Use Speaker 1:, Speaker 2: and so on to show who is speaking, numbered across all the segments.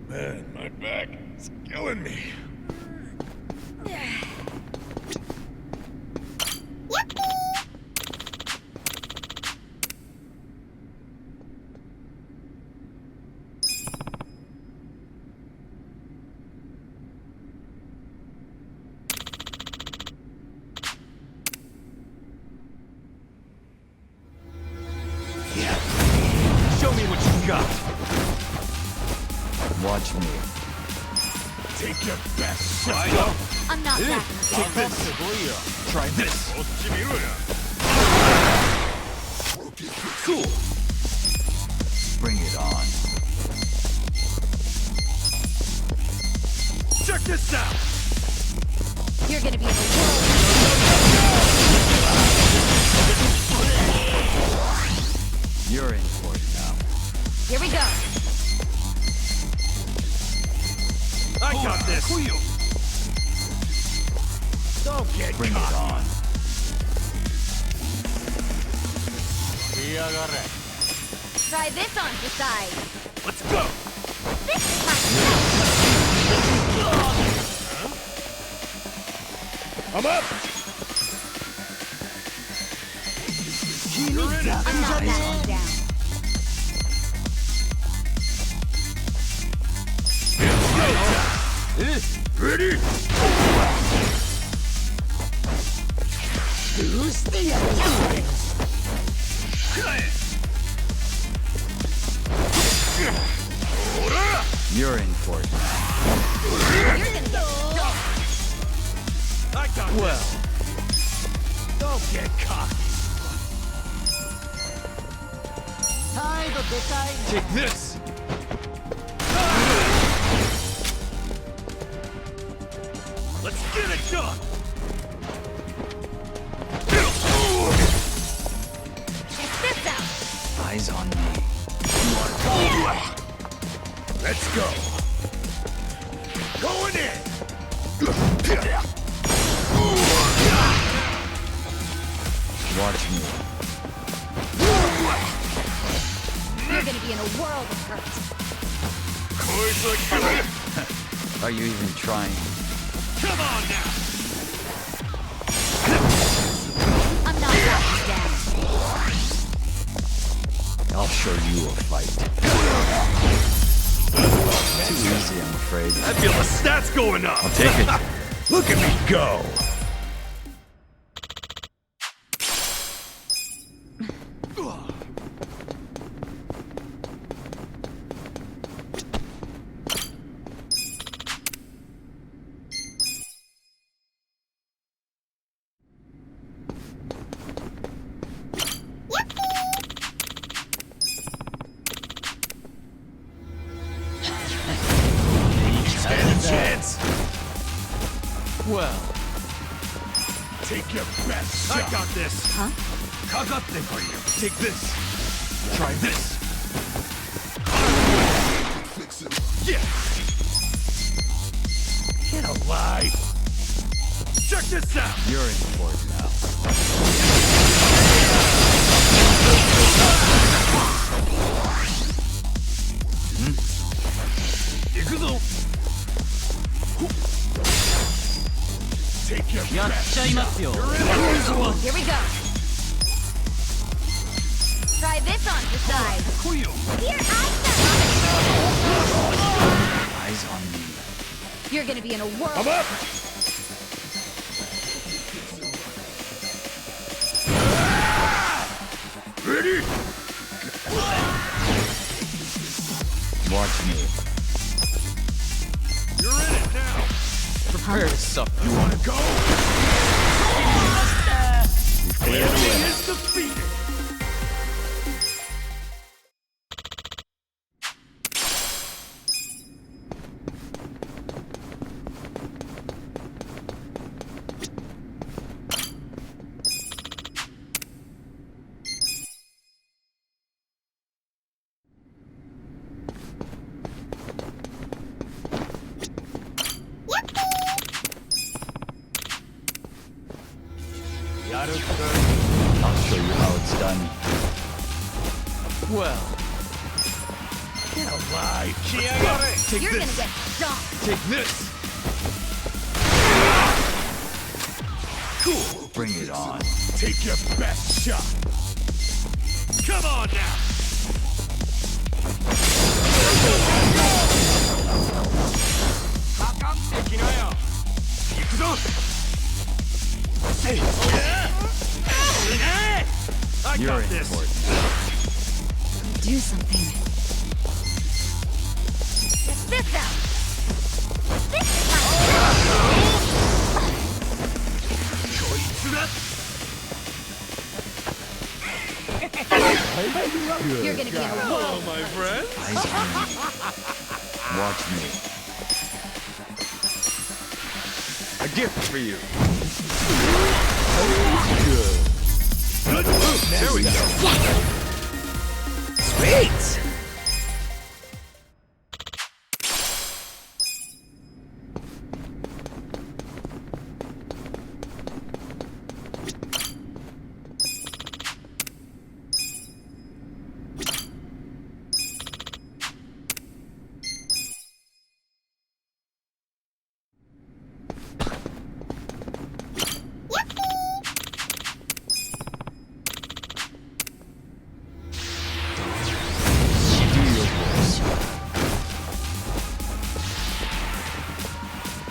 Speaker 1: Man, my back is killing me.
Speaker 2: Show me what you got.
Speaker 3: Watch me.
Speaker 1: Take your best shot.
Speaker 4: I'm not that.
Speaker 2: Take this. Try this. Cool.
Speaker 3: Bring it on.
Speaker 2: Check this out.
Speaker 4: You're gonna be in a world.
Speaker 3: You're in for it now.
Speaker 4: Here we go.
Speaker 2: I got this.
Speaker 1: Don't get
Speaker 3: Bring it on.
Speaker 4: Try this on the side.
Speaker 2: Let's go.
Speaker 4: This is my stuff.
Speaker 1: I'm up.
Speaker 2: You're in it.
Speaker 4: I'm not backing down.
Speaker 1: Ready?
Speaker 4: Who's the other?
Speaker 3: You're in for it now.
Speaker 4: You're gonna get
Speaker 2: I got
Speaker 3: Well,
Speaker 1: Don't get cocky.
Speaker 2: Take this. Let's get it done.
Speaker 4: check this out.
Speaker 3: eyes on me.
Speaker 1: Let's go. Going in.
Speaker 3: Watch me.
Speaker 4: You're gonna be in a world of hurt.
Speaker 3: Are you even trying?
Speaker 2: Come on now.
Speaker 4: I'm not backing down.
Speaker 3: I'll show you a fight. Too easy, I'm afraid.
Speaker 2: I feel the stats going up.
Speaker 3: I'll take it.
Speaker 1: Look at me go. Stand a chance.
Speaker 3: Well,
Speaker 1: Take your best shot.
Speaker 2: I got this.
Speaker 4: Huh?
Speaker 2: Kagatte for you. Take this. Try this. Yeah.
Speaker 1: Get alive.
Speaker 2: Check this out.
Speaker 3: you're in for it now.
Speaker 1: Take your
Speaker 3: やっ
Speaker 1: best
Speaker 3: ちゃいますよ
Speaker 4: Here we go. Try this on the side. Here I
Speaker 3: Eyes on me.
Speaker 4: come. You're gonna be in a world.
Speaker 1: I'm up! Ready?
Speaker 3: Watch me.
Speaker 1: You're in it now!
Speaker 3: Prepare to suffer.
Speaker 1: You wanna go?
Speaker 3: We've cleared the way.
Speaker 1: Is defeated!
Speaker 3: I'll show you how it's done. Well,
Speaker 1: Get alive!
Speaker 3: take
Speaker 4: You're gonna
Speaker 3: this.
Speaker 4: get stomped.
Speaker 3: Take this. Cool. Bring it on.
Speaker 1: Take your best shot! Come on now! Hey! Oh yeah! I
Speaker 3: You're
Speaker 1: got
Speaker 3: in
Speaker 1: this!
Speaker 3: for it.
Speaker 4: Do something. Check this out. This is You're gonna be in a world.
Speaker 1: my friend!
Speaker 3: Eyes on me. Watch me. A gift for you.
Speaker 1: There we go!
Speaker 2: Sweet!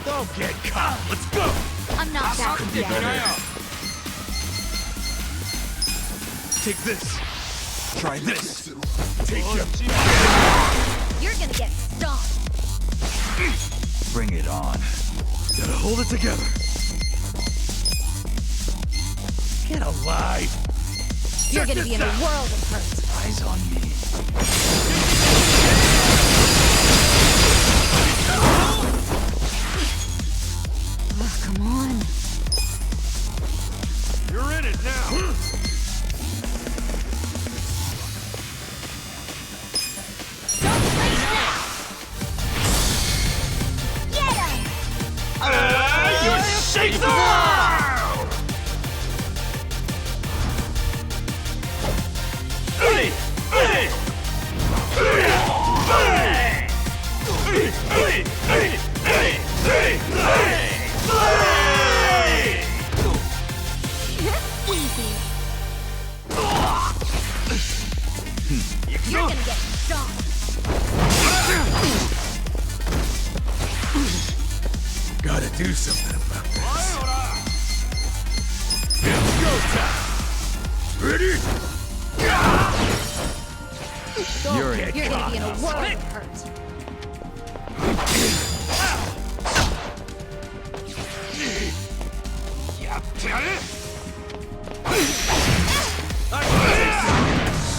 Speaker 1: Don't get caught! Let's go!
Speaker 4: I'm not that
Speaker 3: Could be
Speaker 4: bad.
Speaker 3: better.
Speaker 1: Take this! Try this! Take
Speaker 3: Oh,
Speaker 1: your...
Speaker 4: You're gonna get stomped.
Speaker 3: Bring it on.
Speaker 1: Gotta hold it together! Get alive!
Speaker 4: You're
Speaker 1: Check
Speaker 4: gonna be
Speaker 1: this
Speaker 4: in a
Speaker 1: out.
Speaker 4: world of hurt.
Speaker 3: Eyes on me.
Speaker 4: Oh, come on.
Speaker 1: You're in it now!
Speaker 4: Don't wait now. Get him.
Speaker 1: You shake the world! Hey! Hey!
Speaker 4: Easy. You're gonna get stomped.
Speaker 1: Gotta do something about this. It's go time! Ready?
Speaker 3: You're in.
Speaker 4: You're gonna be in a world of hurt.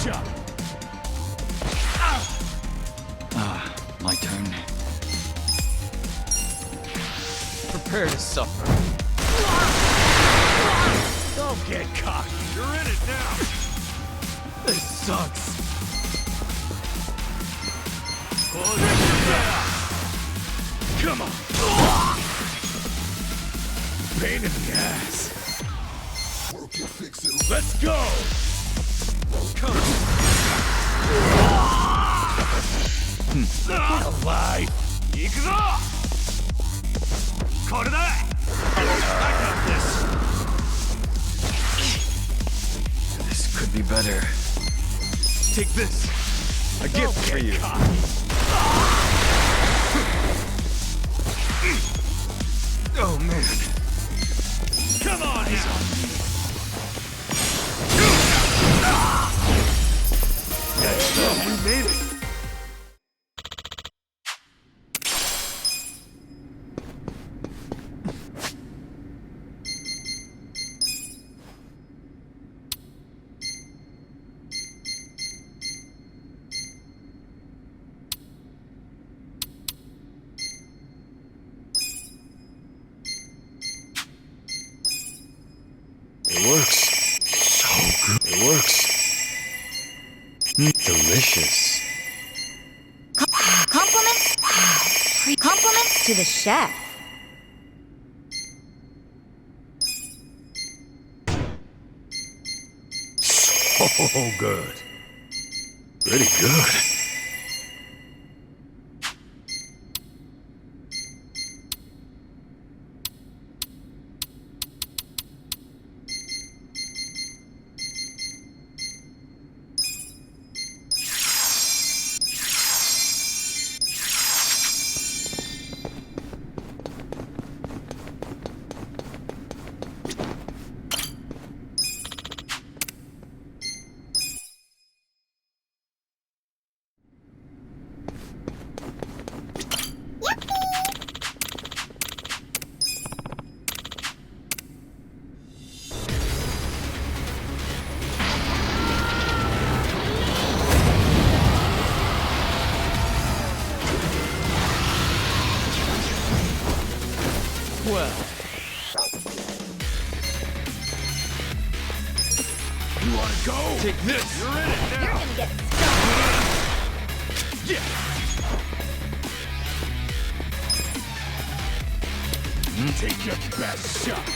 Speaker 1: Shot!
Speaker 3: My turn. Prepare to suffer.
Speaker 1: Don't get cocky! You're in it now! This sucks! Come on! Pain in the ass! Let's go! Come on! Get alive! 行くぞ! これだ! I got this.
Speaker 3: This could be better.
Speaker 2: Take this. A gift for you. Oh man.
Speaker 1: Come on now.
Speaker 2: We made it.
Speaker 3: It works. So good. It works. Delicious.
Speaker 4: Compliments? Compliments to the chef.
Speaker 3: So good. Pretty good. Well,
Speaker 1: You wanna go?
Speaker 2: Take this.
Speaker 1: You're in it
Speaker 4: You're
Speaker 1: now.
Speaker 4: gonna get stuck.
Speaker 1: Yeah. Take your best shot.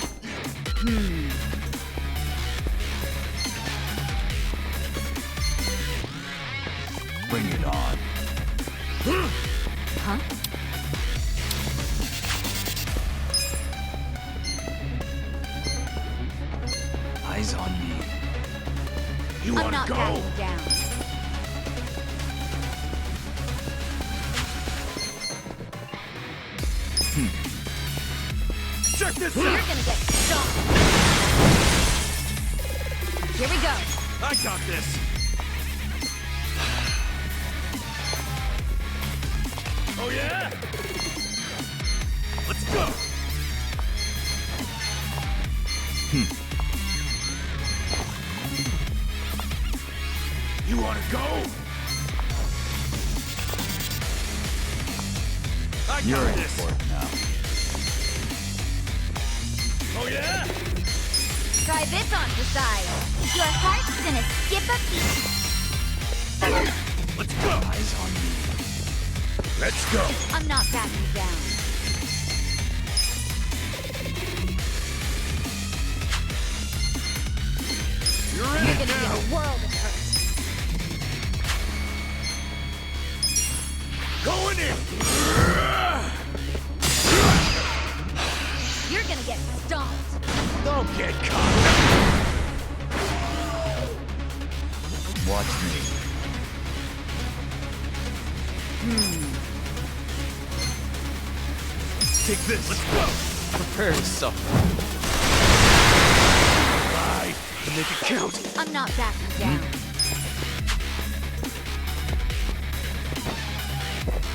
Speaker 3: bring it on.
Speaker 4: Huh?
Speaker 3: Eyes on me.
Speaker 1: You
Speaker 4: I'm
Speaker 1: wanna
Speaker 4: not
Speaker 1: go?
Speaker 4: backing down.
Speaker 1: Check this
Speaker 4: You're
Speaker 1: out.
Speaker 4: gonna get stomped. Here we go.
Speaker 1: I got this. Oh yeah? Let's go. You wanna go? I
Speaker 3: You're
Speaker 1: got
Speaker 3: in
Speaker 1: this.
Speaker 3: for it now.
Speaker 1: Oh yeah?
Speaker 4: Try this on for size. Your heart's gonna skip a beat.
Speaker 1: Let's go.
Speaker 3: Eyes on me.
Speaker 1: Let's go.
Speaker 4: I'm not backing down.
Speaker 1: You're in
Speaker 4: You're
Speaker 1: it
Speaker 4: gonna
Speaker 1: now.
Speaker 4: get a world of hurt.
Speaker 1: Going in.
Speaker 4: You're gonna get stomped.
Speaker 1: Don't get caught.
Speaker 3: Watch me.
Speaker 2: Take this.
Speaker 1: Let's go.
Speaker 3: Prepare to suffer.
Speaker 1: Bye.
Speaker 2: And make it count.
Speaker 4: I'm not backing down.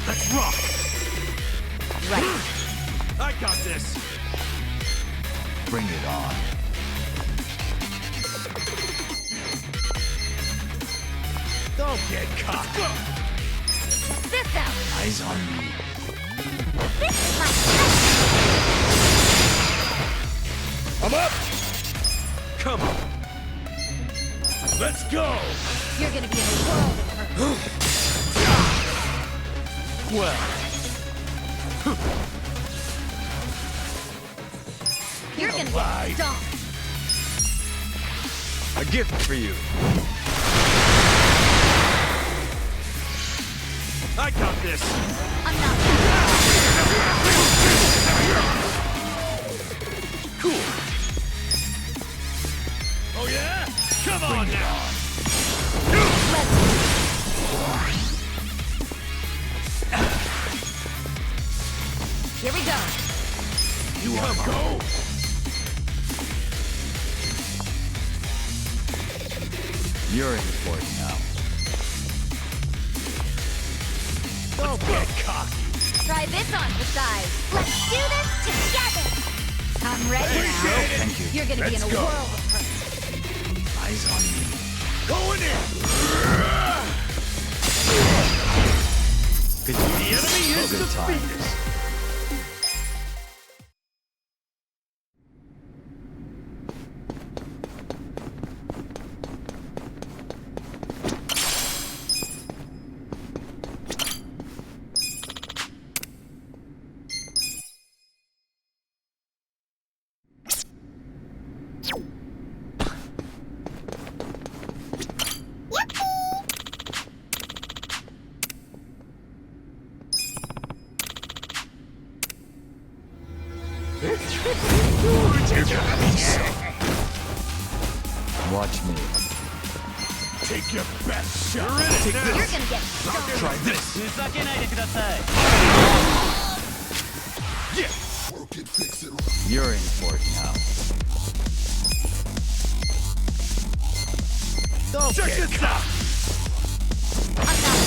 Speaker 1: Let's rock.
Speaker 4: Right.
Speaker 1: I got this.
Speaker 3: Bring it on.
Speaker 1: Don't get caught. Go.
Speaker 4: This out.
Speaker 3: Eyes on me.
Speaker 4: This is my
Speaker 1: I'm up. Come on. Let's go.
Speaker 4: You're gonna be in a world of hurt.
Speaker 3: Well,
Speaker 4: You're gonna
Speaker 1: Bye.
Speaker 4: get stomped.
Speaker 2: A gift for you.
Speaker 1: I got this.
Speaker 4: I'm not backing down.
Speaker 1: Cool. Oh yeah? Come on now.
Speaker 4: Here we go.
Speaker 1: You wanna go?
Speaker 3: You're in for it now.
Speaker 1: Don't get cocky.
Speaker 4: Try this on for size. Let's do this together. I'm ready now.
Speaker 3: Thank you.
Speaker 4: You're gonna be in a
Speaker 1: Let's go.
Speaker 4: world of hurt.
Speaker 3: Eyes on me.
Speaker 1: Going in.
Speaker 3: Good
Speaker 1: The enemy is
Speaker 3: Good
Speaker 1: defeated.
Speaker 3: times. Watch me.
Speaker 1: Take your best shot. You're in it now.
Speaker 4: You're gonna get stoned.
Speaker 1: Try this. Yeah.
Speaker 3: You're in for it now.
Speaker 1: Don't check this out.
Speaker 4: I'm not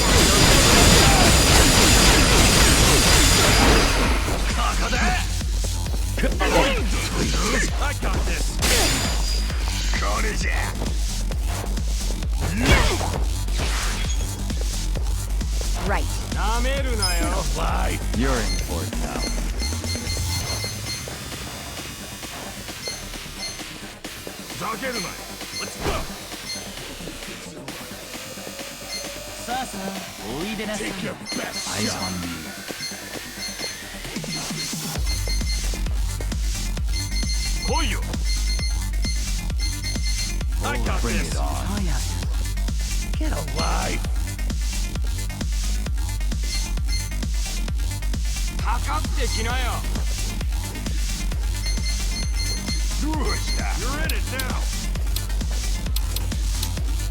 Speaker 1: I got this.
Speaker 4: right.
Speaker 1: Lie.
Speaker 3: You're in for it now.
Speaker 1: Let's go. Take your best
Speaker 3: Eyes
Speaker 1: shot.
Speaker 3: on me.
Speaker 1: Koyo. I got
Speaker 3: Bring
Speaker 1: this.
Speaker 3: it on.
Speaker 1: Get alive. You're in it now.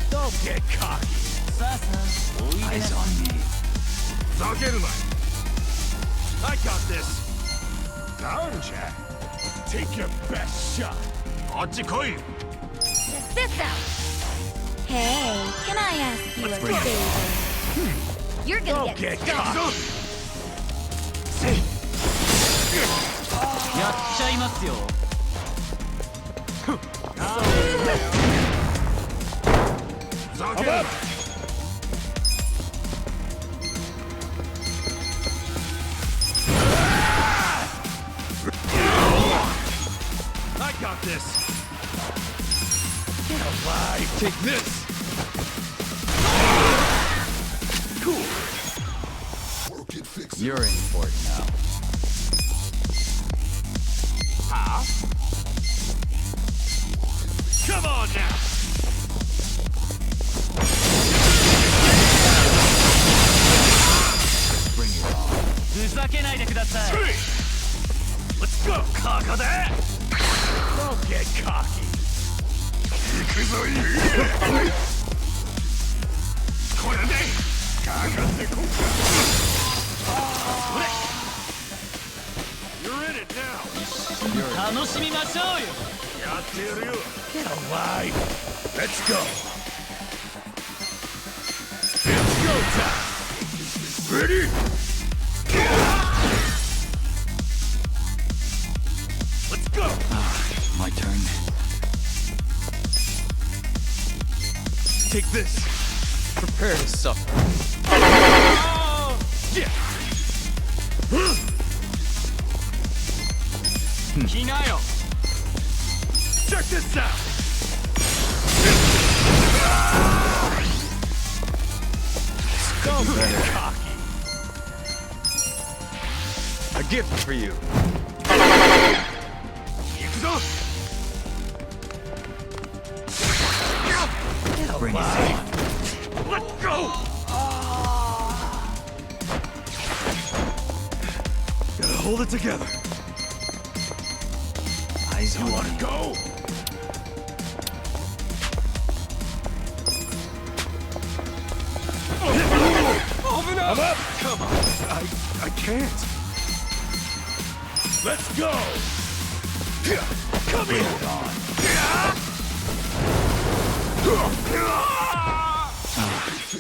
Speaker 1: Don't get cocky.
Speaker 3: Eyes on me.
Speaker 1: I got this. Take your best shot.
Speaker 4: Check this out. Hey, can I ask you a
Speaker 3: bring it
Speaker 4: favor? You're gonna
Speaker 1: Don't get
Speaker 4: get stoned.
Speaker 1: cocky. I got this. Get alive. Take this. Cool.
Speaker 3: You're in for it now.
Speaker 1: Come on now.
Speaker 3: Bring it on.
Speaker 1: Let's go. Don't get cocky. You're in it now. Get alive. Let's go. It's go time. Ready? Let's go.
Speaker 3: My turn.
Speaker 1: Take this.
Speaker 3: Prepare to suffer.
Speaker 1: Yeah. Check this out. Don't get cocky.
Speaker 3: A gift for you. Bring it on.
Speaker 1: Let's go.
Speaker 2: Gotta hold it together.
Speaker 3: Eyes
Speaker 2: You
Speaker 3: on
Speaker 2: wanna
Speaker 3: me.
Speaker 2: go?
Speaker 1: Open up!
Speaker 2: I'm up! Come on. I can't. Let's go! Come
Speaker 3: Bring
Speaker 2: here!
Speaker 3: it on.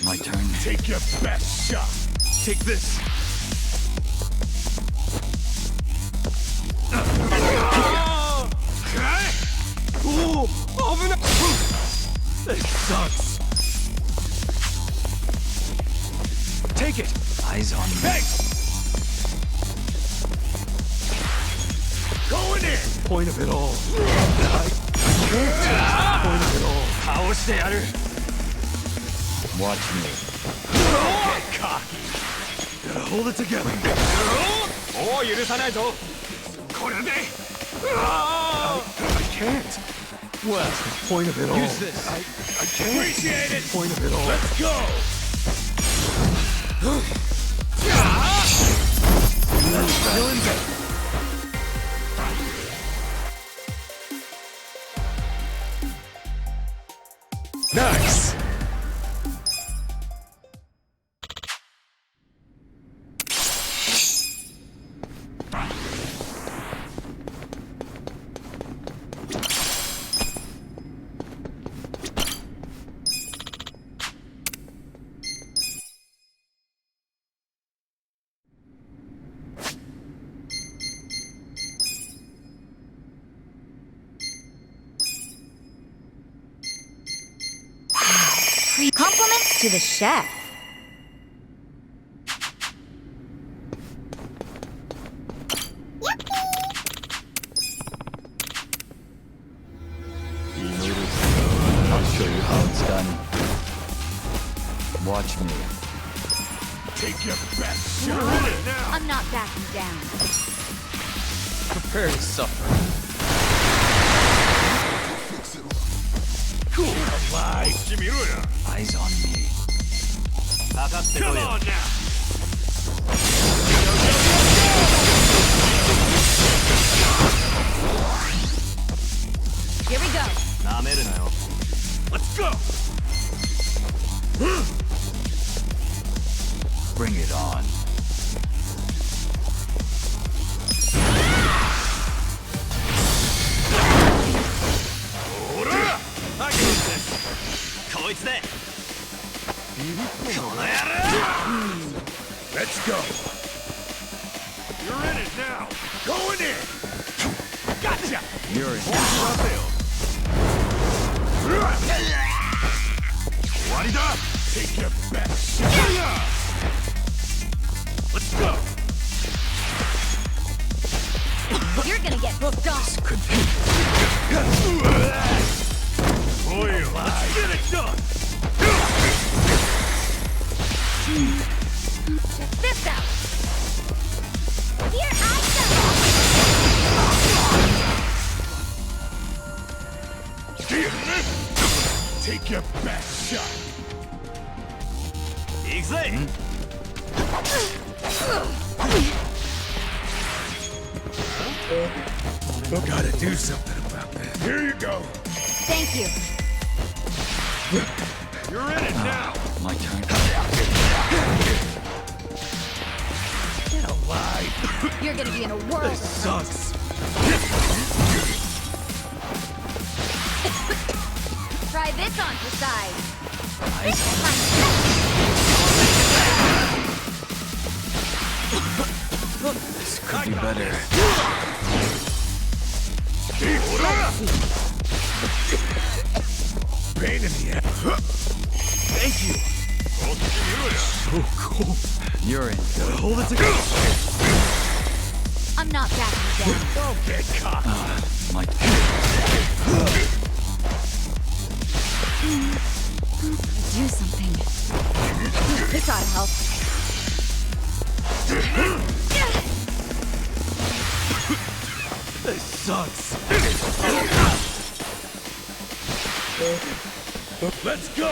Speaker 3: My turn.
Speaker 2: Take your best shot. Take this.
Speaker 1: Ooh, open up!
Speaker 2: This sucks. Take it.
Speaker 3: Eyes on me.
Speaker 2: Hey! Going in.
Speaker 1: Point of it all.
Speaker 2: I can't. Point of it all.
Speaker 1: Power shatter.
Speaker 3: Watch me.
Speaker 2: Get cocky. Gotta hold it together.
Speaker 1: もう許さないぞ。
Speaker 2: これで I can't.
Speaker 1: Well, the point of it all.
Speaker 2: Use this. I can't. Appreciate it.
Speaker 1: Point of it all.
Speaker 2: Let's go. Feeling better. Nice.
Speaker 4: Compliments to the chef.
Speaker 3: I'll show you how it's done. Watch me.
Speaker 2: Take your best shot. Now.
Speaker 4: I'm not backing down.
Speaker 3: Prepare to suffer.
Speaker 2: Cool. Alive.
Speaker 3: Eyes on me.
Speaker 2: Come on now.
Speaker 4: Here we go.
Speaker 2: Let's go.
Speaker 3: Bring it on.
Speaker 2: I got this.
Speaker 1: こいつで。
Speaker 2: Let's go. You're in it now. Going in. Gotcha.
Speaker 3: You're in.
Speaker 2: 終わりだ. Take your best shot. Let's go.
Speaker 4: You're gonna get booked off.
Speaker 3: Could be.
Speaker 2: Oil. Let's get it done.
Speaker 4: Check this out. Here I
Speaker 2: Take your best shot.
Speaker 1: 行くぜ。
Speaker 2: Gotta do something about that. Here you go.
Speaker 4: Thank you.
Speaker 2: You're in it now.
Speaker 3: My turn.
Speaker 2: Get alive.
Speaker 4: You're gonna be in a whirl.
Speaker 2: This sucks.
Speaker 4: Try this on for size.
Speaker 3: Eyes on me. This could be better.
Speaker 2: Pain in the ass. Thank you. So cool.
Speaker 3: You're in.
Speaker 2: Gotta hold it together.
Speaker 4: I'm not backing down.
Speaker 2: Don't get caught.
Speaker 3: My
Speaker 4: Do something. This ought to help.
Speaker 2: This sucks. Let's go.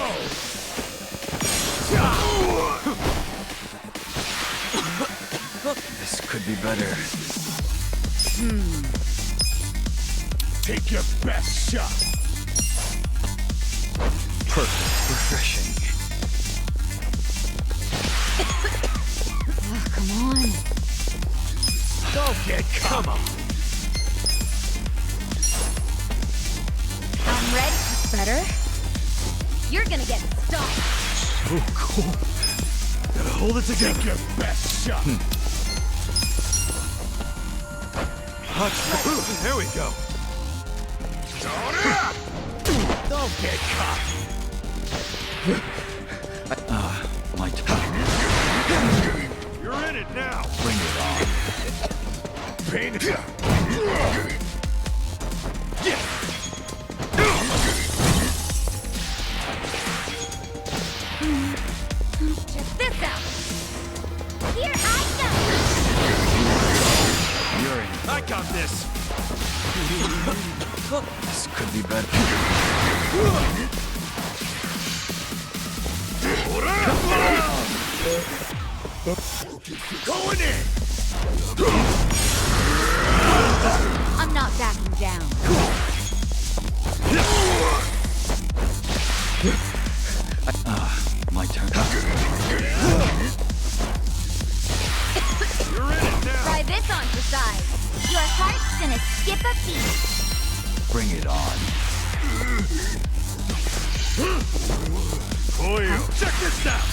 Speaker 3: This could be better.
Speaker 2: Take your best shot.
Speaker 3: Perfect. Refreshing.
Speaker 4: Oh, come on.
Speaker 2: Don't get come on.
Speaker 4: I'm ready. Better. You're gonna get stomped.
Speaker 1: So cool. Gotta hold it together.
Speaker 2: Take your best shot.
Speaker 1: Hot. There we go.
Speaker 2: Don't get cocky.
Speaker 3: My turn.
Speaker 2: You're in it now.
Speaker 3: Bring it on.
Speaker 2: Pain it.
Speaker 4: Check this out. Here I
Speaker 3: You're in.
Speaker 1: I got this.
Speaker 3: This could be better.
Speaker 2: Going in.
Speaker 4: I'm not backing down.
Speaker 3: My turn.
Speaker 2: You're in it now.
Speaker 4: Try this on for size. Your heart's gonna skip a beat.
Speaker 3: Bring it on.
Speaker 2: Koyo. Check this out.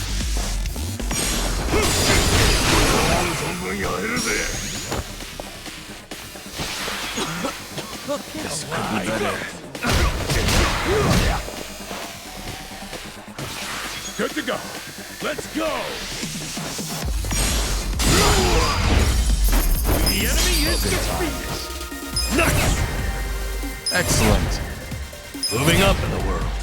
Speaker 3: This could be better.
Speaker 2: Good to go. Let's go.
Speaker 1: The enemy is defeated. Nice.
Speaker 3: Excellent.
Speaker 1: Moving up in the world.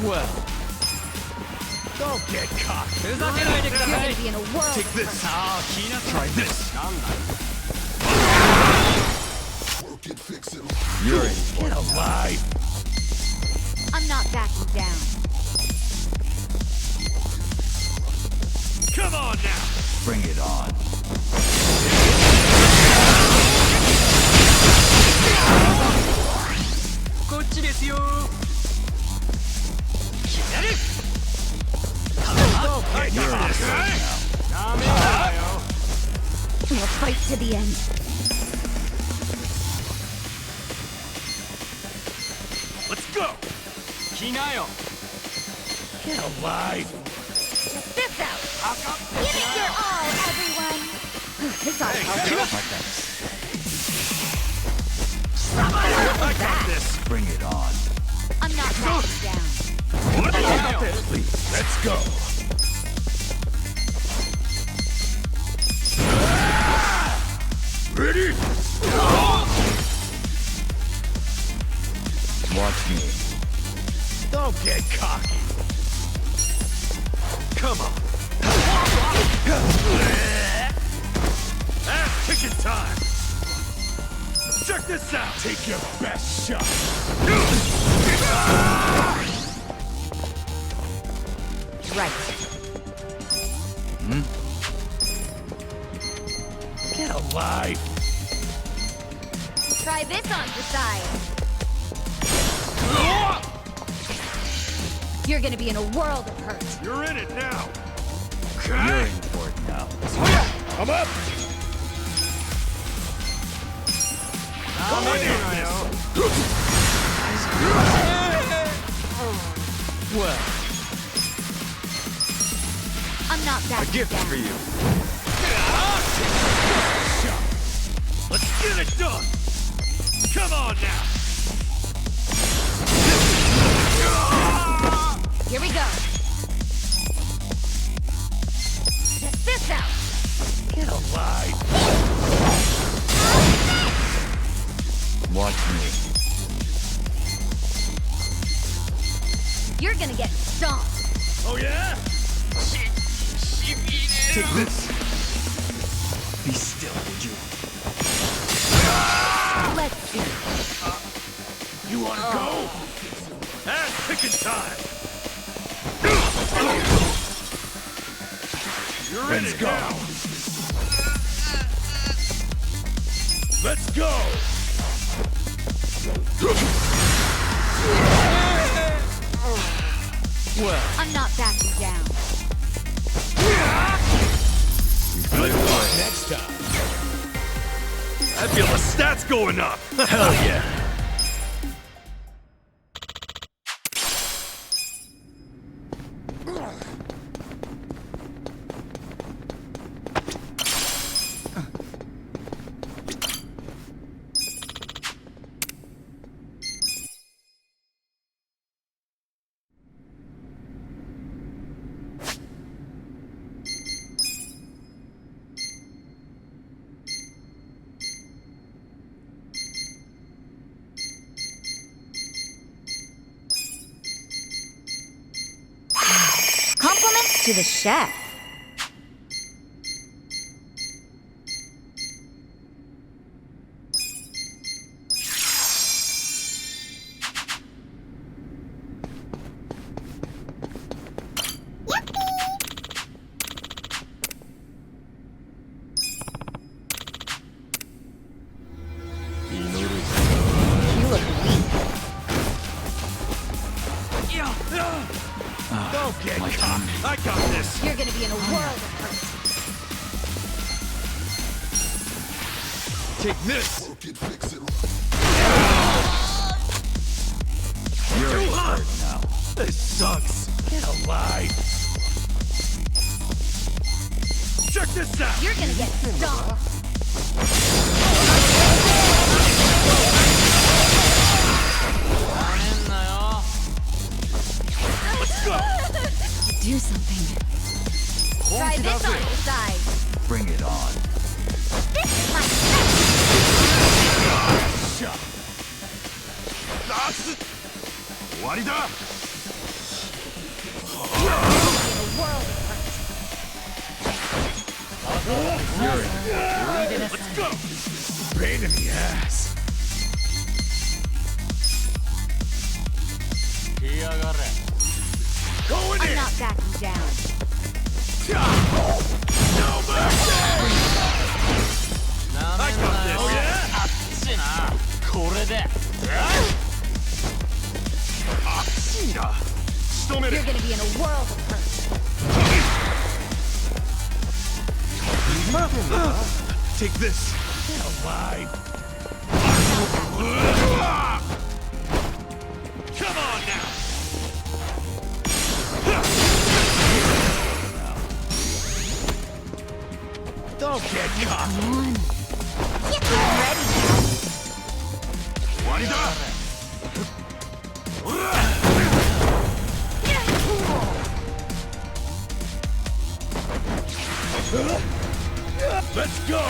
Speaker 3: Well,
Speaker 2: Don't get cocky.
Speaker 4: You're gonna be in a world
Speaker 1: Take
Speaker 4: of
Speaker 1: this.
Speaker 4: hurt.
Speaker 1: Try this.
Speaker 3: you're in.
Speaker 2: Get alive.
Speaker 4: I'm not backing down.
Speaker 1: Come on now.
Speaker 3: Bring it on.
Speaker 1: I got this.
Speaker 4: We'll fight to the end.
Speaker 1: Let's go.
Speaker 2: Get alive.
Speaker 4: Check this out. Give it your all, everyone. This ought to help.
Speaker 3: My thanks.
Speaker 1: I got this.
Speaker 3: Bring it on.
Speaker 4: I'm not backing down.
Speaker 2: Please, let's go. Ready?
Speaker 3: Watch me.
Speaker 2: Don't get cocky.
Speaker 1: Come on. Ass kicking time. Check this out.
Speaker 2: Take your best shot.
Speaker 4: Right.
Speaker 2: Get alive.
Speaker 4: Try this on for size. You're gonna be in a world of hurt.
Speaker 2: You're in it now.
Speaker 3: You're in for it now.
Speaker 2: I'm up. Going in this.
Speaker 3: Well,
Speaker 4: I'm not
Speaker 3: a
Speaker 4: backing
Speaker 3: gift
Speaker 4: down.
Speaker 3: for you.
Speaker 2: Let's Get it done! Come on now!
Speaker 4: Here we go. Check this out.
Speaker 2: Get alive!
Speaker 3: Watch me.
Speaker 4: You're gonna get stomped.
Speaker 2: Oh yeah? Take this!
Speaker 3: Be still, would you?
Speaker 4: Let's see.
Speaker 2: You wanna go? Ass picking time! You're in
Speaker 3: Let's
Speaker 2: it
Speaker 3: go.
Speaker 2: now! Let's go!
Speaker 3: Well,
Speaker 4: I'm not backing down.
Speaker 2: Good luck next time! I feel the stats going up!
Speaker 3: hell yeah.
Speaker 4: Compliments to the chef. You look weak.
Speaker 2: Don't get
Speaker 3: my
Speaker 2: caught! I got this!
Speaker 4: You're gonna be in a world of hurt.
Speaker 2: Take this!
Speaker 3: You're
Speaker 2: Too hot.
Speaker 3: hurt now.
Speaker 2: This sucks! Get alive! Check this out!
Speaker 4: You're gonna get stomped.
Speaker 2: Let's go!
Speaker 4: Do something. Try this on the side.
Speaker 3: Bring it on.
Speaker 4: This is my
Speaker 2: Shot! That's... 終わりだ!
Speaker 4: in a world of hurt.
Speaker 3: You're in.
Speaker 2: Let's go! Pain in the ass. Going
Speaker 4: I'm
Speaker 2: in!
Speaker 4: not backing down.
Speaker 2: No mercy! I got this! Oh yeah? 熱いな! 仕留める!
Speaker 4: You're gonna be in a world of hurt.
Speaker 2: Take this! Get alive! Come on now! Don't get caught!
Speaker 4: Get ready now.
Speaker 2: 終わりだ! Let's go!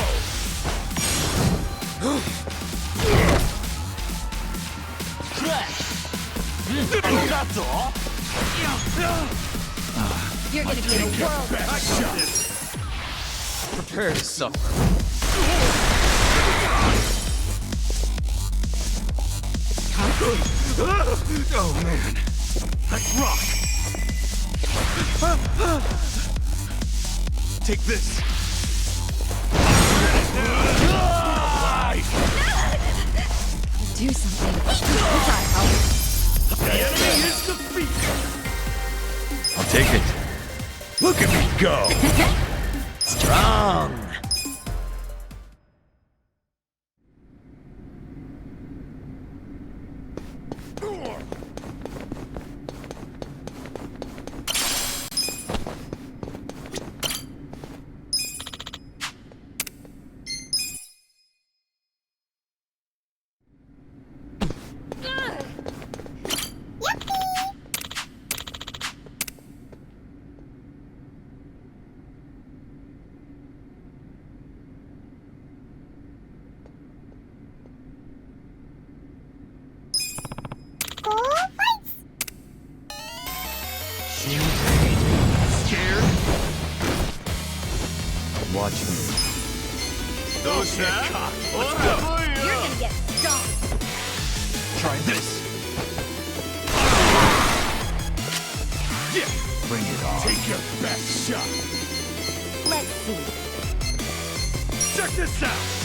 Speaker 4: You're gonna be in a world of
Speaker 2: I got this!
Speaker 3: Prepare to suffer.
Speaker 2: Oh man! Let's rock! Take this!
Speaker 4: do something. Try help.
Speaker 2: The enemy is defeated!
Speaker 3: I'll take it.
Speaker 2: Look at me go!
Speaker 3: Strong.
Speaker 1: get cocky.
Speaker 2: Let's
Speaker 1: Let's
Speaker 2: go.
Speaker 1: go.
Speaker 4: You're gonna get stomped.
Speaker 3: Try this.
Speaker 1: Yeah.
Speaker 3: Bring it on.
Speaker 1: Take your best shot.
Speaker 4: Let's see.
Speaker 1: Check this out.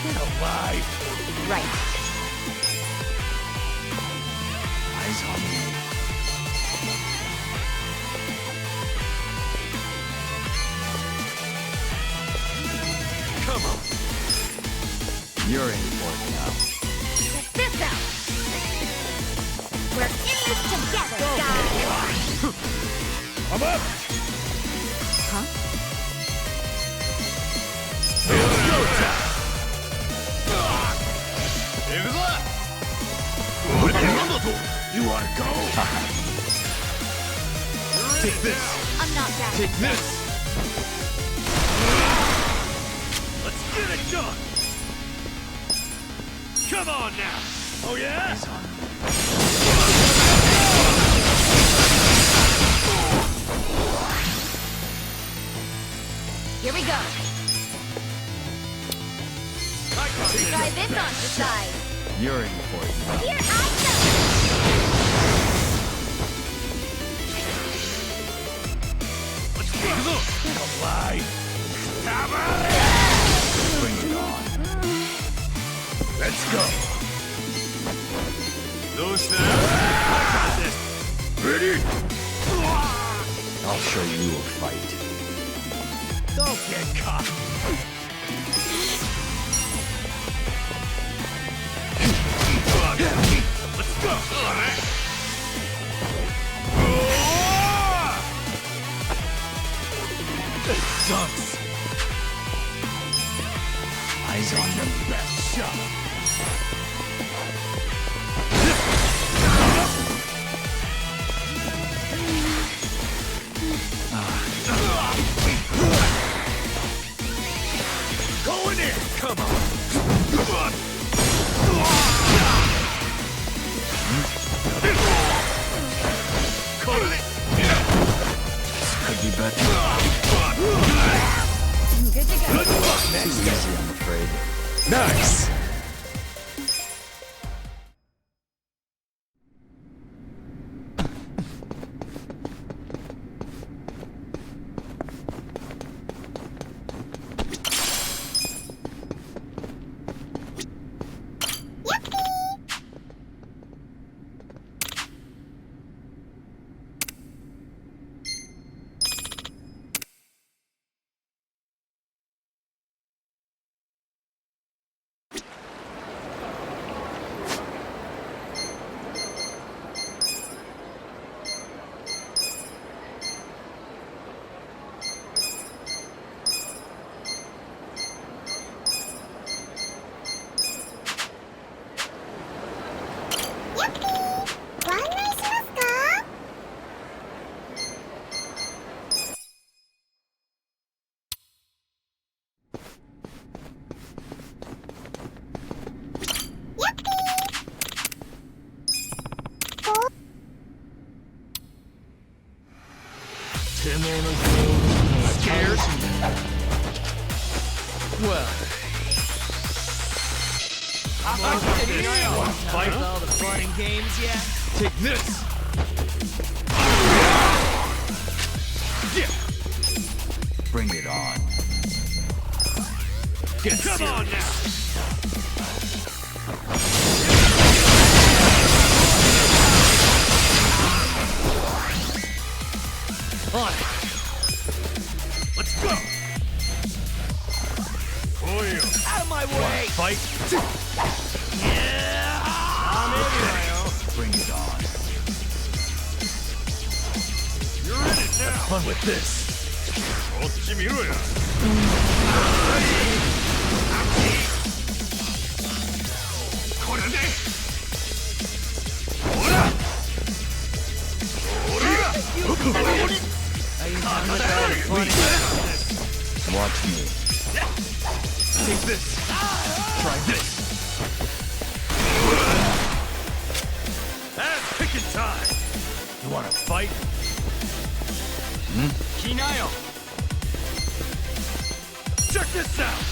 Speaker 2: Get alive.
Speaker 4: Right.
Speaker 3: Eyes on me.
Speaker 1: Come on.
Speaker 3: You're in for it now.
Speaker 4: Check this out. We're in this together, guys.
Speaker 2: I'm up.
Speaker 4: Huh?
Speaker 1: It's go time.
Speaker 2: You wanna go?
Speaker 1: Take this.
Speaker 4: I'm not that.
Speaker 1: Take this. Let's get it done. Come on now. Oh yeah?
Speaker 3: Eyes on me.
Speaker 4: Here we go.
Speaker 1: I got this.
Speaker 4: Try this on the side.
Speaker 3: You're in for it now.
Speaker 4: Here I come.
Speaker 1: Let's go.
Speaker 2: Get alive.
Speaker 3: Bring it on.
Speaker 2: Let's go.
Speaker 1: I got this.
Speaker 2: Ready?
Speaker 3: I'll show you a fight.
Speaker 1: Don't get caught. Let's go.
Speaker 2: This sucks.
Speaker 3: Eyes on
Speaker 2: Your
Speaker 3: me.
Speaker 2: best shot. Going in.
Speaker 1: Come on.
Speaker 3: Could be better.
Speaker 4: Good to go.
Speaker 3: Too easy, I'm afraid.
Speaker 2: Nice.
Speaker 1: Scared?
Speaker 3: Well,
Speaker 1: Fight.
Speaker 5: All the fun and games yet?
Speaker 1: Take this. Yeah.
Speaker 3: bring it on.
Speaker 1: Get Come on now. On. Let's go. Oh yeah.
Speaker 5: Out of my way!
Speaker 1: Fight.
Speaker 5: I'm in,
Speaker 3: Bring it on.
Speaker 1: You're in it now.
Speaker 2: Fun with this.
Speaker 1: こっち見ろや。これで。ほら。ほら。
Speaker 5: Are you done with all the fun and
Speaker 3: Watch me.
Speaker 1: Take this. Try this. Ass kicking time. You want to fight? Kinayo. Check this out.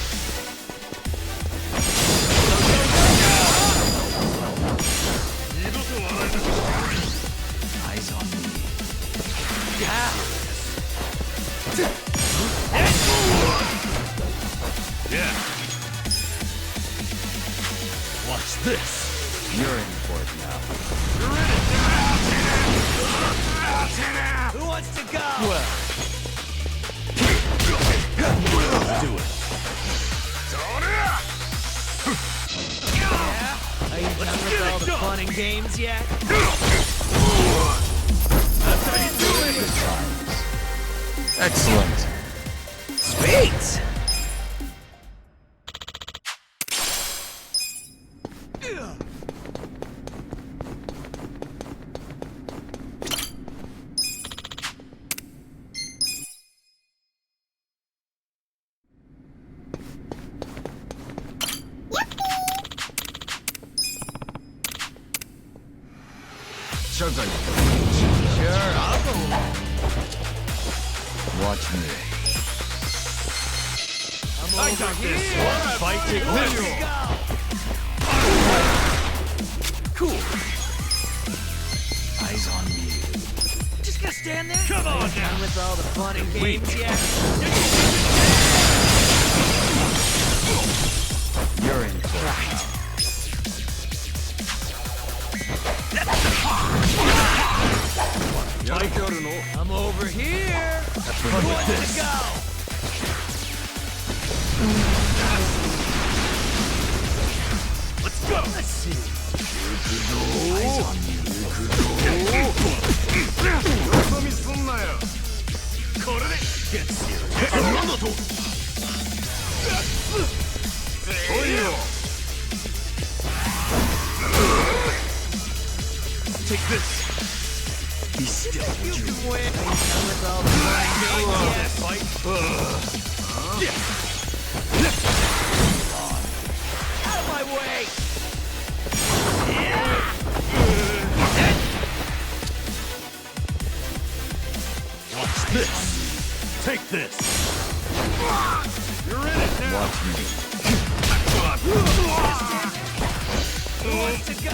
Speaker 3: Eyes on me.
Speaker 1: Yeah. Watch this.
Speaker 3: You're in for it now.
Speaker 1: You're in it now.
Speaker 5: Who wants to go?
Speaker 1: Well. Let's do it.
Speaker 5: Are you done with all the fun and games yet?
Speaker 1: That's how you do it.
Speaker 3: Good times. Excellent.
Speaker 5: Sweet!
Speaker 3: Sure,
Speaker 5: Sure, I'll go along.
Speaker 3: watch me.
Speaker 5: I'm
Speaker 1: I
Speaker 5: over
Speaker 1: got
Speaker 5: here.
Speaker 1: this. Fight it.
Speaker 5: Let's
Speaker 1: Let's
Speaker 5: go.
Speaker 1: Cool.
Speaker 3: Eyes on me.
Speaker 5: Just gonna stand there?
Speaker 1: Come on
Speaker 5: Are you
Speaker 1: now.
Speaker 5: done with all the fun and games yet?
Speaker 3: You're in for it.
Speaker 5: I'm over here. Who wants to go?
Speaker 1: Let's go.
Speaker 5: Let's see.
Speaker 3: Eyes on me.
Speaker 1: これで Get serious. なんだとおいよ Take this.
Speaker 3: Be still,
Speaker 5: You
Speaker 3: would you?
Speaker 5: can win. Are you done with all the fun and games yet?
Speaker 1: Fight.
Speaker 5: Out of my way!
Speaker 1: Watch this. Take this. You're in it now.
Speaker 3: Watch me.
Speaker 5: Who wants to go?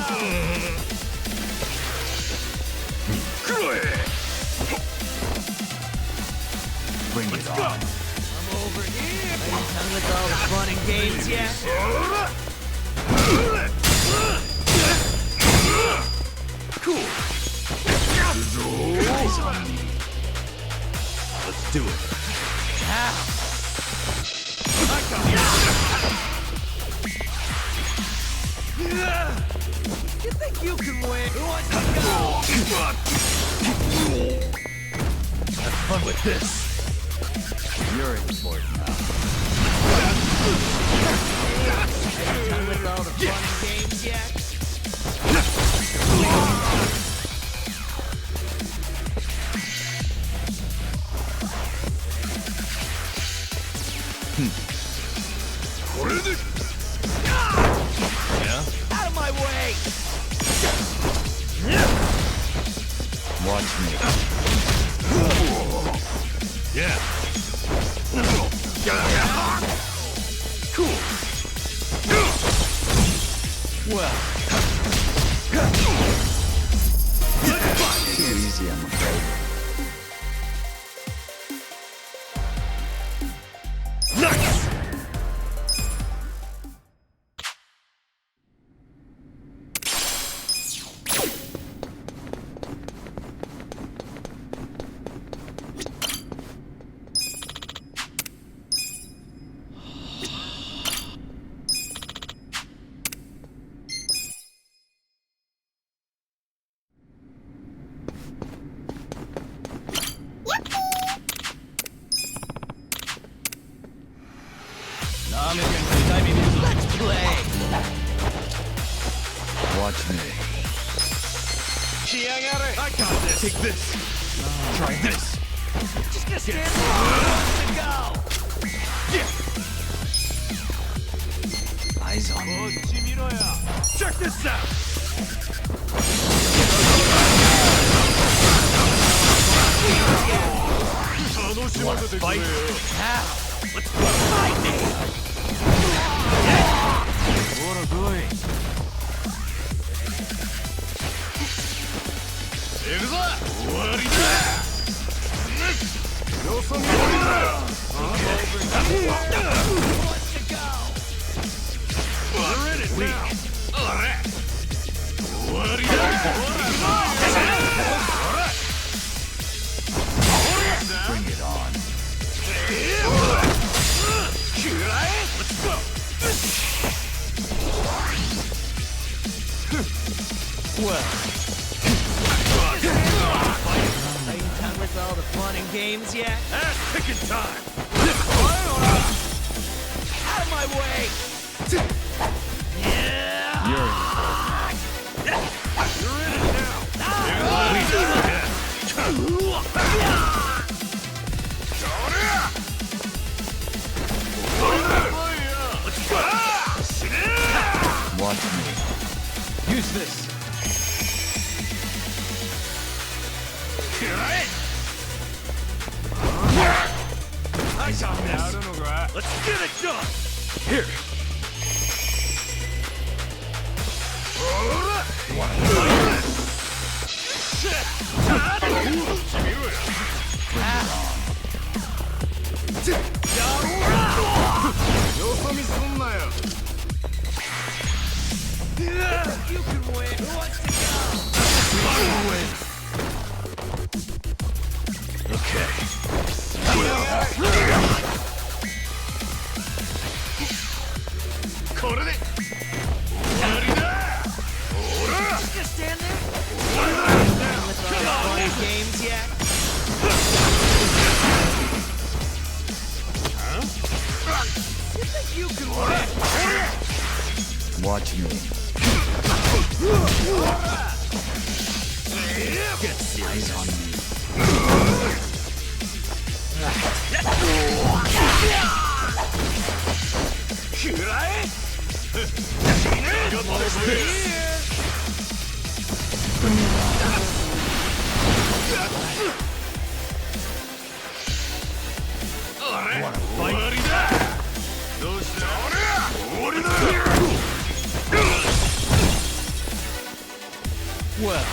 Speaker 3: Bring it on.
Speaker 5: I'm over here. Are you done with all the fun and games yet?
Speaker 1: Cool.
Speaker 3: Eyes on me.
Speaker 1: Let's do it.
Speaker 5: Ow.
Speaker 1: I got
Speaker 5: You think you can win? Who wants to go?
Speaker 1: Have fun with this.
Speaker 3: You're in for it now.
Speaker 5: Are you done with all the fun and games yet?
Speaker 1: Yeah?
Speaker 5: Out of my way!
Speaker 3: Watch me.
Speaker 1: Yeah. Cool. Well.
Speaker 3: Too easy, I'm afraid.
Speaker 1: Nice.
Speaker 5: Let's play!
Speaker 3: Watch me.
Speaker 1: I got this. Take this. Try this.
Speaker 5: Just gonna stand there. Who wants to go?
Speaker 3: Eyes on me.
Speaker 2: Check this out!
Speaker 1: Want to fight?
Speaker 2: Let's go fight me!
Speaker 1: What a boy.
Speaker 2: You're in it now!
Speaker 3: Bring it on.
Speaker 2: Let's go!
Speaker 5: Are you done with all the fun and games yet?
Speaker 2: Ass kicking time!
Speaker 5: Out of my way!
Speaker 2: You're in it now! Let's go!
Speaker 3: Watch me.
Speaker 1: Use this.
Speaker 2: I got this! Let's get it done!
Speaker 1: Here.
Speaker 5: You can win! Who wants to go?
Speaker 2: Okay.
Speaker 5: Just stand there? Done with all the fun and games yet? You think you can win?
Speaker 3: Watch me. Eyes on me.
Speaker 1: Well.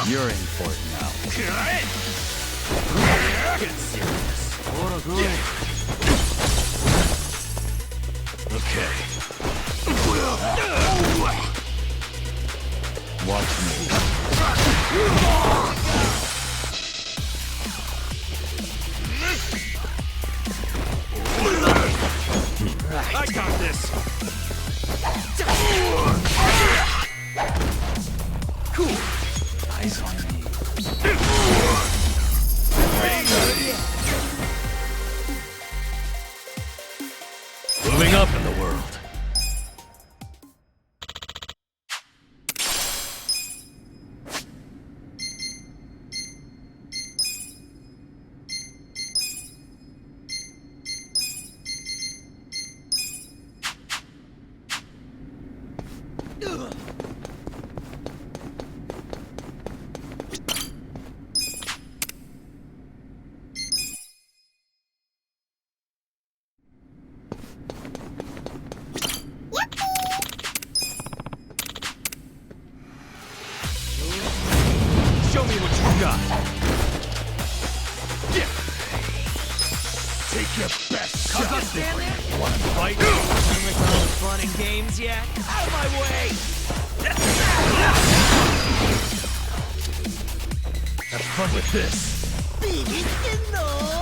Speaker 3: You're in for it now.
Speaker 2: Get serious.
Speaker 1: What a good.
Speaker 2: Okay.
Speaker 3: Watch me.
Speaker 2: I got this!
Speaker 3: Cool. Eyes on me.
Speaker 2: Moving up in the world.
Speaker 1: Show me what you got.
Speaker 2: Take your best shot!
Speaker 5: Stand there?
Speaker 2: Want to fight?
Speaker 5: Done with all the fun and games yet? Out of my way!
Speaker 2: Have fun with this!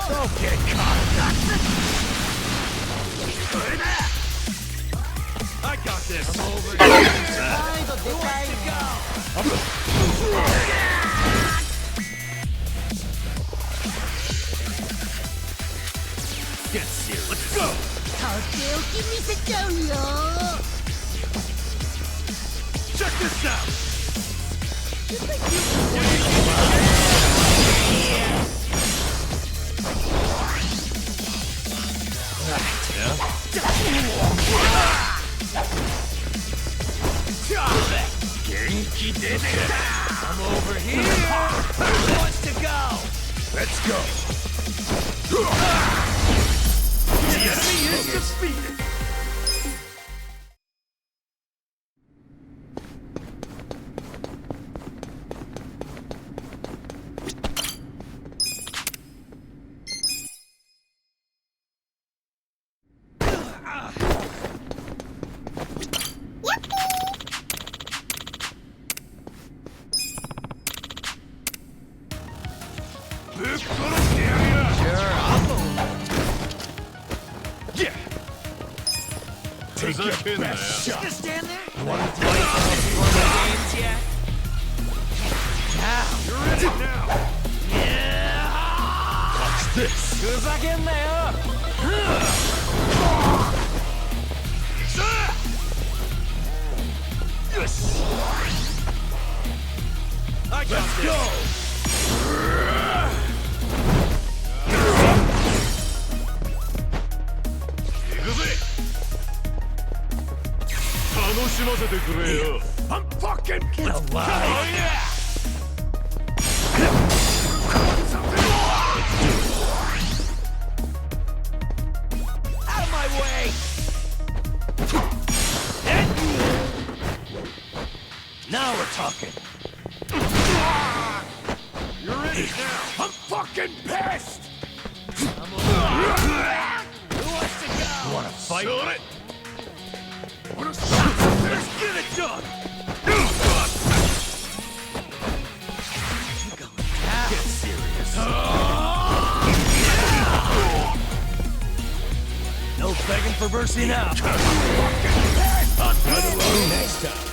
Speaker 2: Don't get caught! I got this! I'm over
Speaker 5: Who wants to go?
Speaker 2: Get serious! Let's go! this out!
Speaker 5: I'm over here. Who wants to go?
Speaker 2: Let's go! The enemy is defeated! Take your best shot.
Speaker 5: Just stand there. You want to play some of the games yet? Now.
Speaker 2: You're in it now.
Speaker 5: Yeah.
Speaker 2: Watch this. Yes.
Speaker 5: I got
Speaker 2: Let's
Speaker 5: this.
Speaker 2: go. 行くぜ。楽しませてくれよ。I'm fucking alive. Oh yeah.
Speaker 5: Out of my way.
Speaker 2: Now we're talking. You're in it now. I'm fucking pissed.
Speaker 5: Who wants to go?
Speaker 2: You wanna fight? Let's get it done. Get serious.
Speaker 5: No begging for mercy now.
Speaker 2: Next time.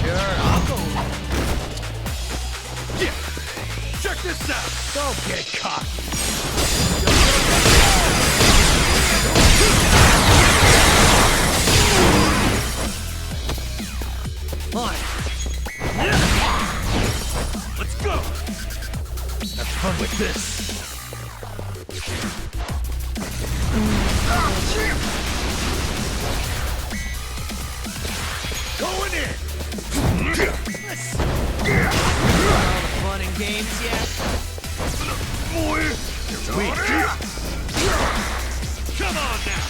Speaker 5: Sure, I'll go.
Speaker 2: Yeah. Check this out. Don't get cocky.
Speaker 5: Fine.
Speaker 2: Let's go. Have fun with this. Going in.
Speaker 5: Fun and games yet?
Speaker 2: Boy, you're weak. Come on now.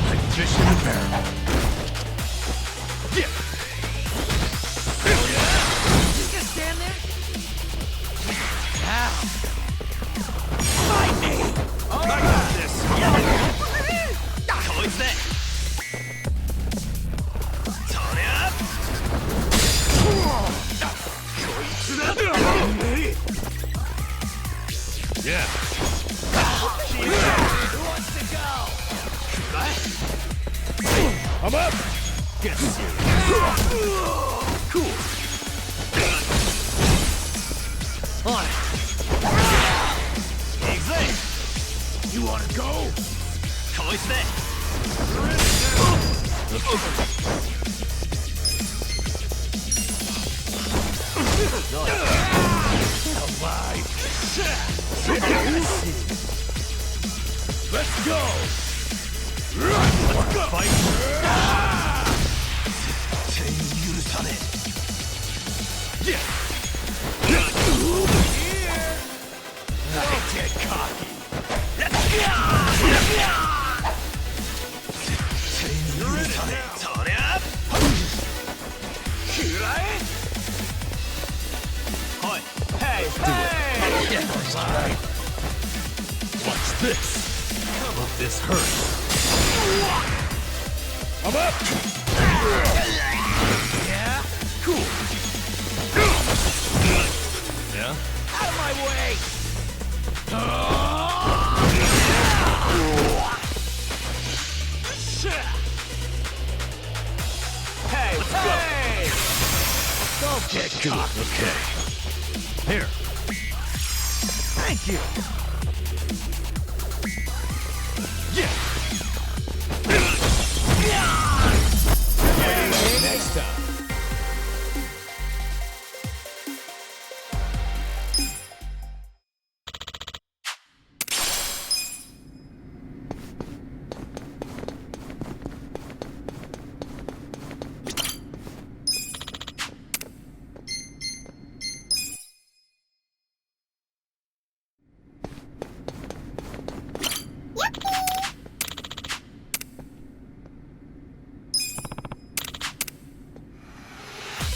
Speaker 2: Like fish in a barrel. Yeah.
Speaker 5: Just stand there. Now. Fight me.
Speaker 2: I got this.
Speaker 5: How is that? Turn it up.
Speaker 2: Yeah.
Speaker 5: Who wants to go?
Speaker 2: I'm up. Get serious. Cool.
Speaker 5: On. Exit.
Speaker 2: You wanna go?
Speaker 5: How is that?
Speaker 2: You're in it alive. Let's go. Let's go. Fight.
Speaker 1: Don't get cocky. You're in it now.
Speaker 5: Hey, hey!
Speaker 1: Watch this. Hope this hurts. I'm up.
Speaker 5: Yeah?
Speaker 1: Cool. Yeah?
Speaker 5: Out of my way! Hey, hey!
Speaker 1: Don't get cocky. Okay. Here.
Speaker 5: Thank you!
Speaker 1: Next time.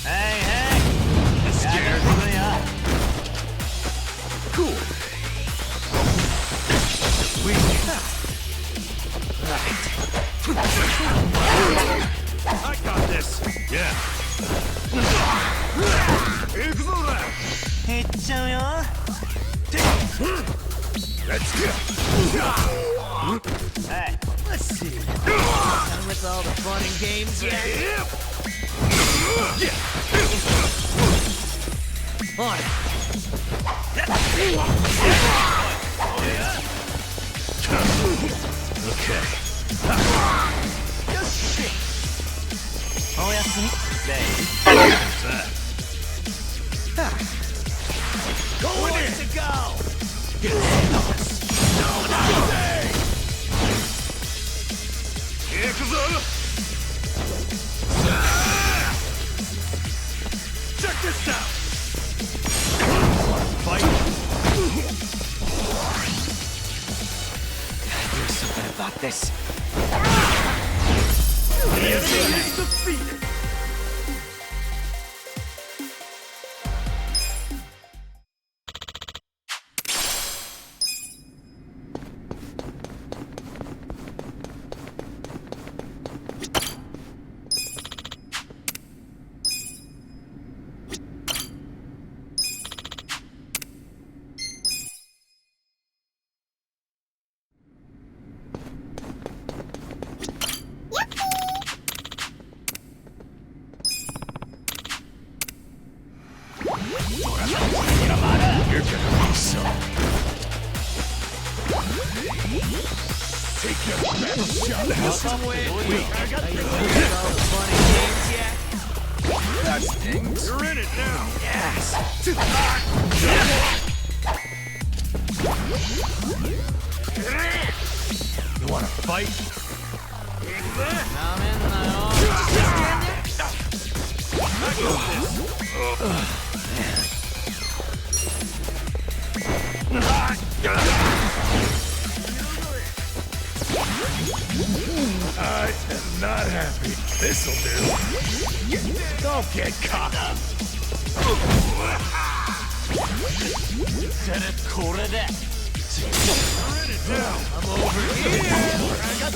Speaker 5: Hey, hey!
Speaker 1: Scared? Cool. Sweet. I got this. Yeah. 行くぞだ。
Speaker 5: いっちゃうよ。
Speaker 1: Let's go.
Speaker 5: Hey, let's see. Done with all the fun and games yet? On it.
Speaker 1: Okay.
Speaker 5: Oh, yes,
Speaker 1: What's that?
Speaker 5: Going in to go.
Speaker 1: Get Check this out! Fight!
Speaker 5: Do something about this.
Speaker 1: The enemy is defeated! You're gonna be some. Take your best shot.
Speaker 5: Welcome with.
Speaker 1: Wait.
Speaker 5: I got the all the fun and games yet?
Speaker 1: That stings. You're in it now.
Speaker 5: Yes.
Speaker 1: You wanna fight?
Speaker 5: I'm in the
Speaker 1: I am not happy. This'll do. Don't get cocky.
Speaker 5: Set it cool to that.
Speaker 1: You're in it now.
Speaker 5: I'm over here. I got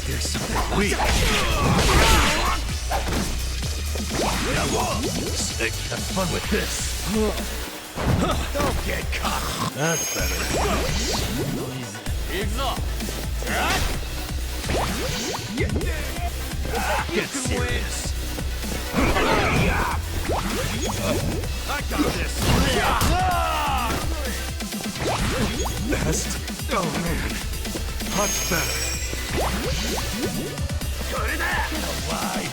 Speaker 5: There's something.
Speaker 1: Weak. Sick. Have fun with this. Don't get cocky. That's better. Get serious. I got this. Best. Oh man. Much better. Alive.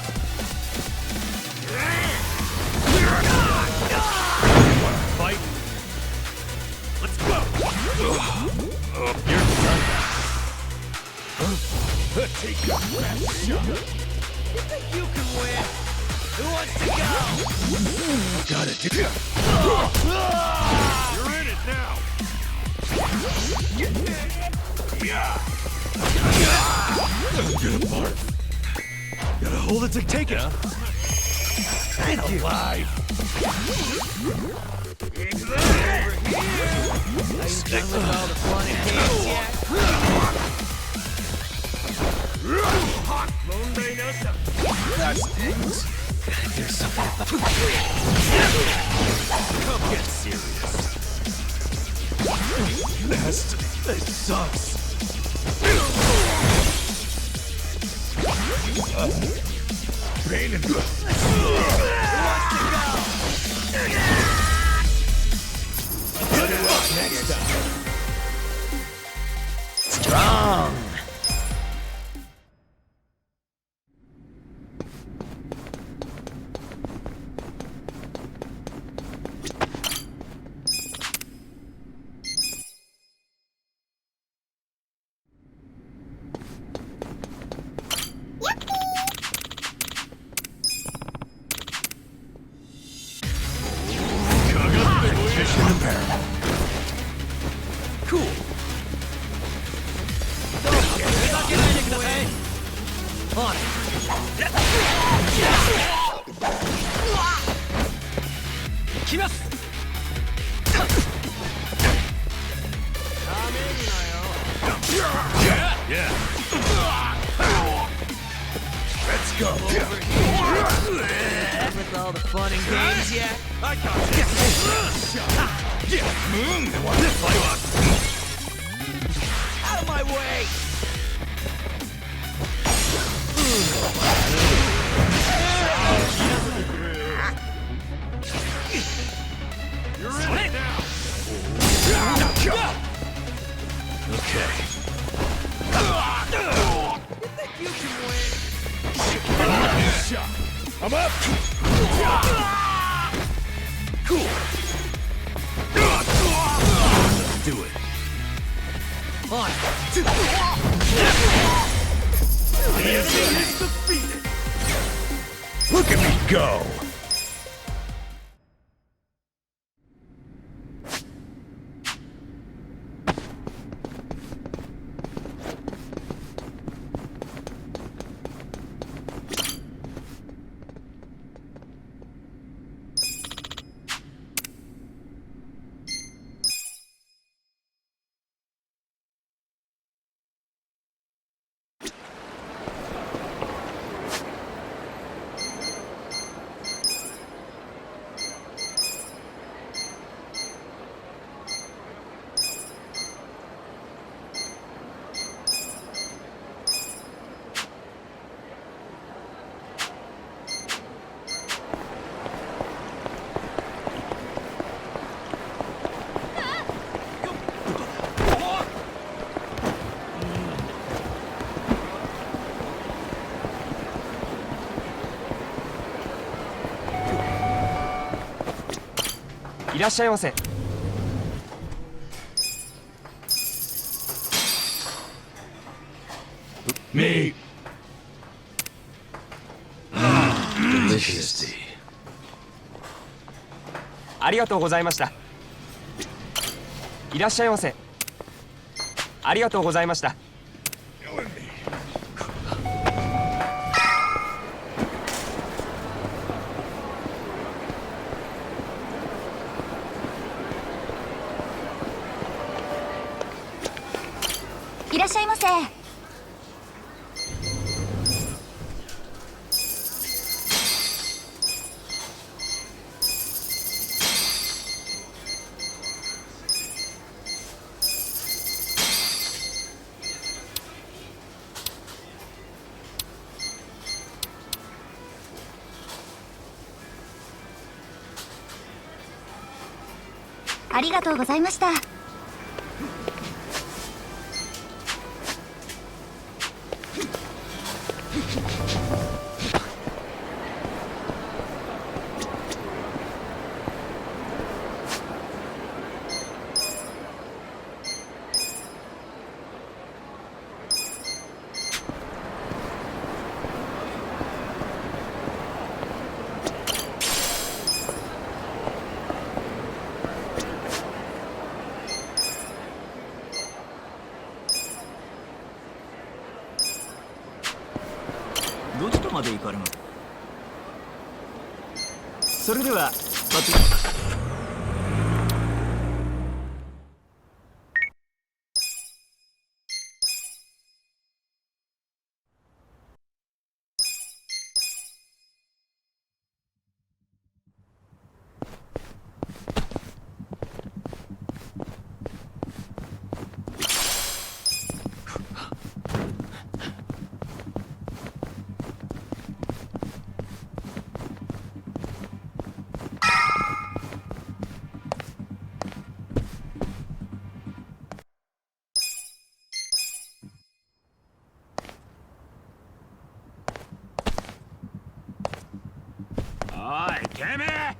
Speaker 1: Fight. Let's go. You're done. Take your best shot.
Speaker 5: You think you can win? Who wants to go?
Speaker 1: Gotta do.
Speaker 2: You're in it now.
Speaker 1: Get apart. Gotta hold it to take it. Thank you. Alive.
Speaker 5: Are you done with all the fun and games yet?
Speaker 1: That stings. There's something. Come get serious. Nest. This sucks. Pain and. Who wants to go? Good luck next time.
Speaker 5: Strong.
Speaker 1: Fish in the barrel. Cool.
Speaker 5: On it.
Speaker 1: Yeah. Let's go.
Speaker 5: With all the fun and games yet?
Speaker 1: I got this. They want to fight.
Speaker 5: Out of my way!
Speaker 2: You're in it now.
Speaker 1: Okay.
Speaker 5: You can win.
Speaker 1: I'm up. Cool. Let's do it.
Speaker 5: On it.
Speaker 1: Defeated. Look at me go.
Speaker 6: いらっしゃいませ。
Speaker 1: Me. Delicious tea.
Speaker 6: ありがとうございました。いらっしゃいませ。ありがとうございました。
Speaker 4: いらっしゃいませ。ありがとうございました。
Speaker 5: こまで行かれます。それでは
Speaker 2: おいてめえ。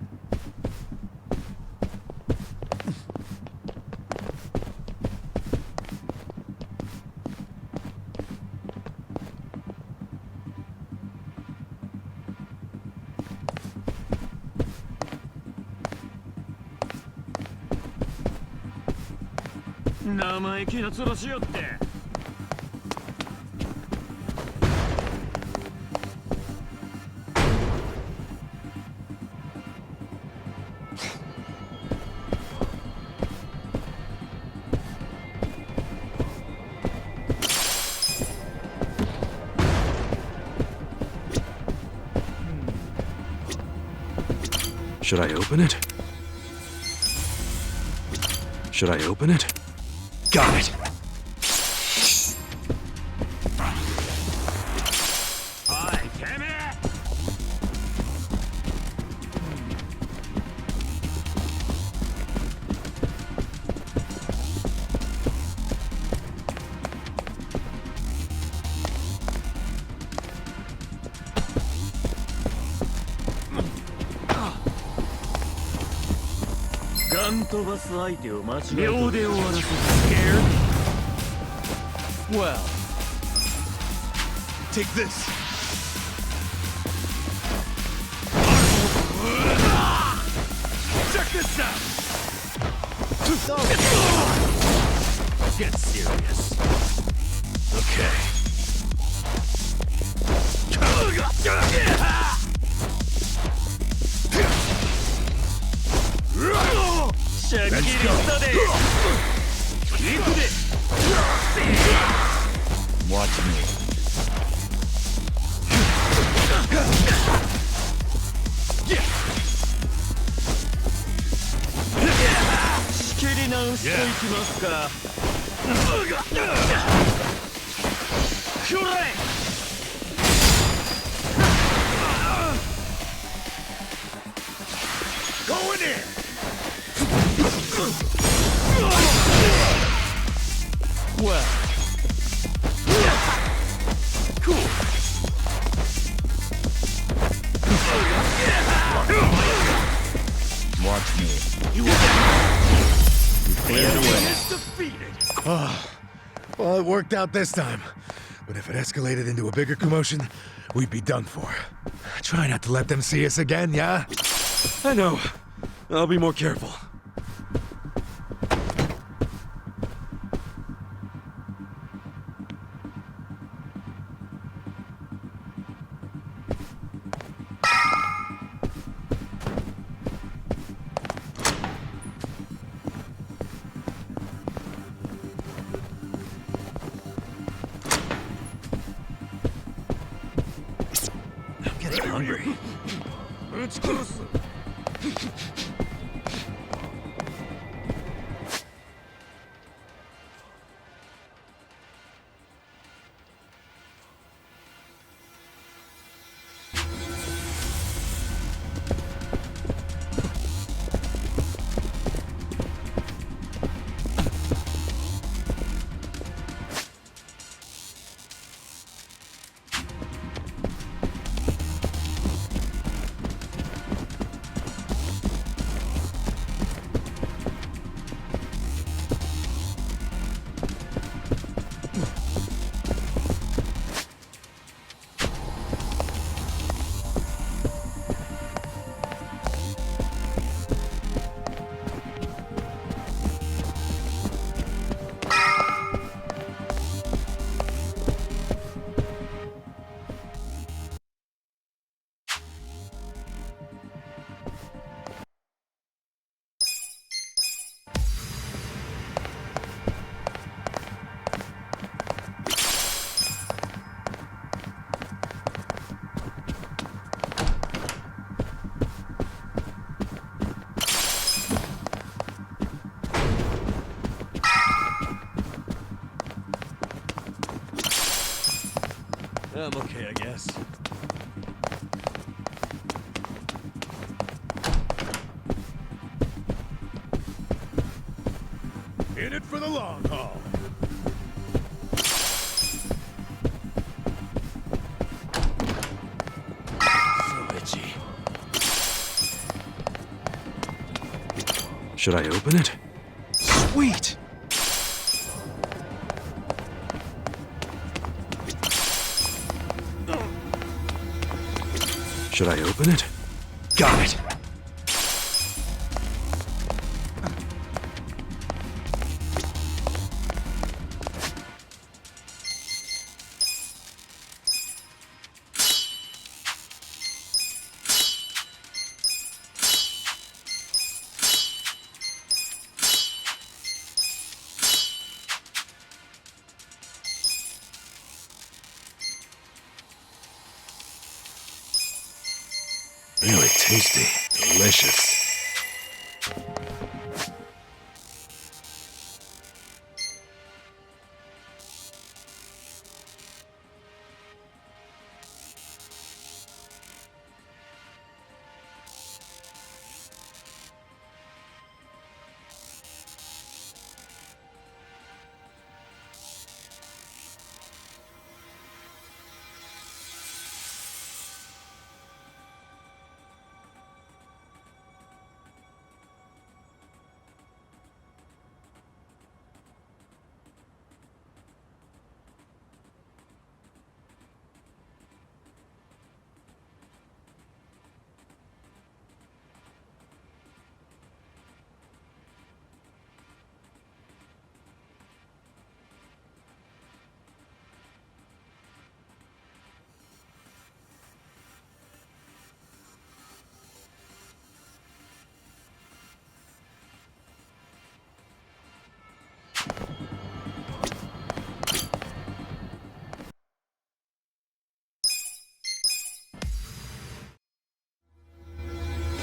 Speaker 2: 生意気な面しよって。
Speaker 1: Should I open it? Should I open it? Got it!
Speaker 2: おいてめえ。ガン飛ばす相手を間違えた。秒で終わらせる。Scared?
Speaker 1: Well, take this.
Speaker 2: Check this out. Get serious.
Speaker 1: Okay.
Speaker 2: シャッキリしたで。行くで。
Speaker 3: Watch me.
Speaker 2: 仕切り直していきますか。くらえ。Going in.
Speaker 1: Well.
Speaker 2: Cool.
Speaker 3: Watch me.
Speaker 2: You
Speaker 3: Cleared away.
Speaker 2: defeated.
Speaker 1: Well, it worked out this time. But if it escalated into a bigger commotion, we'd be done for. Try not to let them see us again, yeah? I know. I'll be more careful. I'm getting hungry.
Speaker 2: 撃ち殺す。I'm okay, I guess. In it for the long haul. So itchy.
Speaker 1: Should I open it? Sweet! Should I open it? Got it! Really tasty. Delicious.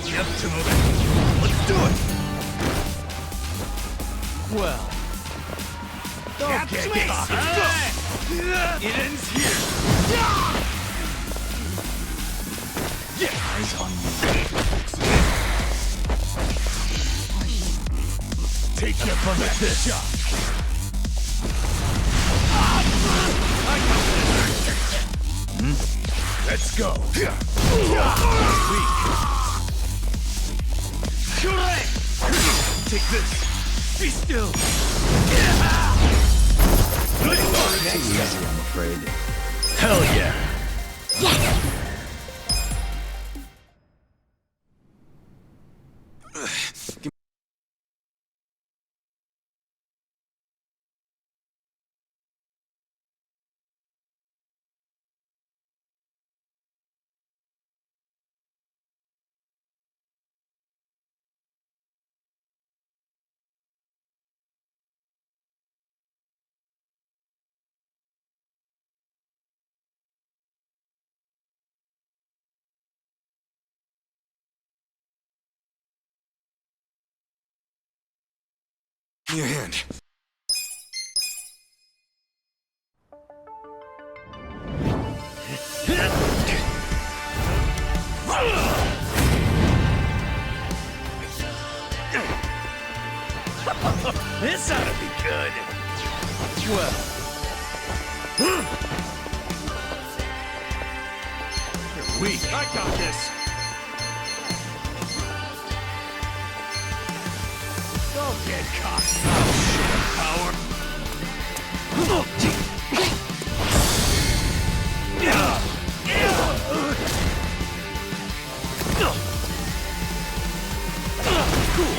Speaker 2: Yep, to moving. Let's do it. Well. Don't get cocky. It ends here.
Speaker 3: Eyes on you.
Speaker 2: Take your fun with this. Let's go. Take this. Be still.
Speaker 3: Too easy, I'm afraid.
Speaker 2: Hell yeah.
Speaker 1: Your hand.
Speaker 2: This ought to be good. Well. You're weak. I got this. Don't get cocky. Power.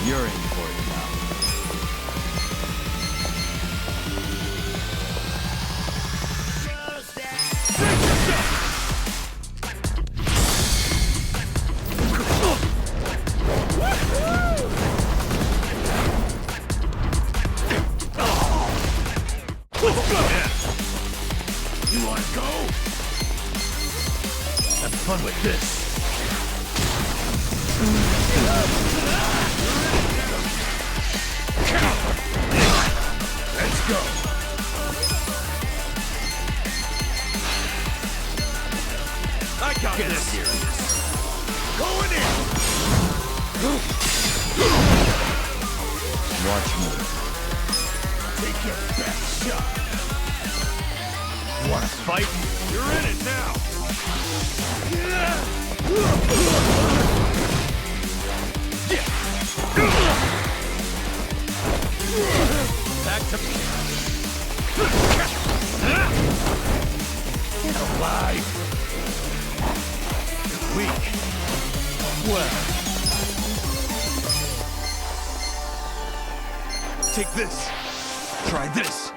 Speaker 3: You're in for it now.
Speaker 2: You wanna go? Have fun with this. Let's go. I got
Speaker 3: Get
Speaker 2: this.
Speaker 3: serious.
Speaker 2: Going in.
Speaker 3: Watch me.
Speaker 2: Take your best shot. Want to fight? You're in it now. Back to me. Get alive. Weak. Well. Take this. Try this.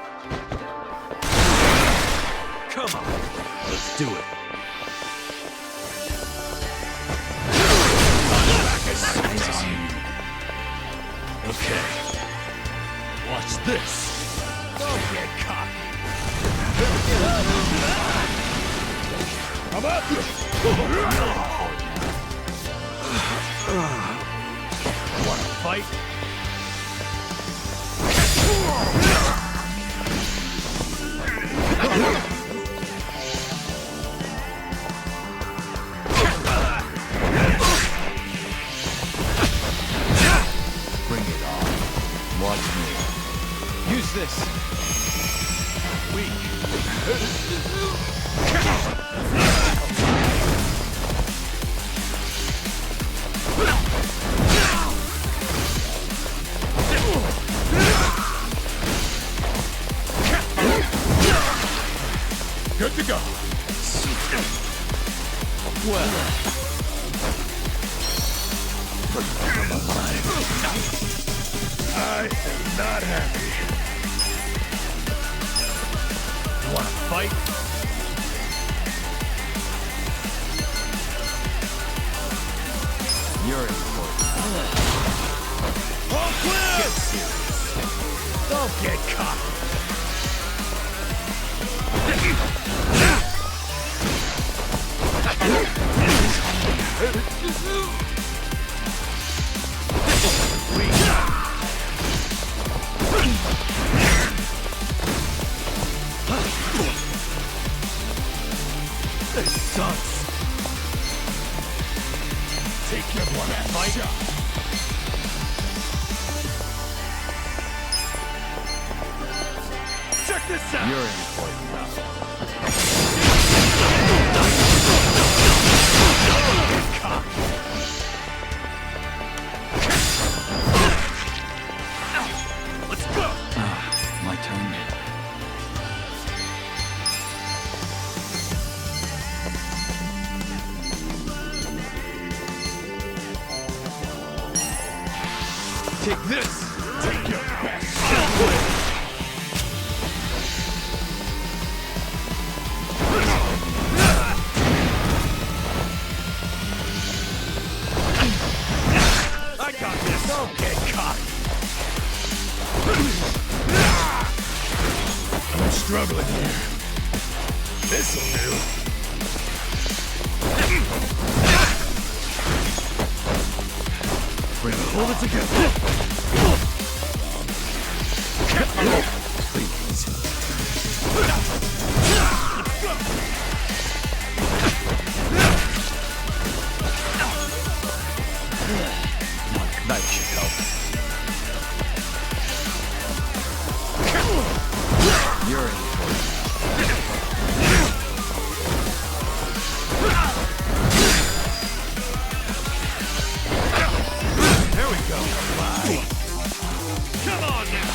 Speaker 2: Come on. Let's do it. Okay. Watch this. Don't get cocky. How about you? Want to fight?
Speaker 3: Bring it on. Watch me.
Speaker 2: Use this. Weak. Good to go. Well. I'm alive. I am not happy. You want to fight?
Speaker 3: You're important.
Speaker 2: All clear! Get serious. Don't get cocky. This sucks. Take your one fight. Check this out.
Speaker 3: You're important now.
Speaker 2: Let's go.
Speaker 3: My turn.
Speaker 2: Take this. Take your best shot. I got this. Don't get cocky. I'm struggling here. This'll do.
Speaker 3: Bring it
Speaker 2: Hold
Speaker 3: on.
Speaker 2: it together.
Speaker 3: That should help. You're important
Speaker 2: There we go. Come on now.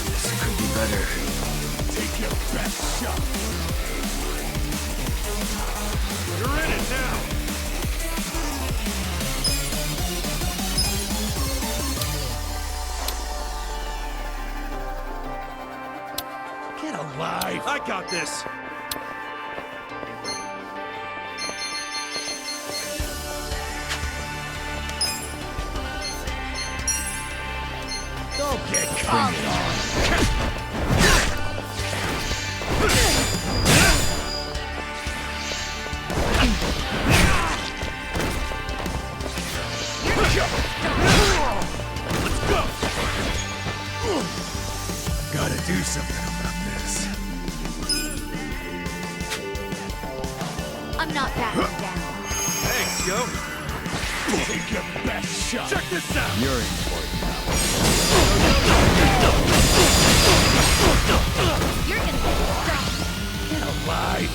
Speaker 3: This could be better.
Speaker 2: Take your best shot. You're in it now. Get alive. I got this. Don't get
Speaker 3: Bring
Speaker 2: cocky.
Speaker 3: it on.
Speaker 2: Let's go. Got it. best shot. Check this out.
Speaker 3: You're in for it now.
Speaker 4: You're gonna get stuck.
Speaker 2: Alive.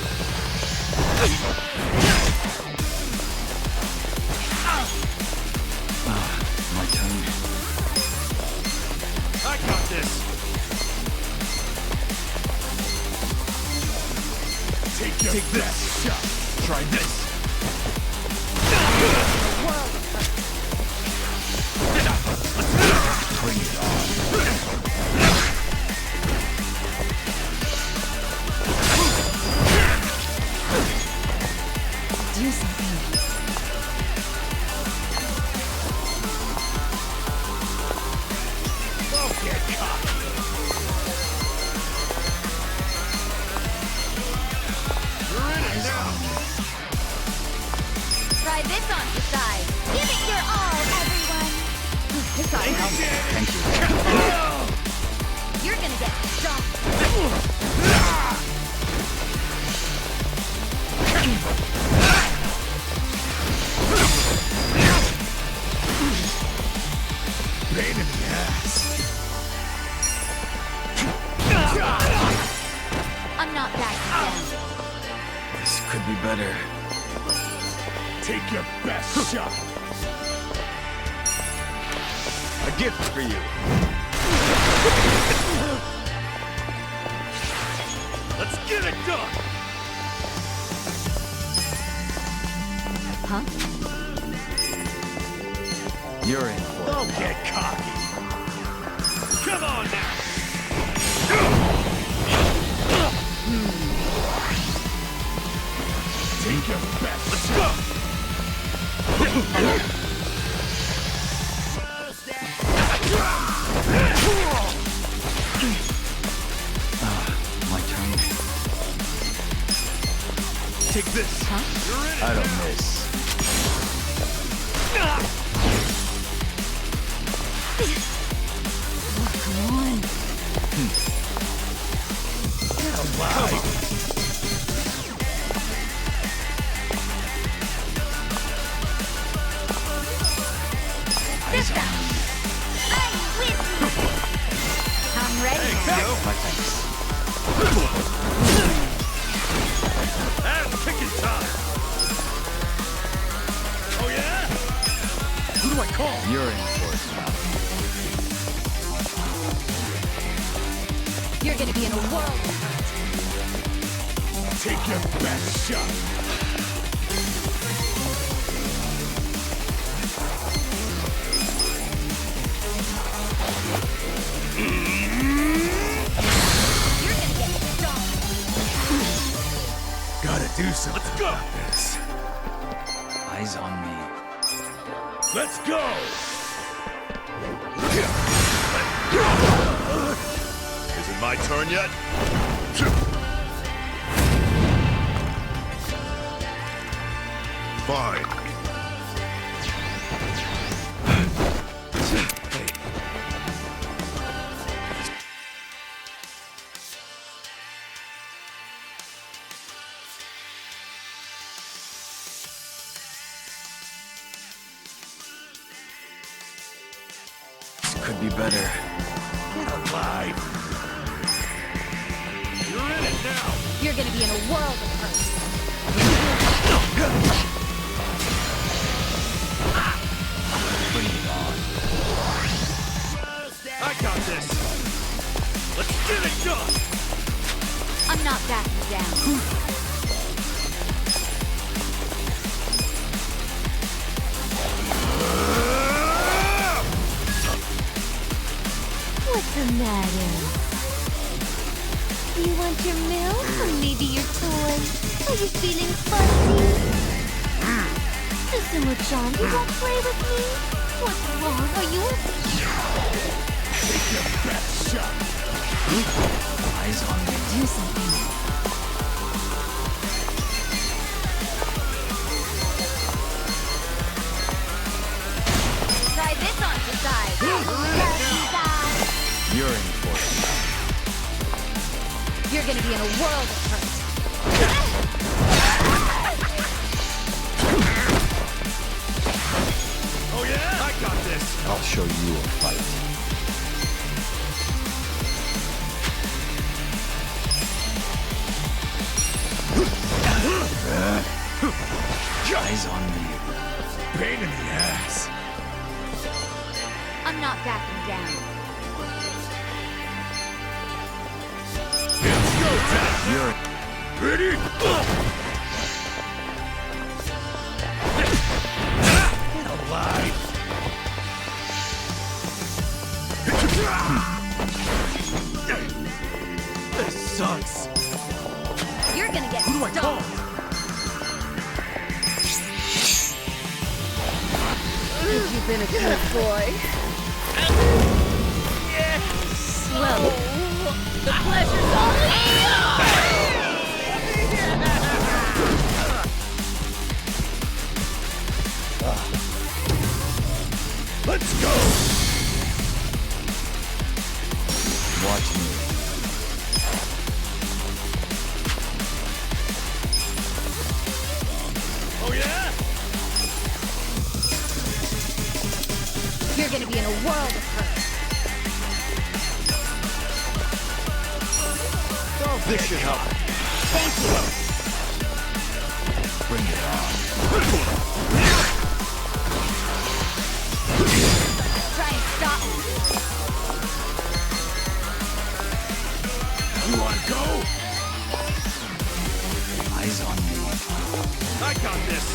Speaker 3: My turn.
Speaker 2: I got this. Take your best shot. Try this.
Speaker 3: Bring it on.
Speaker 4: Do something.
Speaker 2: Don't get cocky. You're in it now.
Speaker 4: Try this on the side. Give it your all, everyone. This ought to help.
Speaker 3: Thank you.
Speaker 4: You're gonna get stuck.
Speaker 1: Pain in the ass.
Speaker 4: I'm not backing down.
Speaker 3: This could be better.
Speaker 2: Take your best shot.
Speaker 3: A gift for you.
Speaker 2: Let's get it done.
Speaker 4: Huh?
Speaker 3: You're in for it.
Speaker 2: Don't get cocky. Come on now. Take your best. Let's go.
Speaker 3: My turn.
Speaker 2: Take this. You're in it.
Speaker 3: I don't miss.
Speaker 4: Come on.
Speaker 2: Alive.
Speaker 4: This time. I'm with you. I'm ready.
Speaker 3: My thanks.
Speaker 2: Ass kicking time. Oh yeah? Who do I call?
Speaker 3: You're in for it now.
Speaker 4: You're gonna be in a world of hurt.
Speaker 2: Take your best shot.
Speaker 4: You're gonna get stuck.
Speaker 1: Gotta do something
Speaker 2: Let's go.
Speaker 1: about this.
Speaker 3: Eyes on me.
Speaker 2: Let's go. Is it my turn yet? Fine.
Speaker 3: This could be better.
Speaker 2: Alive. You're in it now.
Speaker 4: You're gonna be in a world of hurt.
Speaker 3: Bring it on.
Speaker 2: I got this. Let's get it done.
Speaker 4: I'm not backing down. What's the matter? Do you want your milk or maybe your toy? Are you feeling fuzzy? Listen, Muchan, you won't play with me? What's wrong? Are you...
Speaker 2: Take your best shot.
Speaker 3: Eyes on me.
Speaker 4: Do something. Try this on the side.
Speaker 3: You're in for it.
Speaker 4: You're gonna be in a world of hurt.
Speaker 2: Oh yeah? got this.
Speaker 3: I'll show you a fight. Eyes on me.
Speaker 1: Pain in the ass.
Speaker 4: I'm not backing down.
Speaker 2: Let's go, Jack.
Speaker 3: You're
Speaker 2: Ready? Get alive.
Speaker 1: This sucks.
Speaker 4: You're gonna get
Speaker 2: Who do I call?
Speaker 4: stomped. You've been a good boy.
Speaker 5: Yes!
Speaker 4: Well, the pleasure's all
Speaker 2: Let's go.
Speaker 3: watch me.
Speaker 2: Oh yeah?
Speaker 4: You're gonna be in a world of hurt.
Speaker 3: This should help.
Speaker 4: Thank you.
Speaker 3: Bring it on.
Speaker 4: Try and stop me.
Speaker 2: You wanna go?
Speaker 3: Eyes on me.
Speaker 2: I got this.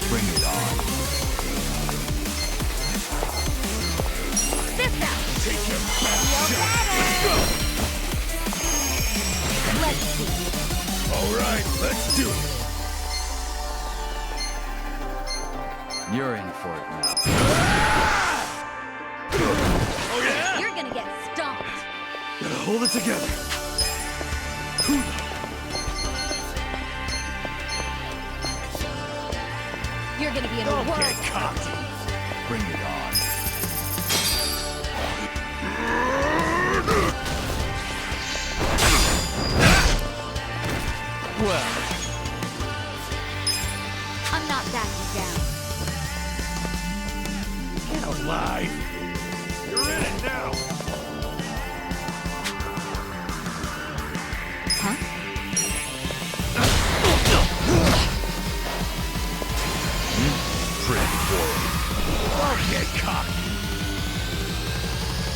Speaker 3: Bring it on.
Speaker 4: This out.
Speaker 2: Take him back.
Speaker 4: Feel better. Let's see.
Speaker 2: All right, let's do it.
Speaker 3: You're in for it now.
Speaker 2: Oh yeah?
Speaker 4: You're gonna get stomped.
Speaker 2: Gotta hold it together.
Speaker 4: You're gonna be in a
Speaker 2: Don't
Speaker 4: world
Speaker 2: get
Speaker 4: of hurt.
Speaker 2: cocky.
Speaker 3: Bring it on.
Speaker 2: Well,
Speaker 4: I'm not backing down.
Speaker 2: get alive. You're in it now.
Speaker 4: Huh?
Speaker 3: Pretty boy.
Speaker 2: Don't get cocky.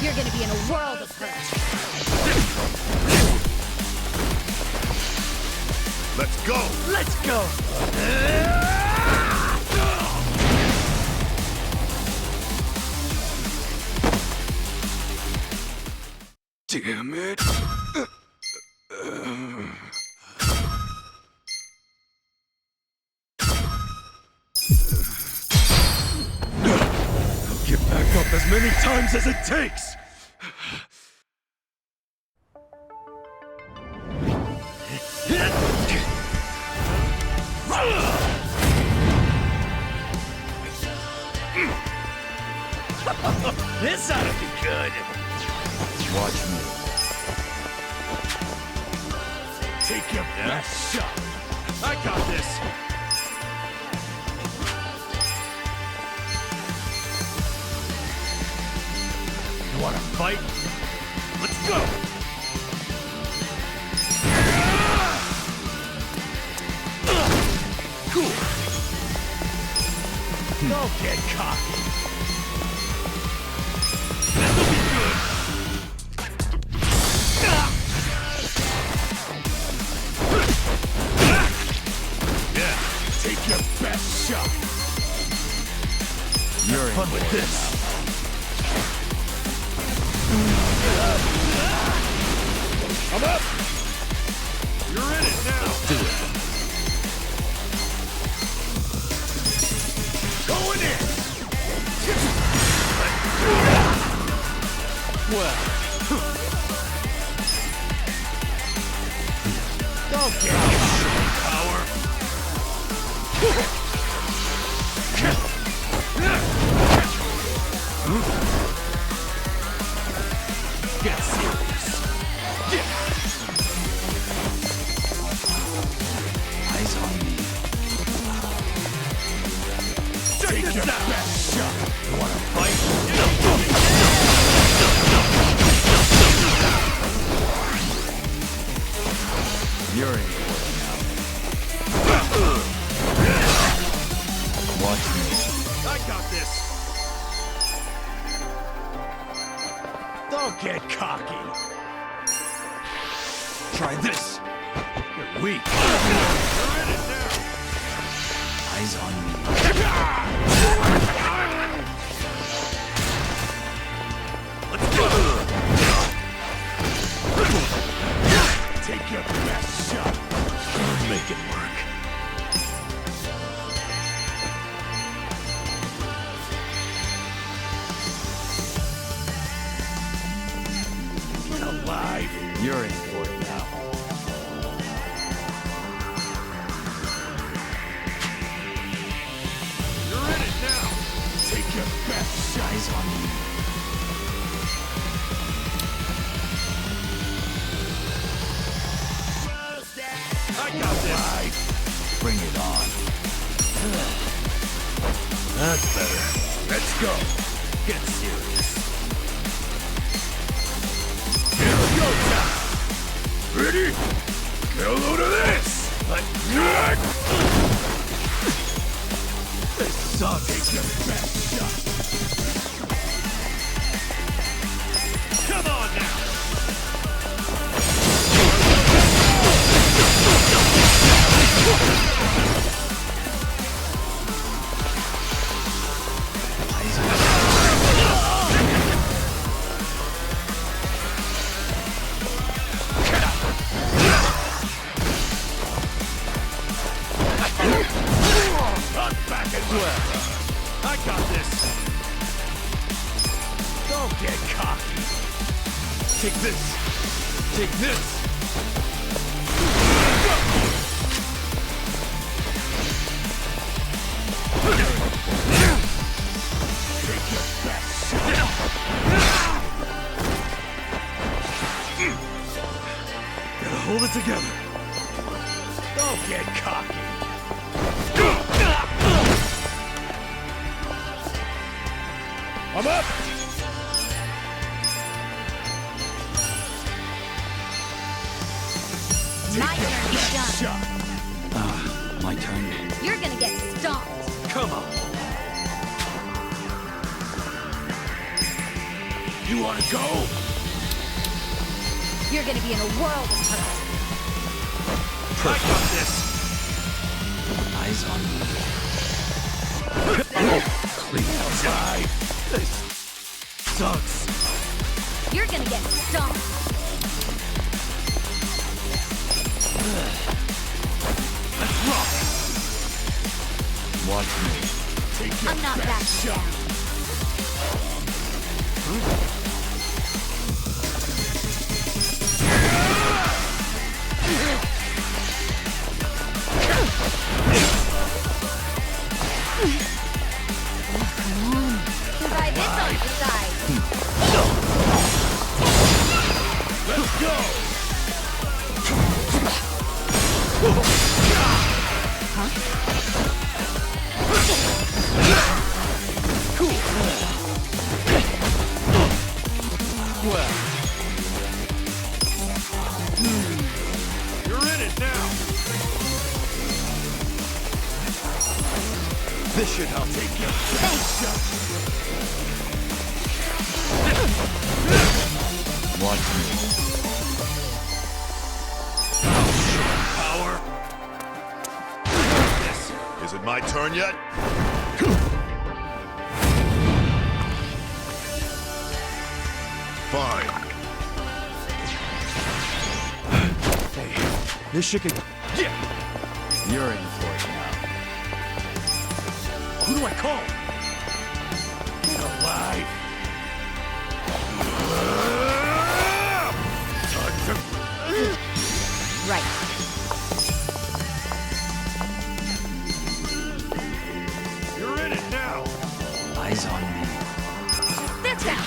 Speaker 4: You're gonna be in a world of hurt.
Speaker 2: Let's go. Let's go.
Speaker 1: Damn it. I'll get back up as many times as it takes.
Speaker 2: This ought to be good.
Speaker 3: Watch me.
Speaker 2: Take your best shot. I got this. You want to fight? Let's go. Cool. Don't get cocky. This'll be good. Yeah, take your best shot.
Speaker 3: You're in
Speaker 2: Fun
Speaker 3: for
Speaker 2: with
Speaker 3: it
Speaker 2: this. I'm up. You're in it now.
Speaker 3: Do it.
Speaker 2: Going in.
Speaker 3: Well,
Speaker 2: Don't get cocky, power. Get serious.
Speaker 3: eyes
Speaker 2: Take your best shot. You wanna fight?
Speaker 3: You're in for it now. Watch me.
Speaker 2: I got this. Don't get cocky. Try this. You're weak. You're in it now.
Speaker 3: Eyes on me.
Speaker 2: Let's go. Take your best shot. Make it work. Get alive.
Speaker 3: You're in for it now.
Speaker 2: You're in it now. Take your best shot.
Speaker 3: Eyes on me.
Speaker 2: I got this.
Speaker 3: Bring it on.
Speaker 2: That's better. Let's go. Get serious. Here we go, time. Ready? Get a load of this. This sucks. Take your best shot. Come on now.
Speaker 3: Eyes on me.
Speaker 2: I'm back as well. I got this. Don't get cocky. Take this. Take this. Take your best shot. Gotta hold it together. Don't get cocky. I'm up!
Speaker 4: My turn is done.
Speaker 2: Shot.
Speaker 3: My turn.
Speaker 4: You're gonna get stomped.
Speaker 2: Come on. You wanna go?
Speaker 4: You're gonna be in a world of hurt.
Speaker 2: I got this.
Speaker 3: Eyes on me.
Speaker 2: Please die. This sucks.
Speaker 4: You're gonna get stomped.
Speaker 2: Let's rock.
Speaker 3: Watch me.
Speaker 2: Take your
Speaker 4: I'm not
Speaker 2: best
Speaker 4: backing
Speaker 2: shot.
Speaker 4: down. Try this on the side.
Speaker 2: Let's go. Well. You're in it now. This should help. Take your best shot.
Speaker 3: Watch me.
Speaker 2: Power. This. Is it my turn yet? Fine. Hey, this shit can... Yeah!
Speaker 3: You're in for it now.
Speaker 2: Who do I call? Get alive! Time to...
Speaker 4: Right.
Speaker 2: You're in it now!
Speaker 3: Eyes on me.
Speaker 4: This round.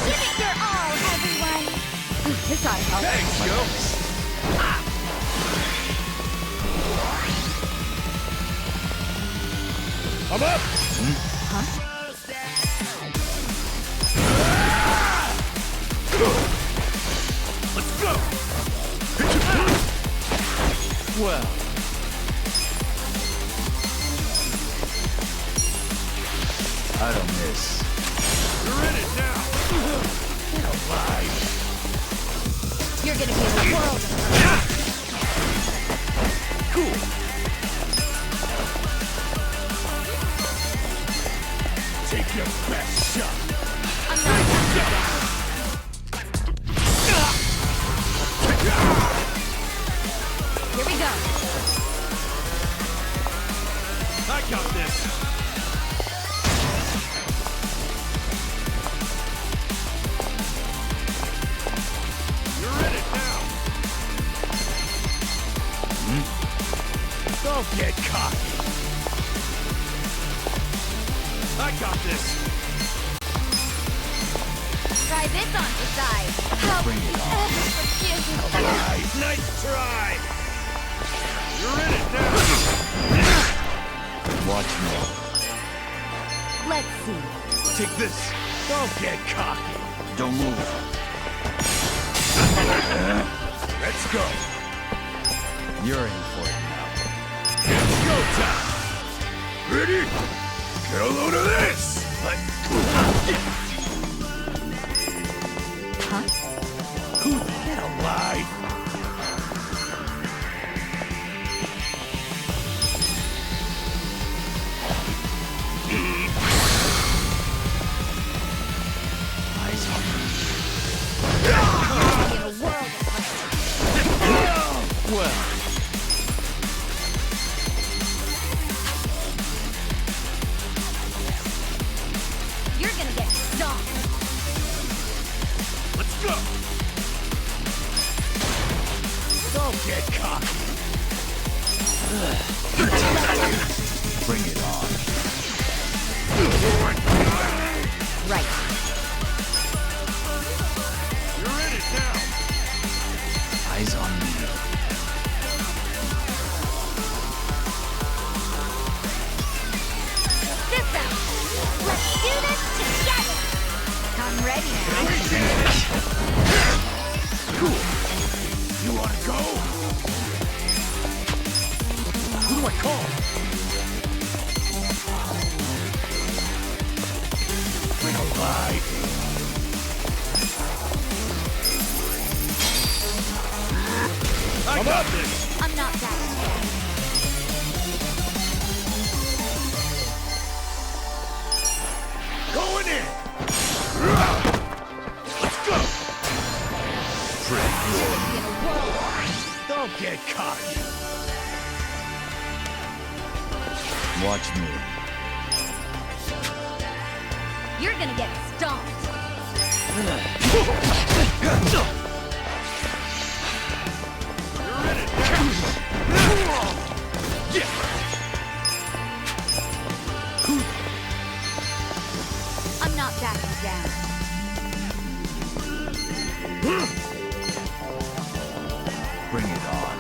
Speaker 4: Give it your all, everyone. This ought to help.
Speaker 2: Thanks, yo! I'm up! Let's go!
Speaker 5: Well,
Speaker 3: I don't miss.
Speaker 2: You're in it now!
Speaker 4: You're gonna be in a world of hurt.
Speaker 2: Cool! Take your best shot!
Speaker 4: I'm not backing down. Here we go.
Speaker 2: I got this! You're in it now! Don't get cocky! I got this!
Speaker 4: Try this on the side. How
Speaker 3: Bring it on.
Speaker 4: forgive.
Speaker 2: Nice try! You're in it now!
Speaker 3: Watch me.
Speaker 4: Let's see.
Speaker 2: Take this! Don't get cocky!
Speaker 3: Don't move.
Speaker 2: Let's go!
Speaker 3: You're in for it now.
Speaker 2: It's go time! Ready? Get a load of this!
Speaker 4: Huh?
Speaker 2: Get alive!
Speaker 3: Eyes on me.
Speaker 4: In a world of hurt.
Speaker 5: well.
Speaker 4: You're gonna get stomped.
Speaker 2: Let's go! Don't get cocky!
Speaker 3: Bring it on.
Speaker 4: Right.
Speaker 2: You're in it now!
Speaker 3: Eyes on me.
Speaker 4: This out. Let's do this together. I'm ready now.
Speaker 2: Cool! You wanna go? Who do I call? Bring alive! I got this!
Speaker 4: I'm not backing down.
Speaker 2: Going in! Let's go!
Speaker 4: In a world.
Speaker 2: Don't get cocky!
Speaker 3: Watch me.
Speaker 4: You're gonna get stomped.
Speaker 2: You're in it now!
Speaker 4: I'm not backing down.
Speaker 3: Bring it on.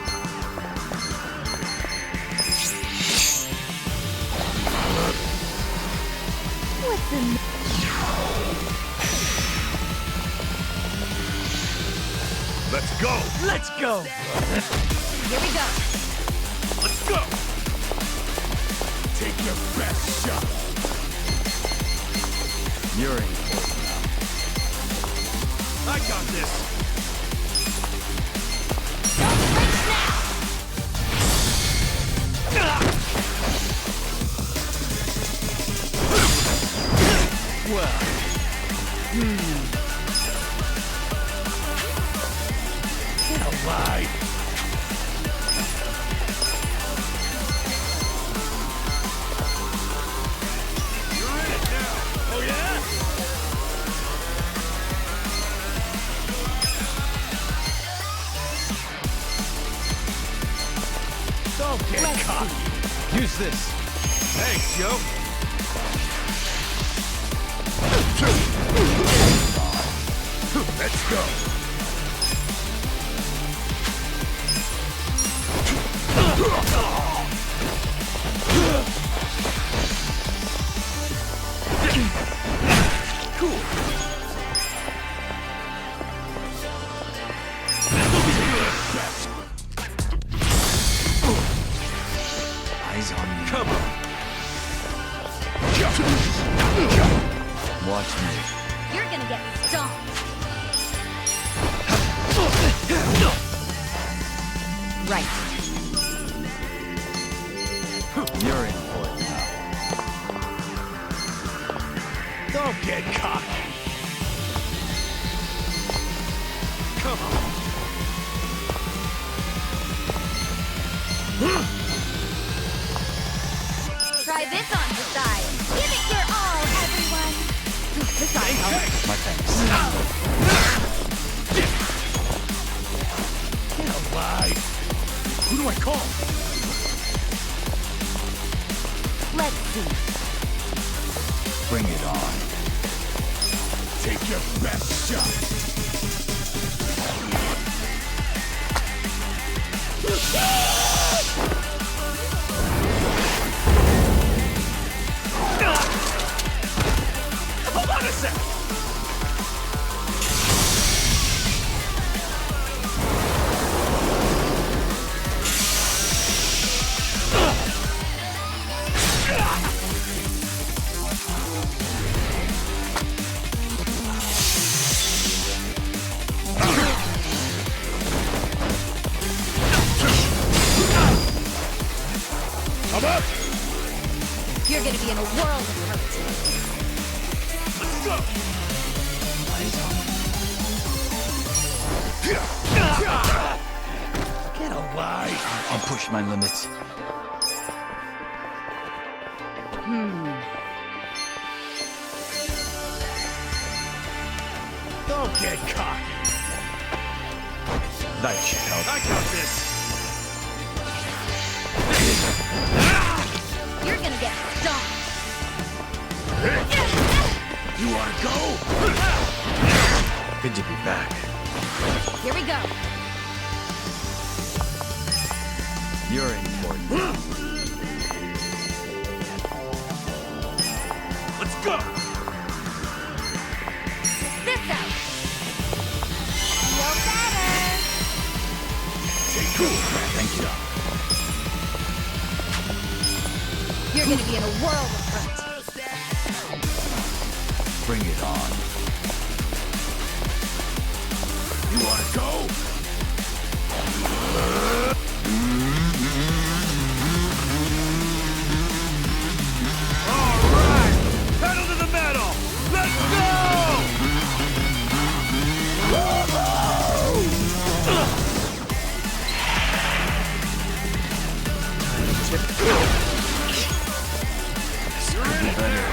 Speaker 4: What's in
Speaker 2: Let's go!
Speaker 5: Let's go.
Speaker 4: Here we go.
Speaker 2: Let's go! Take your best shot!
Speaker 3: You're in for it now.
Speaker 2: I got this!
Speaker 4: Don't flinch now.
Speaker 5: Well,
Speaker 2: Get alive! You're in it now! Oh yeah? Don't get
Speaker 4: Let's
Speaker 2: cocky!
Speaker 5: use this.
Speaker 2: Thanks, yo! Let's go!
Speaker 3: Eyes on me.
Speaker 2: Come on.
Speaker 3: Watch me.
Speaker 4: You're gonna get stomped. Right.
Speaker 3: You're in for it now.
Speaker 2: Don't get cocky. Come on.
Speaker 4: Try this on the side. Give it your all, everyone. This ought to help.
Speaker 3: My thanks.
Speaker 2: Get alive. Who do I call?
Speaker 4: Let's see.
Speaker 3: Bring it on.
Speaker 2: Take your best shot. Hold on a sec. I'm up.
Speaker 4: You're gonna be in a world of hurt.
Speaker 2: Let's go.
Speaker 3: Eyes on me.
Speaker 2: Get alive.
Speaker 3: I'll push my limits.
Speaker 2: Don't get cocky.
Speaker 3: That should help.
Speaker 2: I got this.
Speaker 4: You're gonna get stomped.
Speaker 2: You wanna go?
Speaker 3: Good to be back.
Speaker 4: Here we go.
Speaker 3: You're in for it now.
Speaker 2: Let's go.
Speaker 4: This out. Feel better.
Speaker 2: Take cool.
Speaker 3: Thank you.
Speaker 4: You're gonna be in a world of hurt.
Speaker 3: Bring it on.
Speaker 2: You wanna go? All right. Pedal to the metal. Let's go. You're in it now.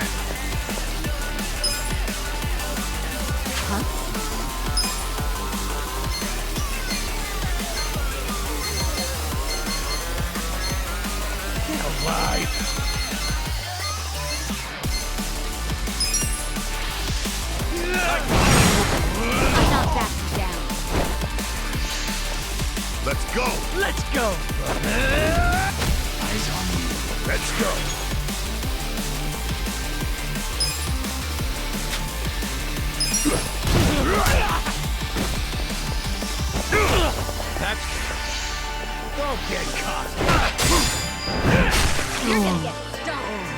Speaker 2: Get alive.
Speaker 4: I'm not backing down.
Speaker 2: Let's go.
Speaker 5: Let's go.
Speaker 3: Eyes on me.
Speaker 2: Let's go. That's... Don't get caught.
Speaker 4: You're gonna get stomped.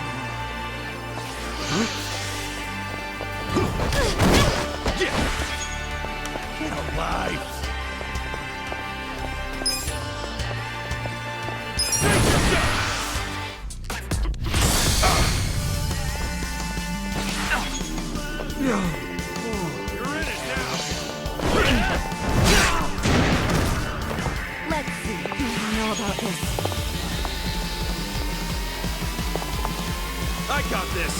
Speaker 2: Get alive. You're in it now.
Speaker 4: Let's see. I don't know about this.
Speaker 2: I got this.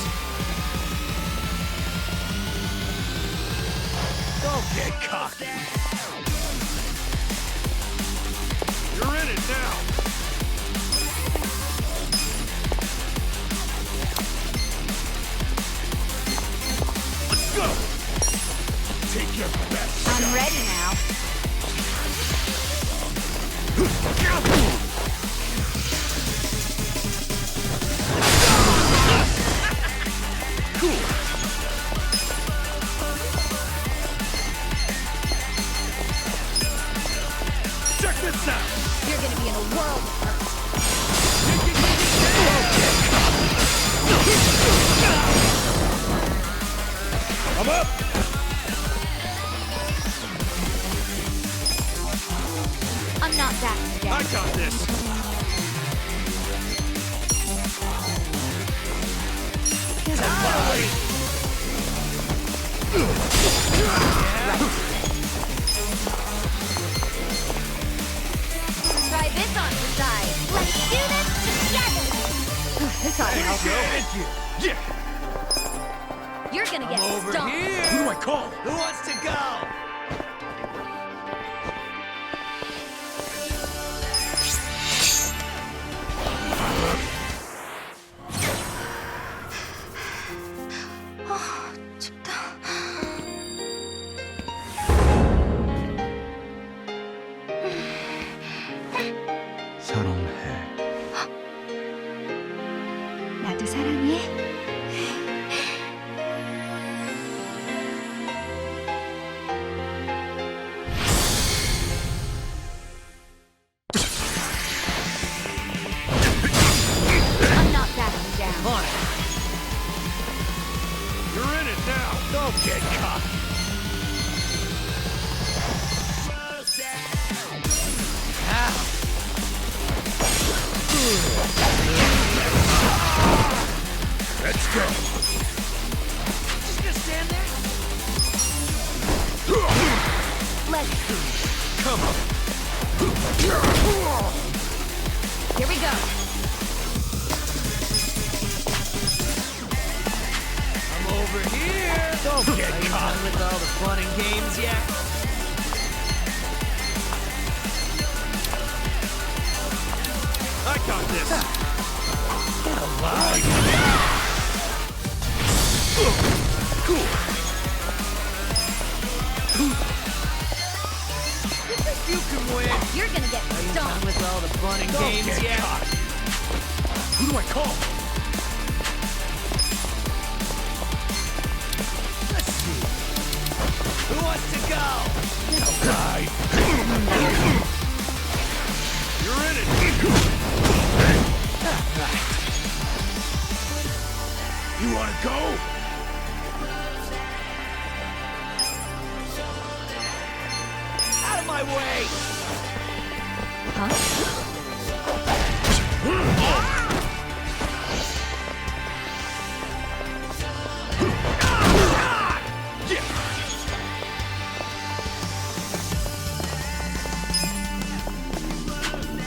Speaker 2: Don't get cocky. You're in it now. Let's go. Take your best
Speaker 4: I'm
Speaker 2: shot.
Speaker 4: ready now.
Speaker 2: Cool. Check this out.
Speaker 4: You're gonna be in a world This ought to help.
Speaker 2: Thank you. Yeah.
Speaker 4: You're gonna get
Speaker 5: Over
Speaker 4: stomped.
Speaker 5: here.
Speaker 1: Who do I call?
Speaker 5: Who wants to go?
Speaker 3: 사랑해.
Speaker 4: 나도 사랑해. I'm not backing down.
Speaker 5: On it.
Speaker 2: You're in it now.
Speaker 5: Don't get caught. Ow.
Speaker 2: Let's go.
Speaker 5: Just gonna stand there?
Speaker 4: Let's see.
Speaker 1: Come on.
Speaker 4: Here we go.
Speaker 5: I'm over here. Don't get caught with all the fun and games yet.
Speaker 2: I got this.
Speaker 5: Get alive.
Speaker 2: Cool.
Speaker 5: You think you can win?
Speaker 4: You're gonna get
Speaker 5: Are you done
Speaker 4: stomped.
Speaker 5: with all the fun and
Speaker 2: Don't
Speaker 5: games
Speaker 2: get
Speaker 5: yet?
Speaker 2: caught.
Speaker 1: Who do I call?
Speaker 5: Let's see. Who wants to go?
Speaker 2: Right. You're in it. You want to go?
Speaker 5: Out of my way!
Speaker 4: Huh?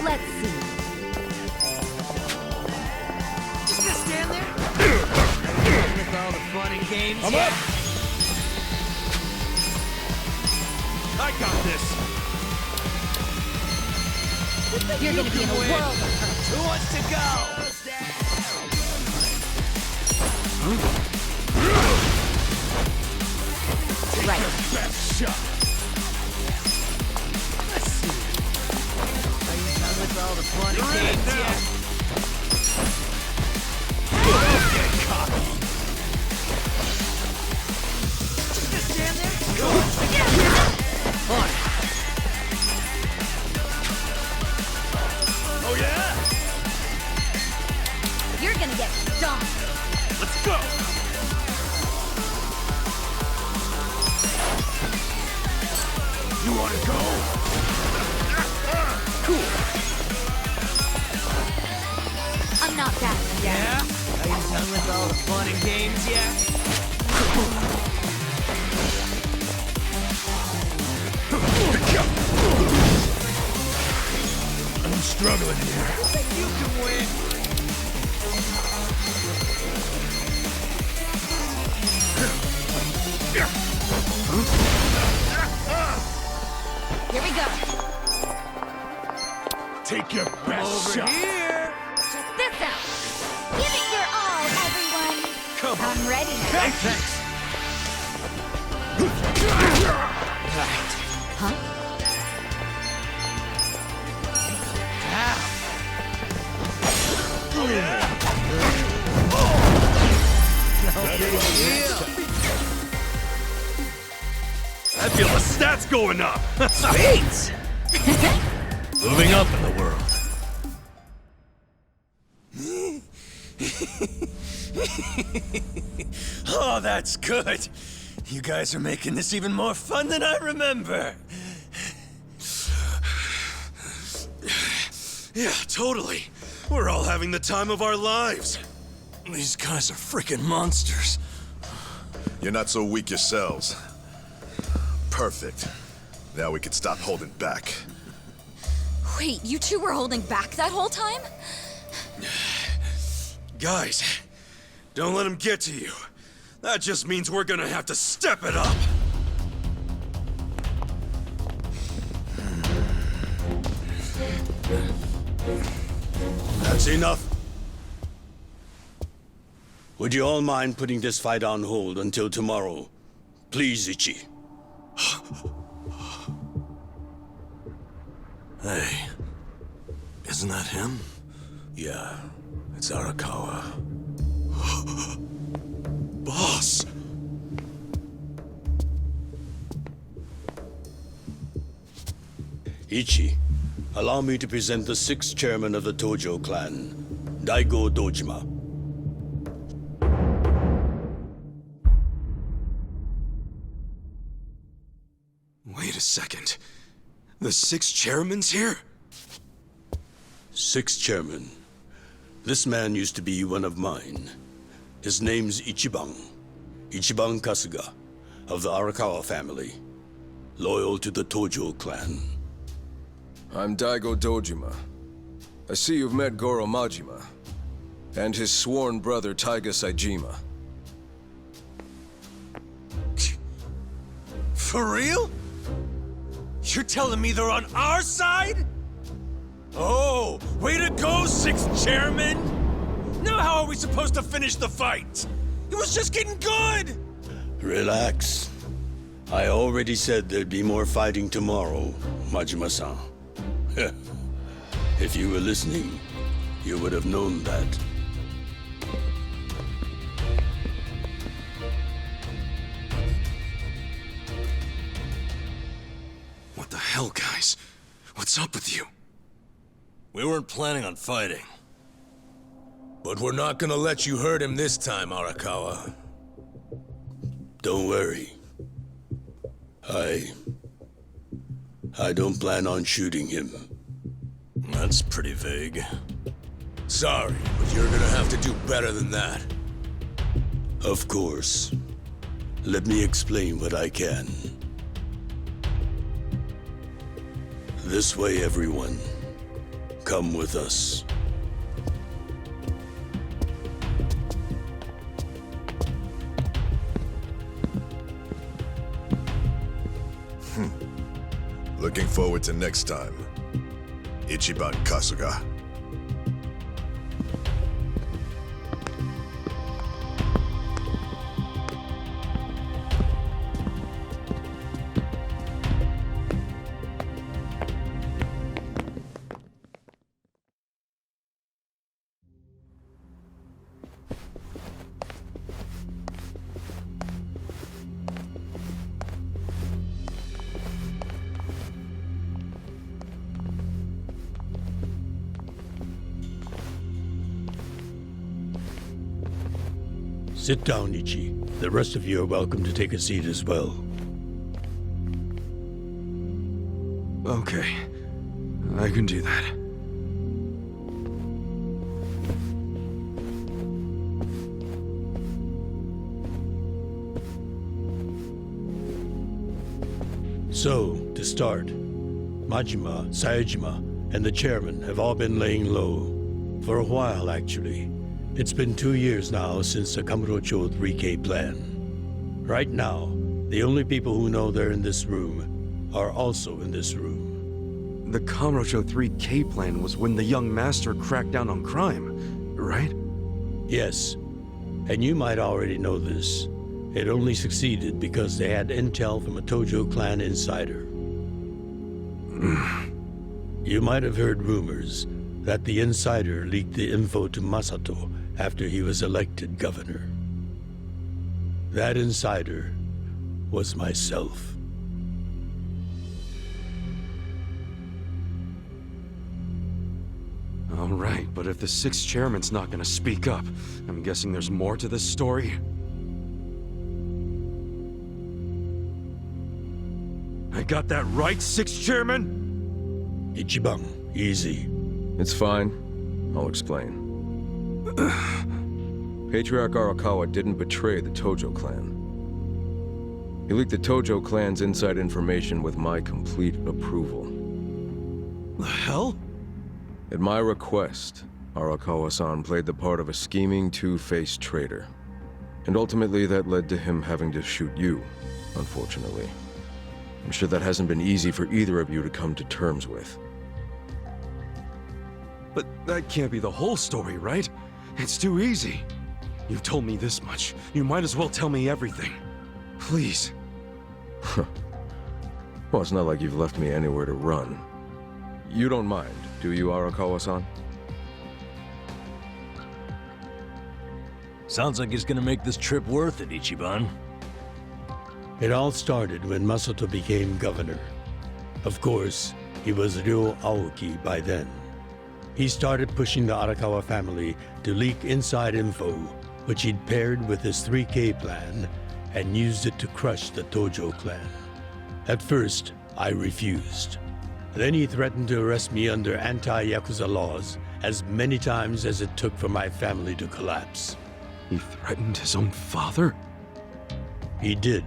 Speaker 4: Let's see.
Speaker 5: Just gonna stand there? Are you done with all the fun and games
Speaker 2: I'm
Speaker 5: yet?
Speaker 2: up. I got this.
Speaker 4: You're gonna be in a
Speaker 5: win.
Speaker 4: world of hurt.
Speaker 5: Who wants to go?
Speaker 4: Right.
Speaker 2: Best shot.
Speaker 5: Let's see. Are you done with all the fun and
Speaker 2: You're in it
Speaker 5: games
Speaker 2: now.
Speaker 5: yet?
Speaker 2: Don't get cocky.
Speaker 5: Just gonna stand there? Who wants to go? On it.
Speaker 2: Oh yeah?
Speaker 4: You're gonna get stomped.
Speaker 2: Let's go. You want to go? Cool.
Speaker 4: I'm not backing down.
Speaker 5: Yeah? Are you done with all the fun and games yet?
Speaker 2: I'm struggling here.
Speaker 5: You can win.
Speaker 4: Here we go.
Speaker 2: Take your best
Speaker 5: Over
Speaker 2: shot.
Speaker 5: here.
Speaker 4: Check this out. Give it your all, everyone.
Speaker 2: Come on.
Speaker 4: I'm ready.
Speaker 5: Thanks.
Speaker 4: Huh?
Speaker 2: Oh yeah. I feel the stats going up.
Speaker 5: Sweet.
Speaker 2: Moving up in the world.
Speaker 7: Oh, that's good. You guys are making this even more fun than I remember.
Speaker 2: Yeah, totally. We're all having the time of our lives.
Speaker 7: These guys are freaking monsters.
Speaker 8: You're not so weak yourselves. Perfect. Now we can stop holding back.
Speaker 9: Wait, you two were holding back that whole time?
Speaker 2: Guys, don't let him get to you. That just means we're gonna have to step it up.
Speaker 9: That's enough. Would you all mind putting this fight on hold until tomorrow? Please, Ichi.
Speaker 7: Hey, isn't that him? Yeah, it's Arakawa.
Speaker 2: Boss!
Speaker 9: Ichi, allow me to present the 6th chairman of the Tojo clan, Daigo Dojima.
Speaker 2: Wait a second. The 6 chairman's here?
Speaker 9: 6th chairman. This man used to be one of mine. His name's Ichiban Kasuga, of the Arakawa family, loyal to the Tojo clan.
Speaker 10: I'm Daigo Dojima. I see you've met Goro Majima, and his sworn brother Taiga Saejima.
Speaker 7: For real? You're telling me they're on our side? Oh, way to go, 6th chairman! Now how are we supposed to finish the fight? It was just getting good!
Speaker 9: Relax. I already said there'd be more fighting tomorrow, Majima-san. If you were listening, you would have known that.
Speaker 2: What the hell, guys? What's up with you?
Speaker 7: We weren't planning on fighting.
Speaker 2: But we're not gonna let you hurt him this time, Arakawa.
Speaker 9: Don't worry. I don't plan on shooting him.
Speaker 7: That's pretty vague.
Speaker 2: Sorry, but you're gonna have to do better than that.
Speaker 9: Of course. Let me explain what I can. This way, everyone. Come with us.
Speaker 8: Looking forward to next time. Ichiban Kasuga.
Speaker 9: Sit down, Ichi. The rest of you are welcome to take a seat as well.
Speaker 1: Okay. I can do that.
Speaker 9: So, to start, Majima, Saejima, and the chairman have all been laying low. For a while, actually. It's been 2 years now since the Kamurocho 3K plan. Right now, the only people who know they're in this room are also in this room.
Speaker 1: The Kamurocho 3K plan was when the young master cracked down on crime, right?
Speaker 9: Yes, and you might already know this. It only succeeded because they had intel from a Tojo clan insider. You might have heard rumors that the insider leaked the info to Masato after he was elected governor. That insider was myself.
Speaker 1: All right, but if the 6th chairman's not gonna speak up, I'm guessing there's more to this story? I got that right, 6th chairman?
Speaker 9: Ichiban, easy.
Speaker 10: It's fine. I'll explain. Patriarch Arakawa didn't betray the Tojo clan. He leaked the Tojo clan's inside information with my complete approval.
Speaker 1: The hell?
Speaker 10: At my request, Arakawa-san played the part of a scheming, two-faced traitor. And ultimately that led to him having to shoot you, unfortunately. I'm sure that hasn't been easy for either of you to come to terms with.
Speaker 1: But that can't be the whole story, right? It's too easy. You've told me this much. You might as well tell me everything. Please.
Speaker 10: Well, it's not like you've left me anywhere to run. You don't mind, do you, Arakawa-san?
Speaker 2: Sounds like it's gonna make this trip worth it, Ichiban.
Speaker 9: It all started when Masato became governor. Of course, he was Ryo Aoki by then. He started pushing the Arakawa family to leak inside info, which he'd paired with his 3K plan and used it to crush the Tojo clan. At first, I refused. Then he threatened to arrest me under anti-Yakuza laws as many times as it took for my family to collapse.
Speaker 1: He threatened his own father?
Speaker 9: He did.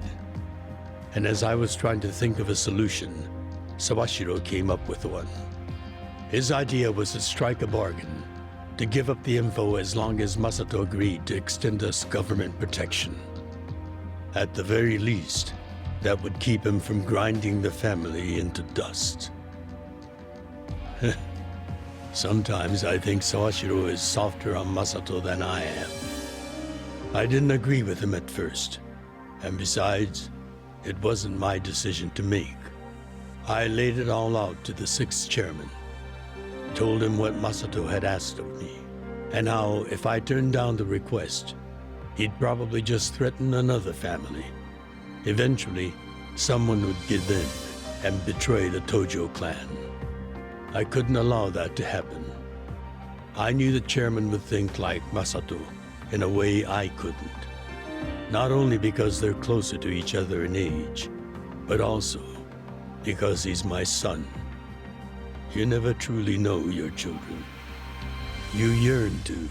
Speaker 9: And as I was trying to think of a solution, Sawashiro came up with one. His idea was to strike a bargain, to give up the info as long as Masato agreed to extend us government protection. At the very least, that would keep him from grinding the family into dust. Sometimes I think Sawashiro is softer on Masato than I am. I didn't agree with him at first, and besides, it wasn't my decision to make. I laid it all out to the 6th chairman, told him what Masato had asked of me, and how if I turned down the request, he'd probably just threaten another family. Eventually, someone would give in and betray the Tojo clan. I couldn't allow that to happen. I knew the chairman would think like Masato in a way I couldn't. Not only because they're closer to each other in age, but also because he's my son. You never truly know your children. You yearn to,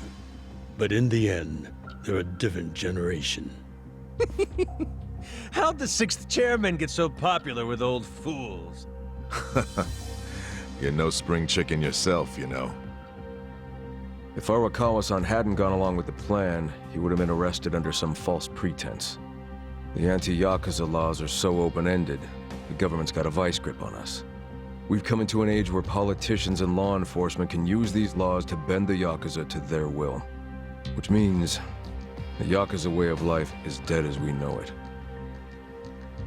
Speaker 9: but in the end, they're a different generation.
Speaker 2: How'd the 6th chairman get so popular with old fools?
Speaker 8: You're no spring chicken yourself, you know.
Speaker 10: If Arakawa-san hadn't gone along with the plan, he would have been arrested under some false pretense. The anti-Yakuza laws are so open-ended, the government's got a vice grip on us. We've come into an age where politicians and law enforcement can use these laws to bend the Yakuza to their will. Which means the Yakuza way of life is dead as we know it.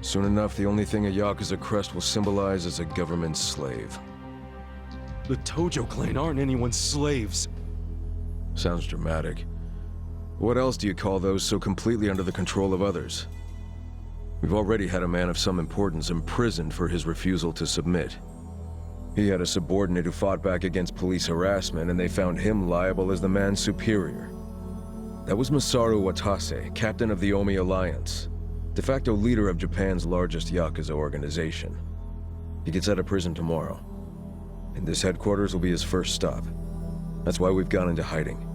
Speaker 10: Soon enough, the only thing a Yakuza crest will symbolize is a government slave.
Speaker 1: The Tojo clan aren't anyone's slaves.
Speaker 10: Sounds dramatic. What else do you call those so completely under the control of others? We've already had a man of some importance imprisoned for his refusal to submit. He had a subordinate who fought back against police harassment, and they found him liable as the man's superior. That was Masaru Watase, captain of the Omi Alliance, de facto leader of Japan's largest Yakuza organization. He gets out of prison tomorrow, and this headquarters will be his first stop. That's why we've gone into hiding.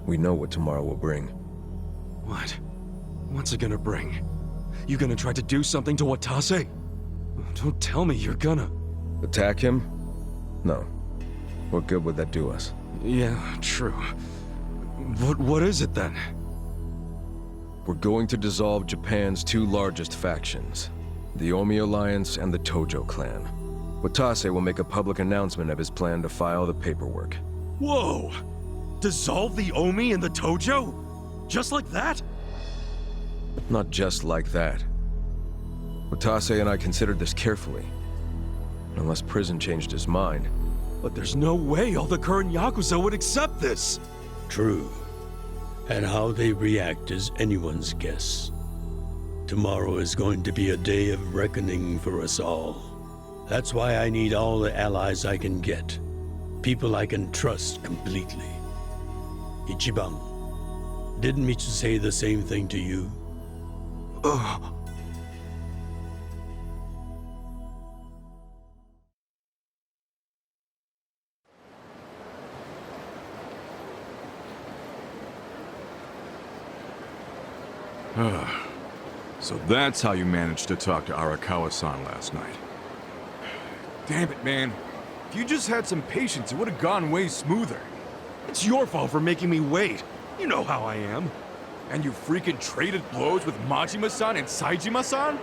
Speaker 10: We know what tomorrow will bring.
Speaker 1: What? What's it gonna bring? You gonna try to do something to Watase? Don't tell me you're gonna...
Speaker 10: Attack him? No. What good would that do us?
Speaker 1: Yeah, true. What is it then?
Speaker 10: We're going to dissolve Japan's 2 largest factions, the Omi Alliance and the Tojo clan. Watase will make a public announcement of his plan to file the paperwork.
Speaker 1: Whoa! Dissolve the Omi and the Tojo? Just like that?
Speaker 10: Not just like that. Watase and I considered this carefully. Unless prison changed his mind.
Speaker 1: But there's no way all the current Yakuza would accept this!
Speaker 9: True. And how they react is anyone's guess. Tomorrow is going to be a day of reckoning for us all. That's why I need all the allies I can get. People I can trust completely. Ichiban, didn't Michu say the same thing to you?
Speaker 2: So that's how you managed to talk to Arakawa-san last night. Damn it, man. If you just had some patience, it would have gone way smoother. It's your fault for making me wait. You know how I am. And you freaking traded blows with Majima-san and Saejima-san?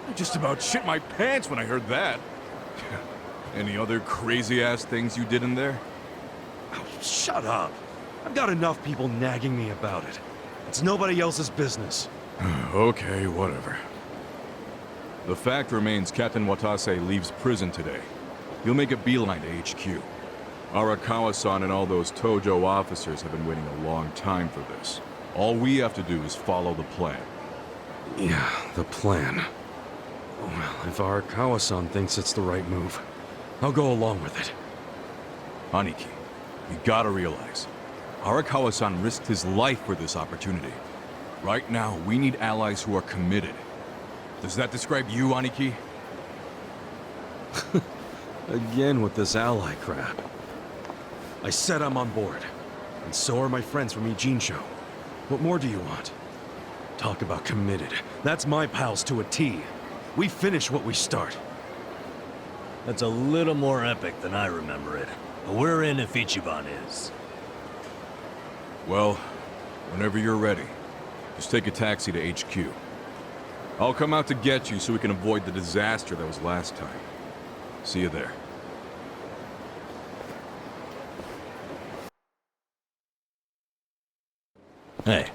Speaker 2: I just about shit my pants when I heard that. Any other crazy-ass things you did in there?
Speaker 1: Oh, shut up. I've got enough people nagging me about it. It's nobody else's business.
Speaker 2: Okay, whatever. The fact remains Captain Watase leaves prison today. He'll make a beeline to HQ. Arakawa-san and all those Tojo officers have been waiting a long time for this. All we have to do is follow the plan.
Speaker 1: Yeah, the plan. Well, if Arakawa-san thinks it's the right move, I'll go along with it.
Speaker 2: Aniki, you gotta realize, Arakawa-san risked his life for this opportunity. Right now, we need allies who are committed. Does that describe you, Aniki?
Speaker 1: Again with this ally crap. I said I'm on board. And so are my friends from Ijincho. What more do you want? Talk about committed. That's my pals to a T. We finish what we start.
Speaker 11: That's a little more epic than I remember it. But we're in if Ichiban is.
Speaker 2: Well, whenever you're ready, just take a taxi to HQ. I'll come out to get you so we can avoid the disaster that was last time. See you there.
Speaker 11: Hey.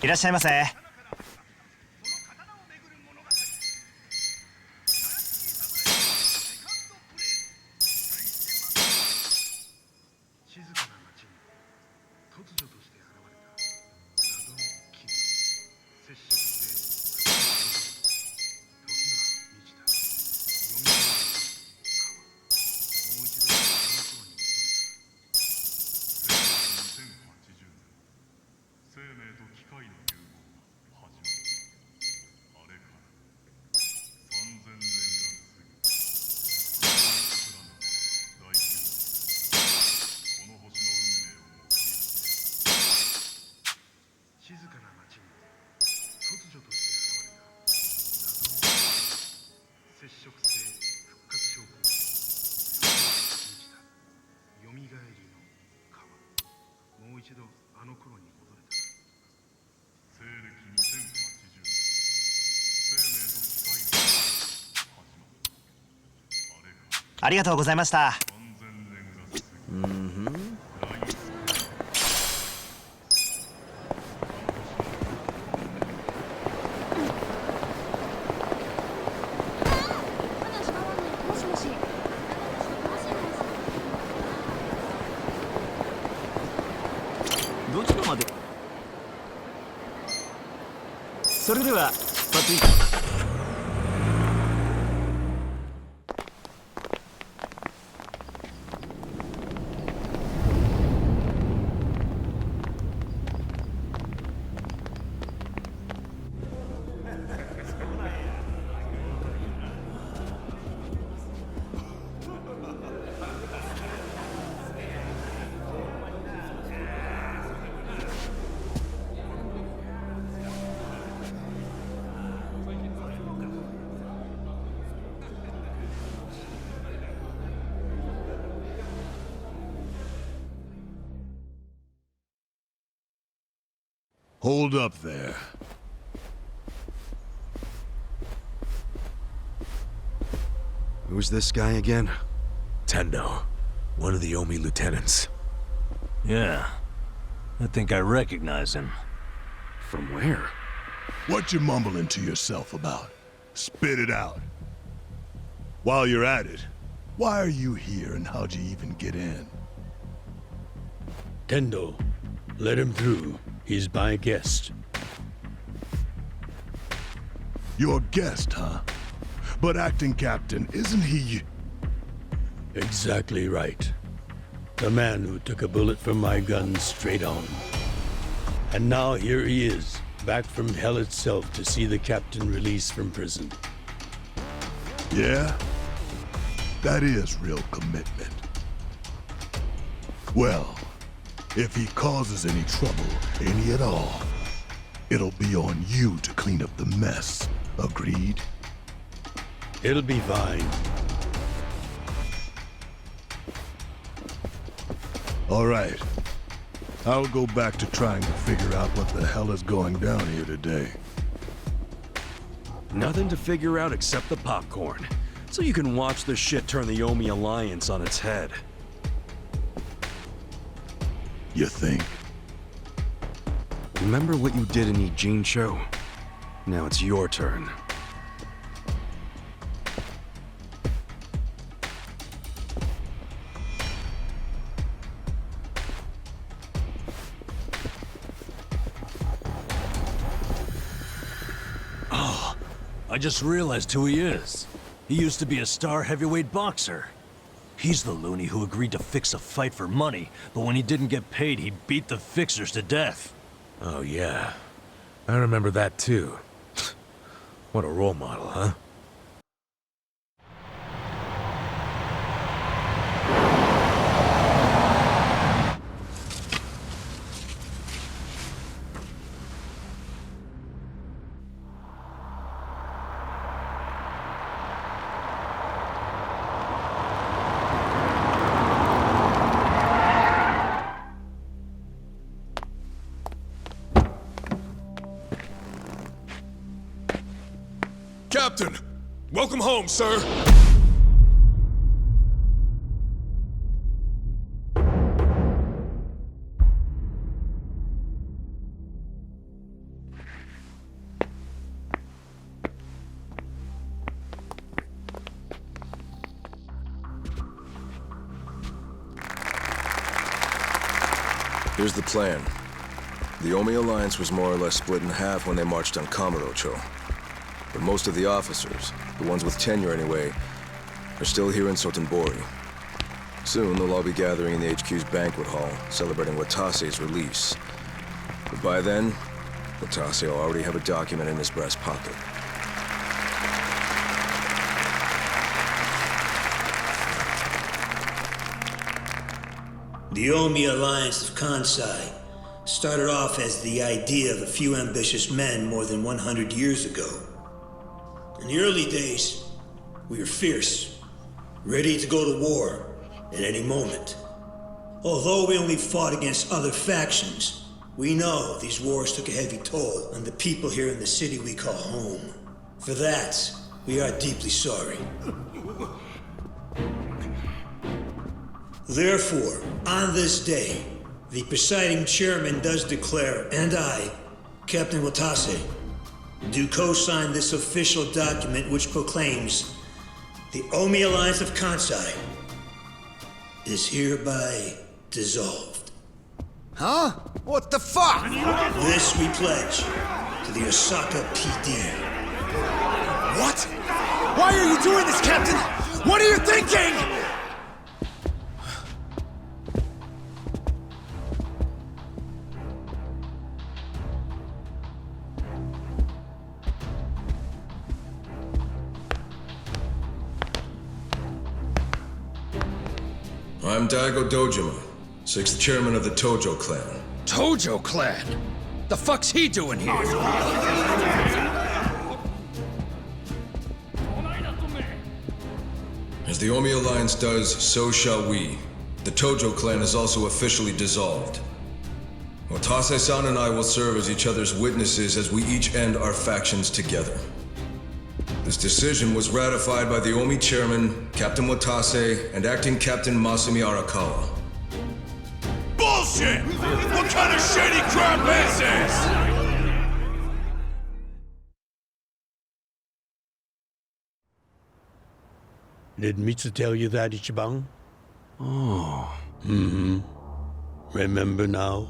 Speaker 5: いらっしゃいませ。ありがとうございました。どちらまで？それでは出発いたします。
Speaker 3: Hold up there.
Speaker 1: Who's this guy again? Tendo. One of the Omi lieutenants.
Speaker 11: Yeah. I think I recognize him.
Speaker 1: From where?
Speaker 9: What you mumbling to yourself about? Spit it out. While you're at it, why are you here and how'd you even get in? Tendo, let him through. He's my guest. Your guest, huh? But acting captain, isn't he... Exactly right. The man who took a bullet from my gun straight on. And now here he is, back from hell itself to see the captain released from prison. Yeah? That is real commitment. Well, if he causes any trouble, any at all, it'll be on you to clean up the mess. Agreed? It'll be fine. All right. I'll go back to trying to figure out what the hell is going down here today.
Speaker 3: Nothing to figure out except the popcorn. So you can watch the shit turn the Omi Alliance on its head.
Speaker 9: You think?
Speaker 3: Remember what you did in Ijincho? Now it's your turn.
Speaker 11: Oh, I just realized who he is. He used to be a star heavyweight boxer. He's the loony who agreed to fix a fight for money, but when he didn't get paid, he beat the fixers to death.
Speaker 1: Oh, yeah. I remember that, too. What a role model, huh?
Speaker 7: Captain! Welcome home, sir!
Speaker 10: Here's the plan. The Omi Alliance was more or less split in half when they marched on Kamurocho. But most of the officers, the ones with tenure anyway, are still here in Sotenbori. Soon they'll all be gathering in the HQ's banquet hall, celebrating Watase's release. But by then, Watase will already have a document in his breast pocket.
Speaker 12: The Omi Alliance of Kansai started off as the idea of a few ambitious men more than 100 years ago. In the early days, we were fierce, ready to go to war at any moment. Although we only fought against other factions, we know these wars took a heavy toll on the people here in the city we call home. For that, we are deeply sorry. Therefore, on this day, the presiding chairman does declare, and I, Captain Watase, do co-sign this official document which proclaims the Omi Alliance of Kansai is hereby dissolved.
Speaker 5: Huh? What the fuck?
Speaker 12: This we pledge to the Osaka PD.
Speaker 5: What? Why are you doing this, Captain? What are you thinking?
Speaker 10: I'm Daigo Dojima, 6th chairman of the Tojo clan.
Speaker 5: Tojo clan? The fuck's he doing here?
Speaker 10: As the Omi Alliance does, so shall we. The Tojo clan is also officially dissolved. Watase-san and I will serve as each other's witnesses as we each end our factions together. This decision was ratified by the Omi chairman, Captain Watase, and acting Captain Masumi Arakawa.
Speaker 7: Bullshit! What kind of shady crap is this?
Speaker 9: Did Mitsu tell you that, Ichiban?
Speaker 3: Oh.
Speaker 9: Remember now?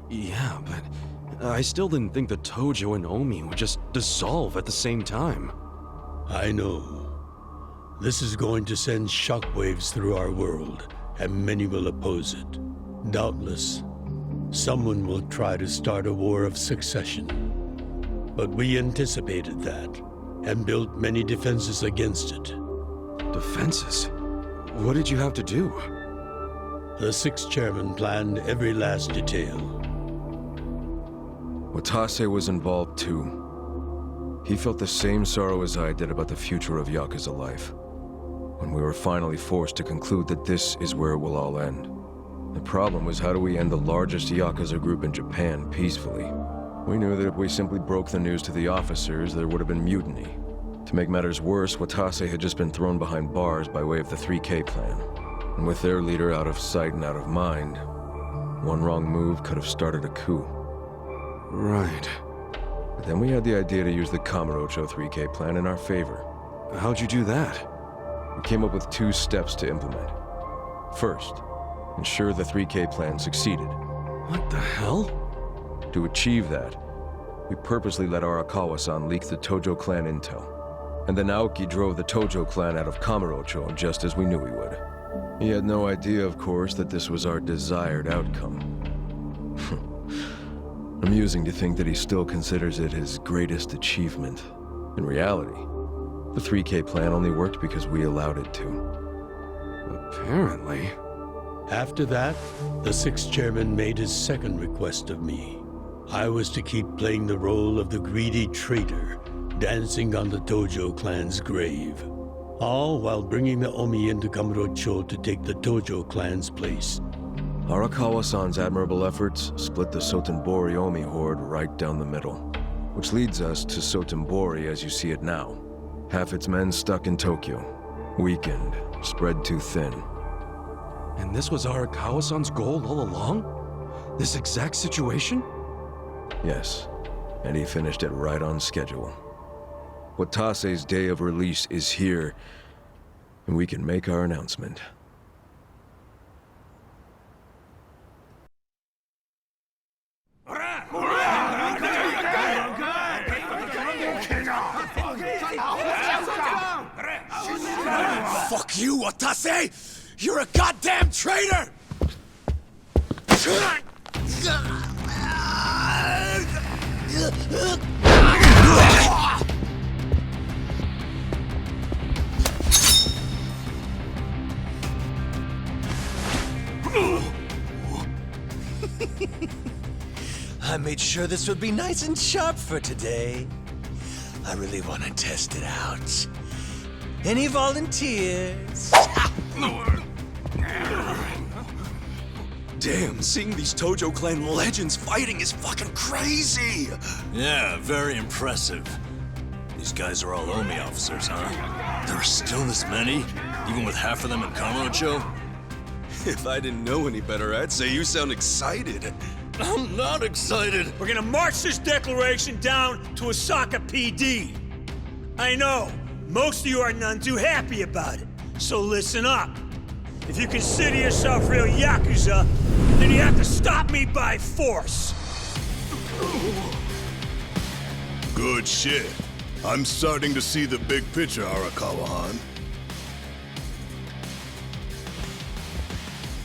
Speaker 3: Yeah, but I still didn't think the Tojo and Omi would just dissolve at the same time.
Speaker 9: I know. This is going to send shockwaves through our world, and many will oppose it. Doubtless, someone will try to start a war of succession. But we anticipated that, and built many defenses against it.
Speaker 3: Defenses? What did you have to do?
Speaker 9: The sixth chairman planned every last detail.
Speaker 10: Watase was involved too. He felt the same sorrow as I did about the future of Yakuza life. When we were finally forced to conclude that this is where it will all end. The problem was, how do we end the largest Yakuza group in Japan peacefully? We knew that if we simply broke the news to the officers, there would have been mutiny. To make matters worse, Watase had just been thrown behind bars by way of the 3K plan. And with their leader out of sight and out of mind, one wrong move could have started a coup.
Speaker 3: Right.
Speaker 10: But then we had the idea to use the Kamurocho 3K plan in our favor.
Speaker 3: How'd you do that?
Speaker 10: We came up with 2 steps to implement. First, ensure the 3K plan succeeded.
Speaker 3: What the hell?
Speaker 10: To achieve that, we purposely let Arakawa-san leak the Tojo clan intel. And then Aoki drove the Tojo clan out of Kamurocho just as we knew he would. He had no idea, of course, that this was our desired outcome. Amusing to think that he still considers it his greatest achievement. In reality, the 3K plan only worked because we allowed it to.
Speaker 3: Apparently.
Speaker 9: After that, the sixth chairman made his second request of me. I was to keep playing the role of the greedy traitor, dancing on the Tojo clan's grave. All while bringing the Omi into Kamurocho to take the Tojo clan's place.
Speaker 10: Arakawa-san's admirable efforts split the Sotenbori Omi horde right down the middle. Which leads us to Sotenbori as you see it now. Half its men stuck in Tokyo. Weakened, spread too thin.
Speaker 3: And this was Arakawa-san's goal all along? This exact situation?
Speaker 10: Yes, and he finished it right on schedule. Watase's day of release is here, and we can make our announcement.
Speaker 7: Fuck you, Watase! You're a goddamn traitor! I made sure this would be nice and sharp for today. I really want to test it out. Any volunteers?
Speaker 3: Damn, seeing these Tojo clan legends fighting is fucking crazy!
Speaker 11: Yeah, very impressive. These guys are all Omi officers, huh? There are still this many? Even with half of them in Kamurocho?
Speaker 3: If I didn't know any better, I'd say you sound excited.
Speaker 11: I'm not excited!
Speaker 7: We're gonna march this declaration down to Osaka PD. I know, most of you are none too happy about it, so listen up. If you consider yourself real Yakuza, then you have to stop me by force.
Speaker 8: Good shit. I'm starting to see the big picture, Arakawa-han.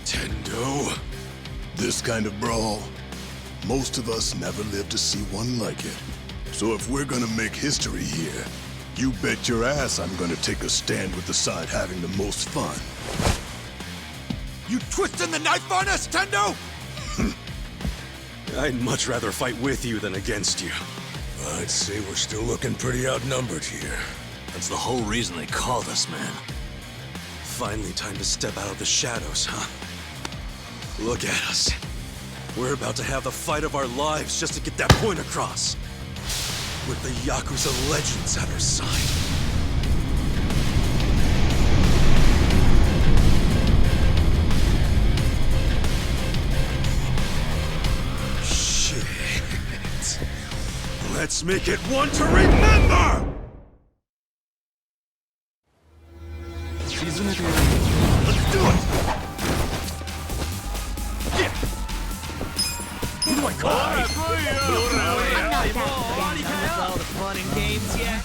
Speaker 7: Tendo.
Speaker 8: This kind of brawl, most of us never lived to see one like it. So if we're gonna make history here, you bet your ass I'm gonna take a stand with the side having the most fun.
Speaker 7: You twisting the knife on us, Tendo?
Speaker 3: I'd much rather fight with you than against you.
Speaker 7: I'd say we're still looking pretty outnumbered here.
Speaker 11: That's the whole reason they called us, man.
Speaker 3: Finally time to step out of the shadows, huh? Look at us. We're about to have the fight of our lives just to get that point across. With the Yakuza legends at our side. Let's make it one to remember!
Speaker 7: Let's do it! Who do I call?
Speaker 4: I'm not that
Speaker 5: Done with all the fun and games yet?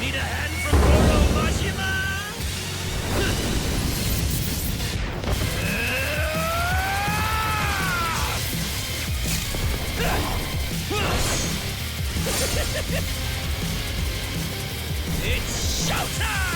Speaker 7: Need a hand from Goro Majima? It's showtime!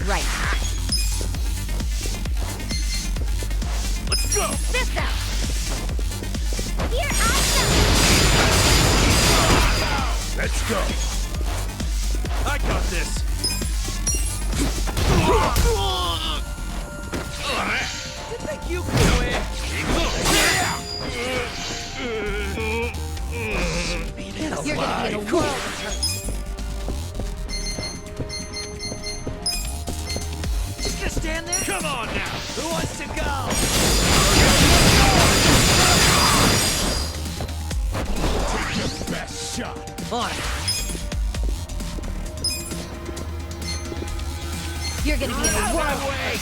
Speaker 4: right.
Speaker 7: Let's go!
Speaker 4: Fist out. Here I
Speaker 7: Let's go! I got this!
Speaker 5: You think you can win?
Speaker 4: come. You're gonna be in a world of hurt.
Speaker 5: Just gonna stand there?
Speaker 7: Come on now!
Speaker 5: Who wants to go?
Speaker 7: Take your best shot!
Speaker 5: On it.
Speaker 4: You're gonna be in a world of
Speaker 5: way!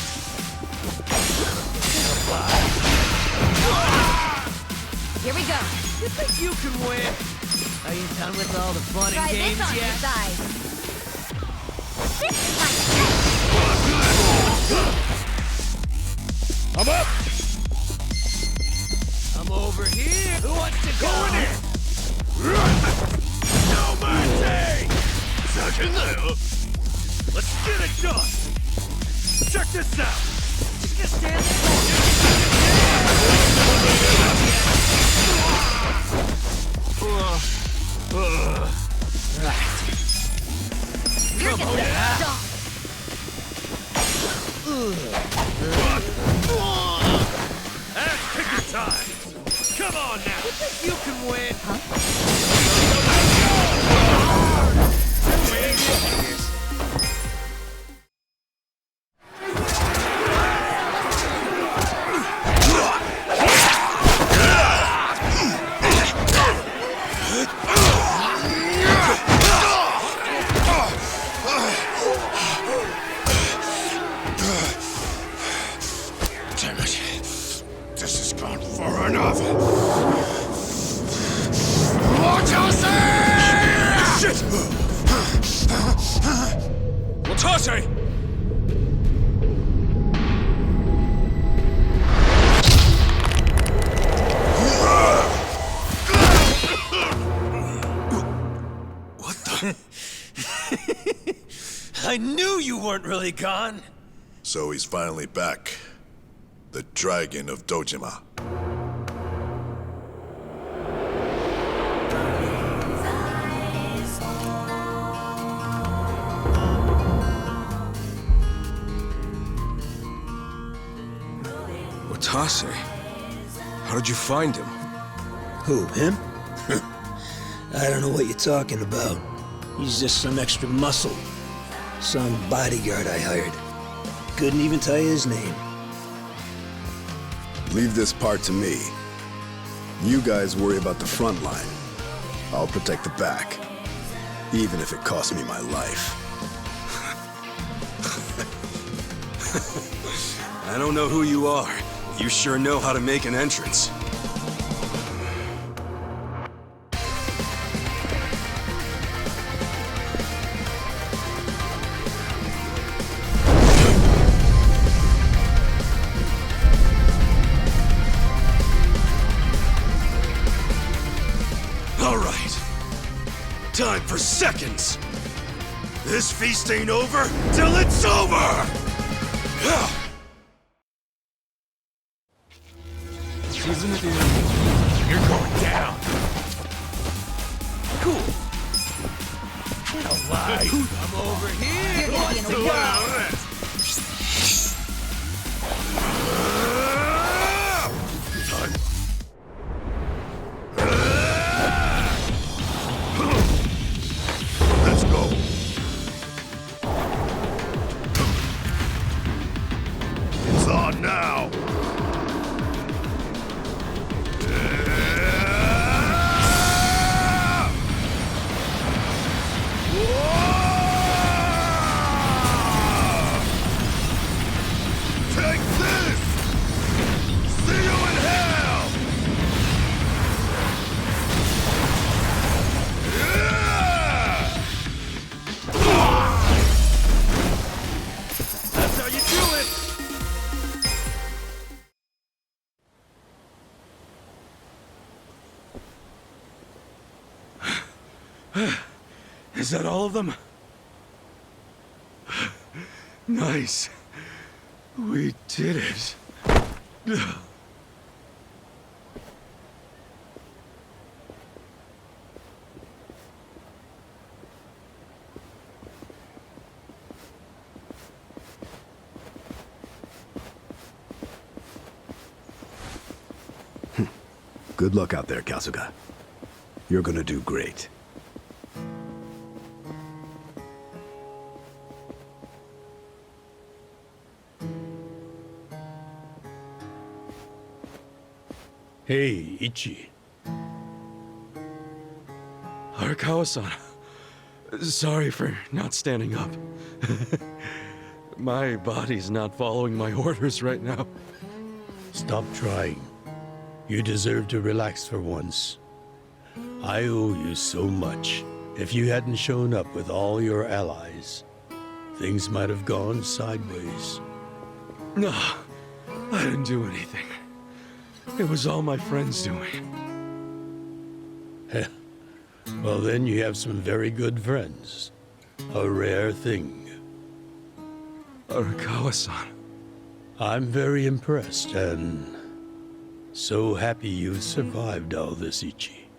Speaker 4: hurt. Here we go.
Speaker 5: You think you can win? Are you done with all the fun
Speaker 4: Try
Speaker 5: and games
Speaker 4: this on
Speaker 5: yet?
Speaker 4: your side. This is my
Speaker 7: I'm up!
Speaker 5: I'm over here. Who wants to go?
Speaker 7: Going in! No mercy! Let's get it done! Check this out!
Speaker 5: Just gonna stand there?
Speaker 4: You're gonna get stomped.
Speaker 7: Ass kicker time! Come on now!
Speaker 5: You think you can win?
Speaker 8: Damn it. This has gone far enough.
Speaker 7: Shit! Watase!
Speaker 3: What the? I knew you weren't really gone.
Speaker 8: So he's finally back. The Dragon of Dojima.
Speaker 10: Watase? How did you find him?
Speaker 12: Who, him? I don't know what you're talking about. He's just some extra muscle. Some bodyguard I hired. Couldn't even tell you his name.
Speaker 13: Leave this part to me. You guys worry about the front line. I'll protect the back. Even if it costs me my life.
Speaker 3: I don't know who you are. You sure know how to make an entrance. All right. Time for seconds. This feast ain't over till it's over!
Speaker 1: You're going down.
Speaker 5: Cool. I'm over here.
Speaker 4: You're gonna be in a whirl.
Speaker 8: Let's go. It's on now. Take this! See you in hell!
Speaker 7: That's how you do it!
Speaker 1: Is that all of them? Nice. We did it.
Speaker 13: Good luck out there, Kasuga. You're gonna do great.
Speaker 9: Hey, Ichi.
Speaker 1: Arakawa-san. Sorry for not standing up. My body's not following my orders right now.
Speaker 9: Stop trying. You deserve to relax for once. I owe you so much. If you hadn't shown up with all your allies, things might have gone sideways.
Speaker 1: No, I didn't do anything. It was all my friends doing.
Speaker 9: Well, then you have some very good friends. A rare thing.
Speaker 1: Arakawa-san.
Speaker 9: I'm very impressed and so happy you survived all this, Ichi.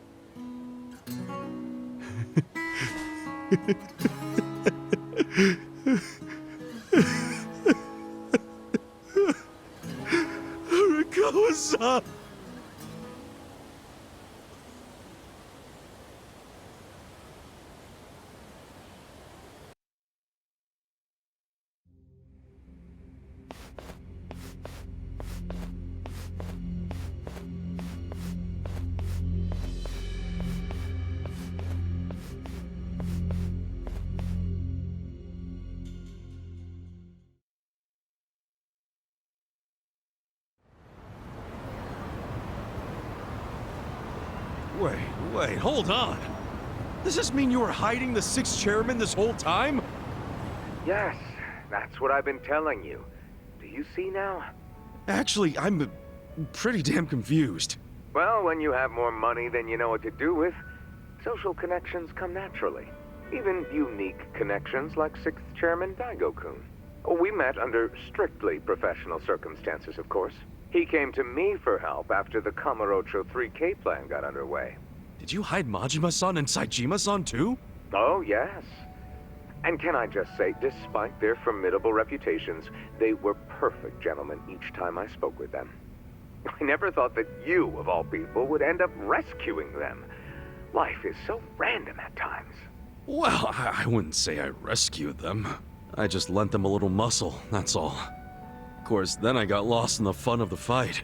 Speaker 1: Arakawa-san! Wait, hold on. Does this mean you were hiding the sixth chairman this whole time?
Speaker 14: Yes, that's what I've been telling you. Do you see now?
Speaker 1: Actually, I'm pretty damn confused.
Speaker 14: Well, when you have more money than you know what to do with, social connections come naturally. Even unique connections like 6th Chairman Daigo-kun. We met under strictly professional circumstances, of course. He came to me for help after the Kamurocho 3K plan got underway.
Speaker 1: Did you hide Majima-san and Saejima-san too?
Speaker 14: Oh, yes. And can I just say, despite their formidable reputations, they were perfect gentlemen each time I spoke with them. I never thought that you, of all people, would end up rescuing them. Life is so random at times.
Speaker 1: Well, I wouldn't say I rescued them. I just lent them a little muscle, that's all. Of course, then I got lost in the fun of the fight.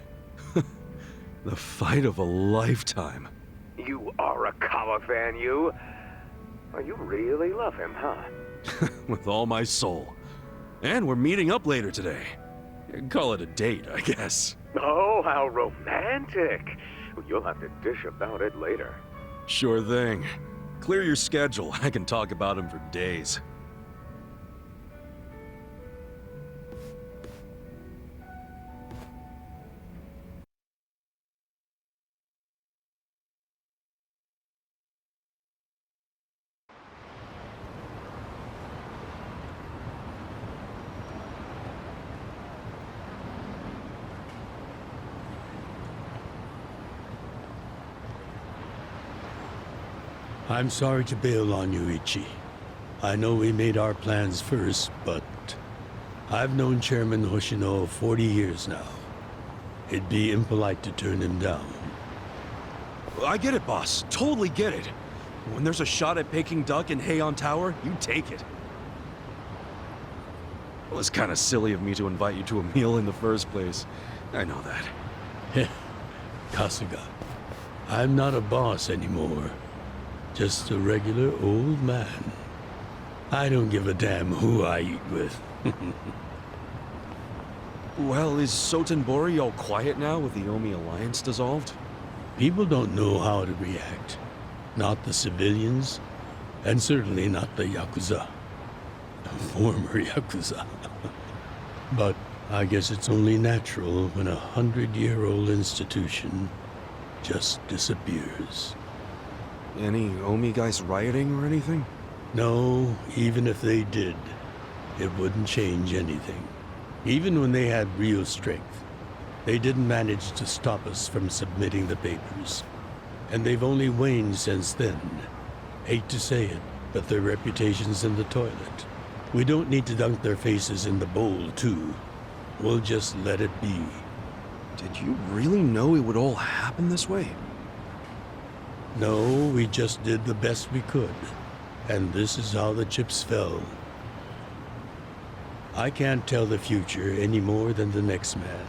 Speaker 1: The fight of a lifetime.
Speaker 14: You are a Kawa fan, you. Oh, you really love him, huh?
Speaker 1: With all my soul. And we're meeting up later today. Call it a date, I guess.
Speaker 14: Oh, how romantic. You'll have to dish about it later.
Speaker 1: Sure thing. Clear your schedule. I can talk about him for days.
Speaker 9: I'm sorry to bail on you, Ichi. I know we made our plans first, but I've known Chairman Hoshino 40 years now. It'd be impolite to turn him down.
Speaker 3: I get it, boss. Totally get it. When there's a shot at Peking Duck and Heian Tower, you take it. It was kind of silly of me to invite you to a meal in the first place. I know that.
Speaker 9: Kasuga, I'm not a boss anymore. Just a regular old man. I don't give a damn who I eat with.
Speaker 3: Well, is Sotenbori all quiet now with the Omi alliance dissolved?
Speaker 9: People don't know how to react. Not the civilians, and certainly not the Yakuza. Former Yakuza. But I guess it's only natural when a 100-year-old institution just disappears.
Speaker 3: Any Omi guys rioting or anything?
Speaker 9: No, even if they did, it wouldn't change anything. Even when they had real strength, they didn't manage to stop us from submitting the papers. And they've only waned since then. Hate to say it, but their reputation's in the toilet. We don't need to dunk their faces in the bowl, too. We'll just let it be.
Speaker 3: Did you really know it would all happen this way?
Speaker 9: No, we just did the best we could. And this is how the chips fell. I can't tell the future any more than the next man.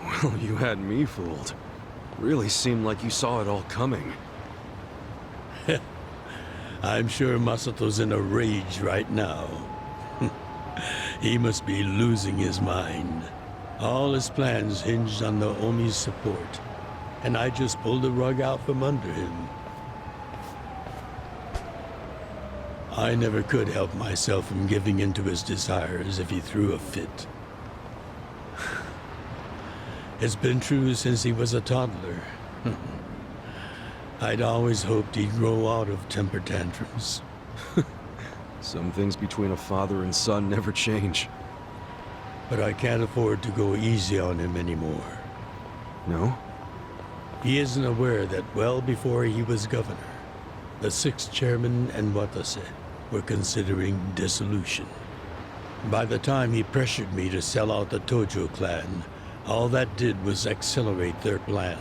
Speaker 3: Well, you had me fooled. Really seemed like you saw it all coming.
Speaker 9: I'm sure Masato's in a rage right now. He must be losing his mind. All his plans hinged on the Omi's support, and I just pulled the rug out from under him. I never could help myself from giving in to his desires if he threw a fit. It's been true since he was a toddler. I'd always hoped he'd grow out of temper tantrums.
Speaker 3: Some things between a father and son never change.
Speaker 9: But I can't afford to go easy on him anymore.
Speaker 3: No?
Speaker 9: He isn't aware that well before he was governor, the 6th chairman and Watase were considering dissolution. By the time he pressured me to sell out the Tojo clan, all that did was accelerate their plan.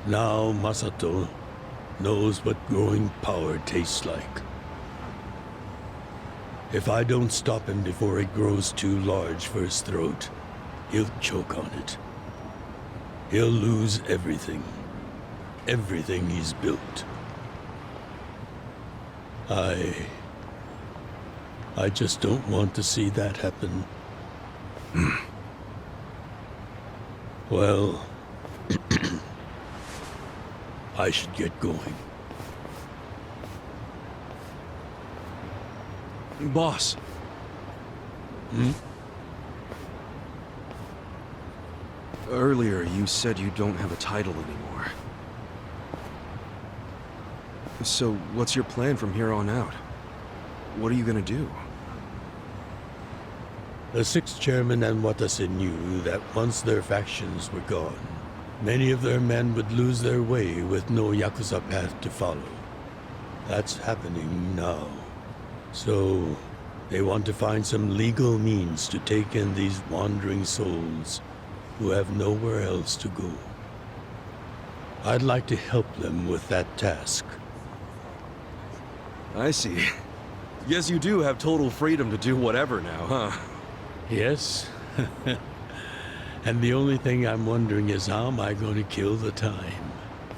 Speaker 9: Now Masato knows what growing power tastes like. If I don't stop him before it grows too large for his throat, he'll choke on it. He'll lose everything. Everything he's built. I just don't want to see that happen. Well, I should get going.
Speaker 3: Boss. Earlier, you said you don't have a title anymore. So, what's your plan from here on out? What are you gonna do?
Speaker 9: The 6th chairman and Watase knew that once their factions were gone, many of their men would lose their way with no Yakuza path to follow. That's happening now. So, they want to find some legal means to take in these wandering souls who have nowhere else to go. I'd like to help them with that task.
Speaker 3: I see. Guess you do have total freedom to do whatever now, huh?
Speaker 9: Yes. And the only thing I'm wondering is how am I going to kill the time?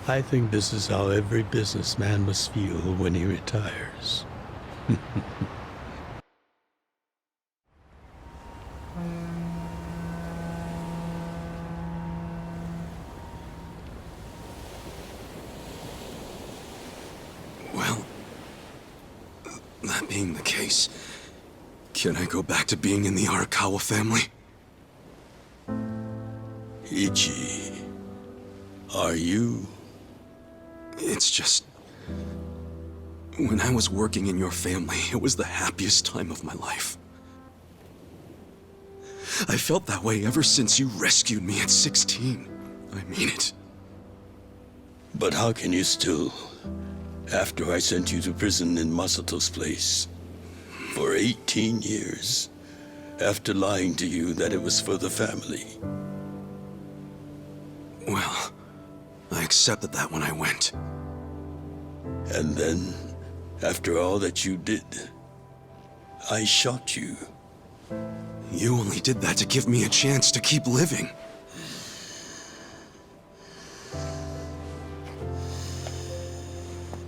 Speaker 9: I think this is how every businessman must feel when he retires.
Speaker 3: Well, that being the case, can I go back to being in the Arakawa family?
Speaker 9: Ichi, are you?
Speaker 3: It's just... when I was working in your family, it was the happiest time of my life. I felt that way ever since you rescued me at 16. I mean it.
Speaker 9: But how can you still, after I sent you to prison in Masato's place for 18 years, after lying to you that it was for the family?
Speaker 3: Well, I accepted that when I went.
Speaker 9: And then, after all that you did, I shot you.
Speaker 3: You only did that to give me a chance to keep living.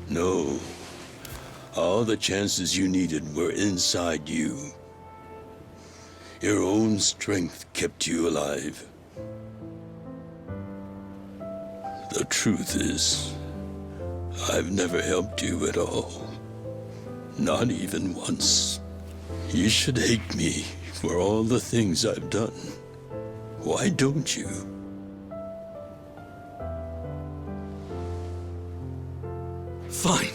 Speaker 9: No. All the chances you needed were inside you. Your own strength kept you alive. The truth is, I've never helped you at all. Not even once. You should hate me for all the things I've done. Why don't you?
Speaker 3: Fine.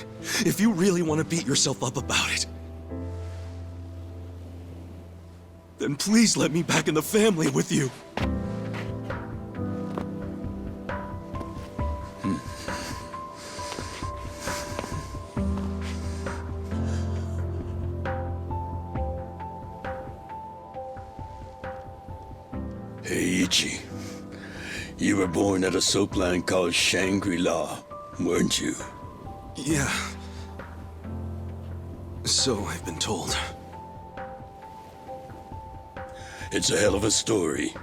Speaker 3: If you really want to beat yourself up about it, then please let me back in the family with you.
Speaker 9: Hey, Ichi. You were born at a soapland called Shangri-La, weren't you?
Speaker 3: Yeah. So I've been told.
Speaker 9: It's a hell of a story.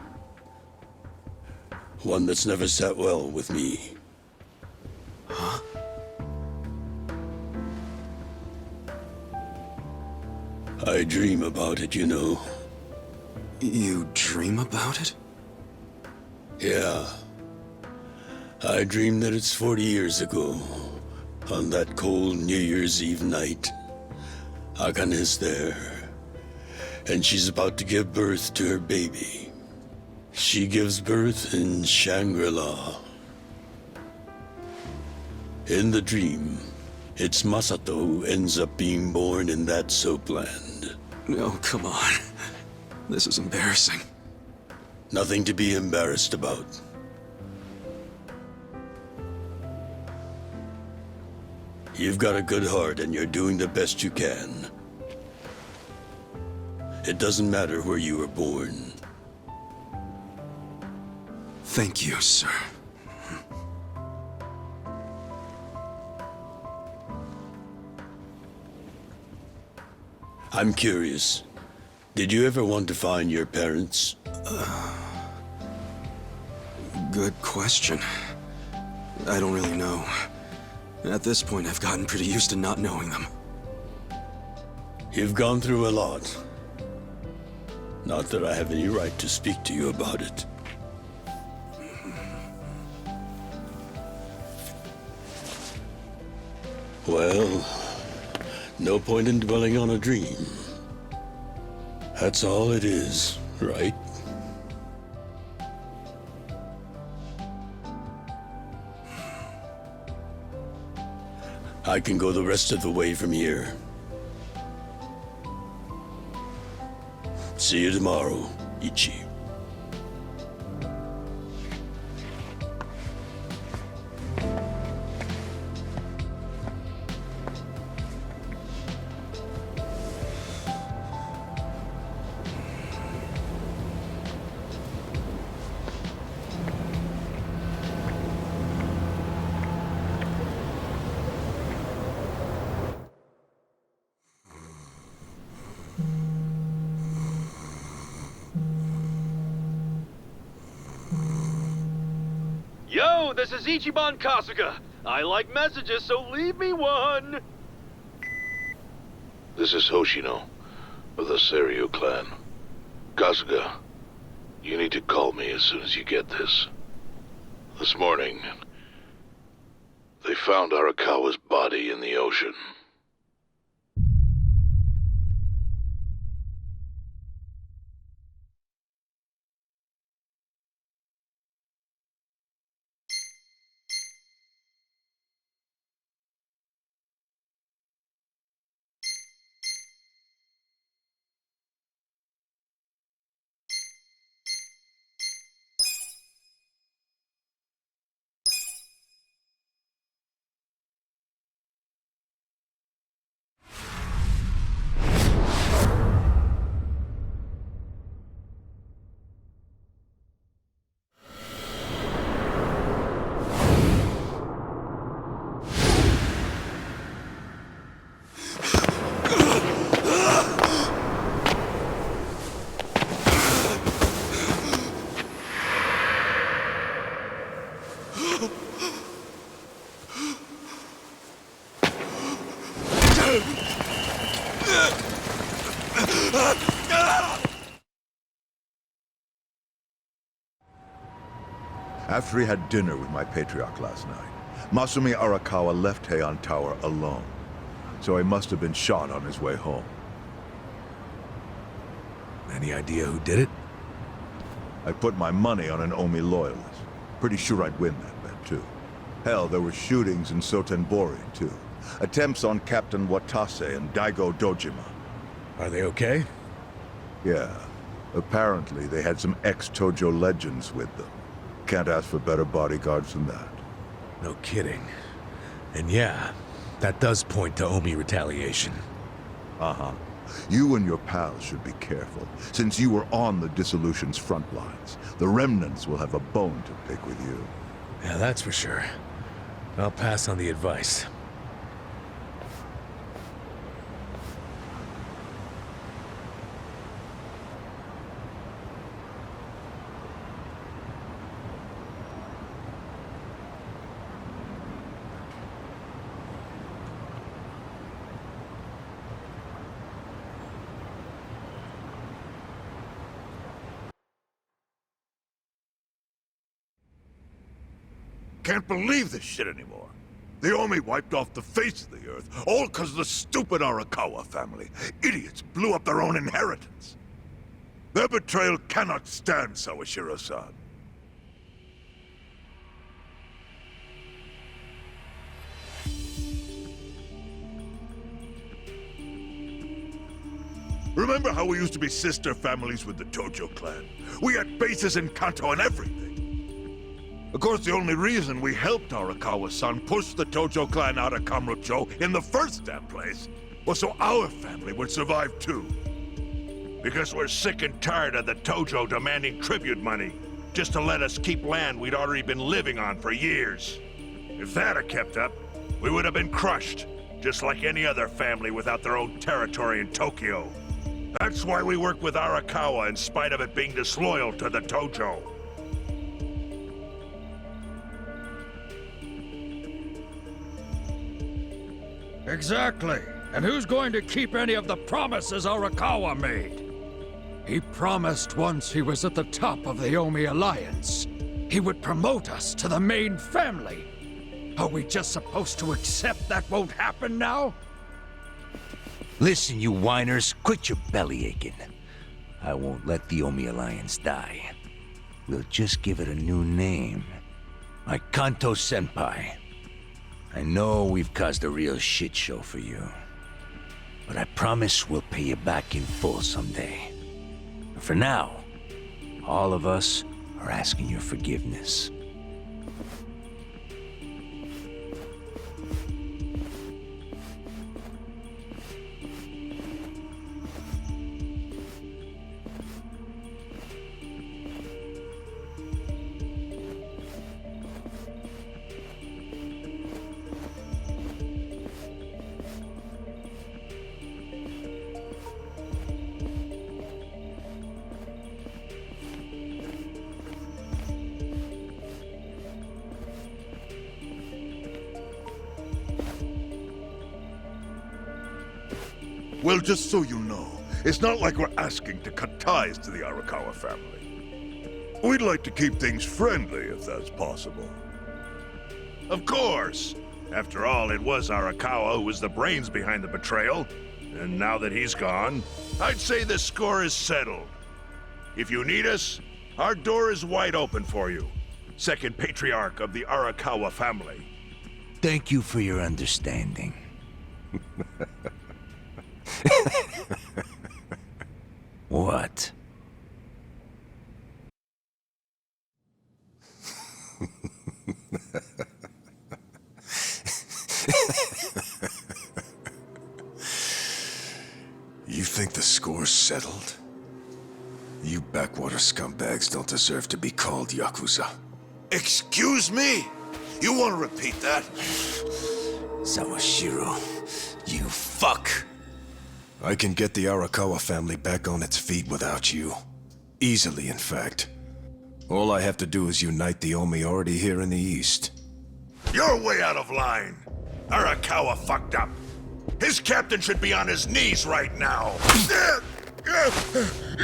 Speaker 9: One that's never sat well with me.
Speaker 3: Huh?
Speaker 9: I dream about it, you know.
Speaker 3: You dream about it?
Speaker 9: Yeah. I dream that it's 40 years ago, on that cold New Year's Eve night. Akane's there, and she's about to give birth to her baby. She gives birth in Shangri-La. In the dream, it's Masato who ends up being born in that soapland.
Speaker 3: No, come on. This is embarrassing.
Speaker 9: Nothing to be embarrassed about. You've got a good heart and you're doing the best you can. It doesn't matter where you were born.
Speaker 3: Thank you, sir.
Speaker 9: I'm curious. Did you ever want to find your parents?
Speaker 3: Good question. I don't really know. At this point, I've gotten pretty used to not knowing them.
Speaker 9: You've gone through a lot. Not that I have any right to speak to you about it. Well, no point in dwelling on a dream. That's all it is, right? I can go the rest of the way from here. See you tomorrow, Ichi.
Speaker 15: Yo, this is Ichiban Kasuga. I like messages, so leave me one.
Speaker 16: This is Hoshino, of the Seiryu clan. Kasuga, you need to call me as soon as you get this. This morning, they found Arakawa's body in the ocean.
Speaker 17: After he had dinner with my patriarch last night, Masumi Arakawa left Heian Tower alone. So he must have been shot on his way home.
Speaker 1: Any idea who did it?
Speaker 17: I put my money on an Omi loyalist. Pretty sure I'd win that bet, too. Hell, there were shootings in Sotenbori, too. Attempts on Captain Watase and Daigo Dojima.
Speaker 1: Are they okay?
Speaker 17: Yeah. Apparently, they had some ex-Tojo legends with them. Can't ask for better bodyguards than that.
Speaker 1: No kidding. And yeah, that does point to Omi retaliation.
Speaker 17: Uh-huh. You and your pals should be careful, since you were on the dissolution's front lines. The remnants will have a bone to pick with you.
Speaker 1: Yeah, that's for sure. I'll pass on the advice.
Speaker 8: Can't believe this shit anymore. The Omi wiped off the face of the earth, all because of the stupid Arakawa family. Idiots blew up their own inheritance. Their betrayal cannot stand, Sawashiro-san. Remember how we used to be sister families with the Tojo clan? We had bases in Kanto and everything. Of course, the only reason we helped Arakawa-san push the Tojo clan out of Kamurocho in the first damn place was so our family would survive too. Because we're sick and tired of the Tojo demanding tribute money just to let us keep land we'd already been living on for years. If that had kept up, we would have been crushed, just like any other family without their own territory in Tokyo. That's why we work with Arakawa in spite of it being disloyal to the Tojo.
Speaker 18: Exactly. And who's going to keep any of the promises Arakawa made? He promised once he was at the top of the Omi Alliance, he would promote us to the main family. Are we just supposed to accept that won't happen now?
Speaker 19: Listen, you whiners, quit your belly aching. I won't let the Omi Alliance die. We'll just give it a new name. Like Kanto Senpai. I know we've caused a real shit show for you. But I promise we'll pay you back in full someday. But for now, all of us are asking your forgiveness.
Speaker 8: Well, just so you know, it's not like we're asking to cut ties to the Arakawa family. We'd like to keep things friendly, if that's possible.
Speaker 7: Of course! After all, it was Arakawa who was the brains behind the betrayal. And now that he's gone, I'd say the score is settled. If you need us, our door is wide open for you. Second patriarch of the Arakawa family.
Speaker 19: Thank you for your understanding. What?
Speaker 3: You think the score's settled? You backwater scumbags don't deserve to be called Yakuza.
Speaker 8: Excuse me? You want to repeat that?
Speaker 3: Sawashiro, you fuck! I can get the Arakawa family back on its feet without you. Easily, in fact. All I have to do is unite the Omi already here in the east.
Speaker 8: You're way out of line! Arakawa fucked up! His This captain should be on his knees right now.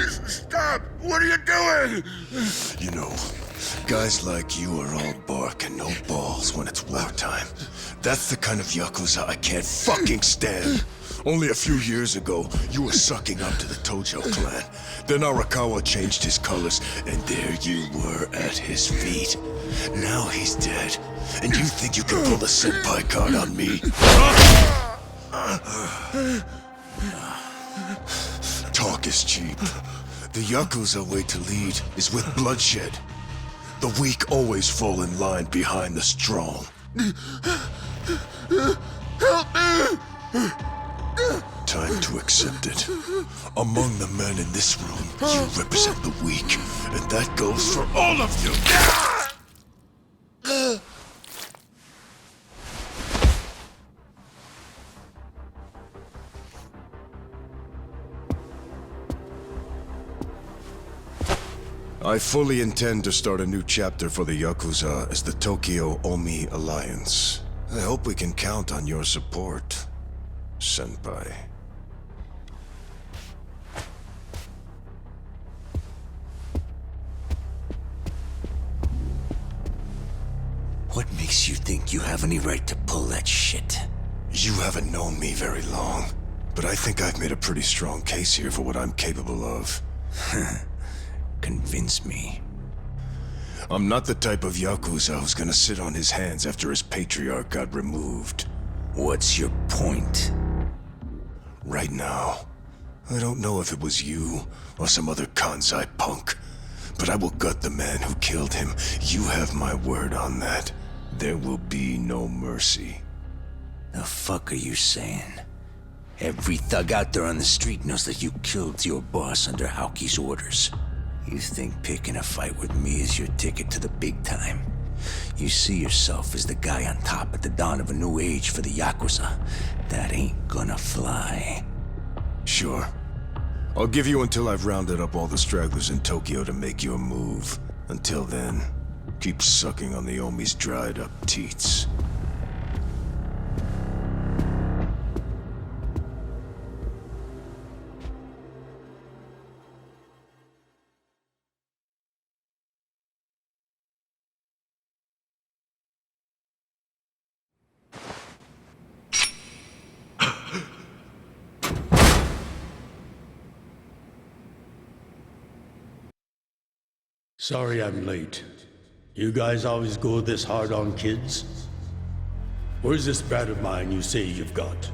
Speaker 8: Stop! What are you doing?
Speaker 3: You know, guys like you are all bark and no balls when it's wartime. That's the kind of Yakuza I can't fucking stand. Only a few years ago, you were sucking up to the Tojo clan. Then Arakawa changed his colors, and there you were at his feet. Now he's dead, and you think you can pull the senpai card on me? Talk is cheap. The Yakuza way to lead is with bloodshed. The weak always fall in line behind the strong.
Speaker 8: Help me!
Speaker 3: Time to accept it. Among the men in this room, you represent the weak, and that goes for all of you! I fully intend to start a new chapter for the Yakuza as the Tokyo Omi Alliance. I hope we can count on your support, Senpai.
Speaker 12: What makes you think you have any right to pull that shit?
Speaker 3: You haven't known me very long, but I think I've made a pretty strong case here for what I'm capable of.
Speaker 12: Convince me.
Speaker 3: I'm not the type of Yakuza who's gonna sit on his hands after his patriarch got removed.
Speaker 12: What's your point?
Speaker 3: Right now, I don't know if it was you or some other Kansai punk, but I will gut the man who killed him. You have my word on that. There will be no mercy.
Speaker 12: The fuck are you saying? Every thug out there on the street knows that you killed your boss under Haoki's orders. You think picking a fight with me is your ticket to the big time? You see yourself as the guy on top at the dawn of a new age for the Yakuza. That ain't gonna fly.
Speaker 3: Sure. I'll give you until I've rounded up all the stragglers in Tokyo to make your move. Until then, keep sucking on the Omi's dried up teats.
Speaker 9: Sorry I'm late. You guys always go this hard on kids? Where's this brat of mine you say you've got?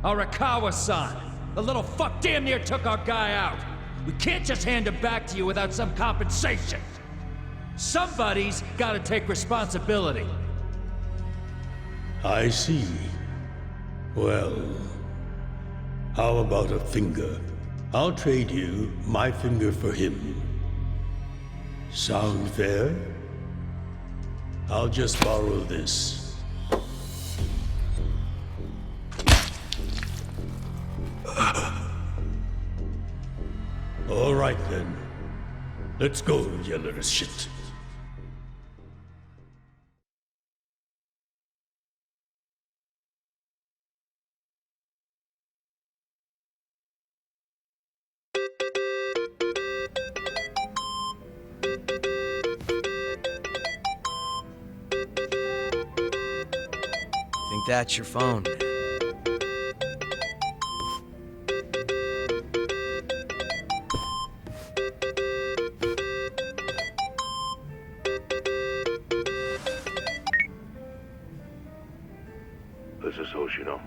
Speaker 18: Arakawa-san! The little fuck damn near took our guy out! We can't just hand him back to you without some compensation! Somebody's gotta take responsibility!
Speaker 9: I see. Well, how about a finger? I'll trade you my finger for him. Sound fair? I'll just borrow this. All right then. Let's go, you little shit.
Speaker 5: Think that's your phone.
Speaker 16: This is Hoshino.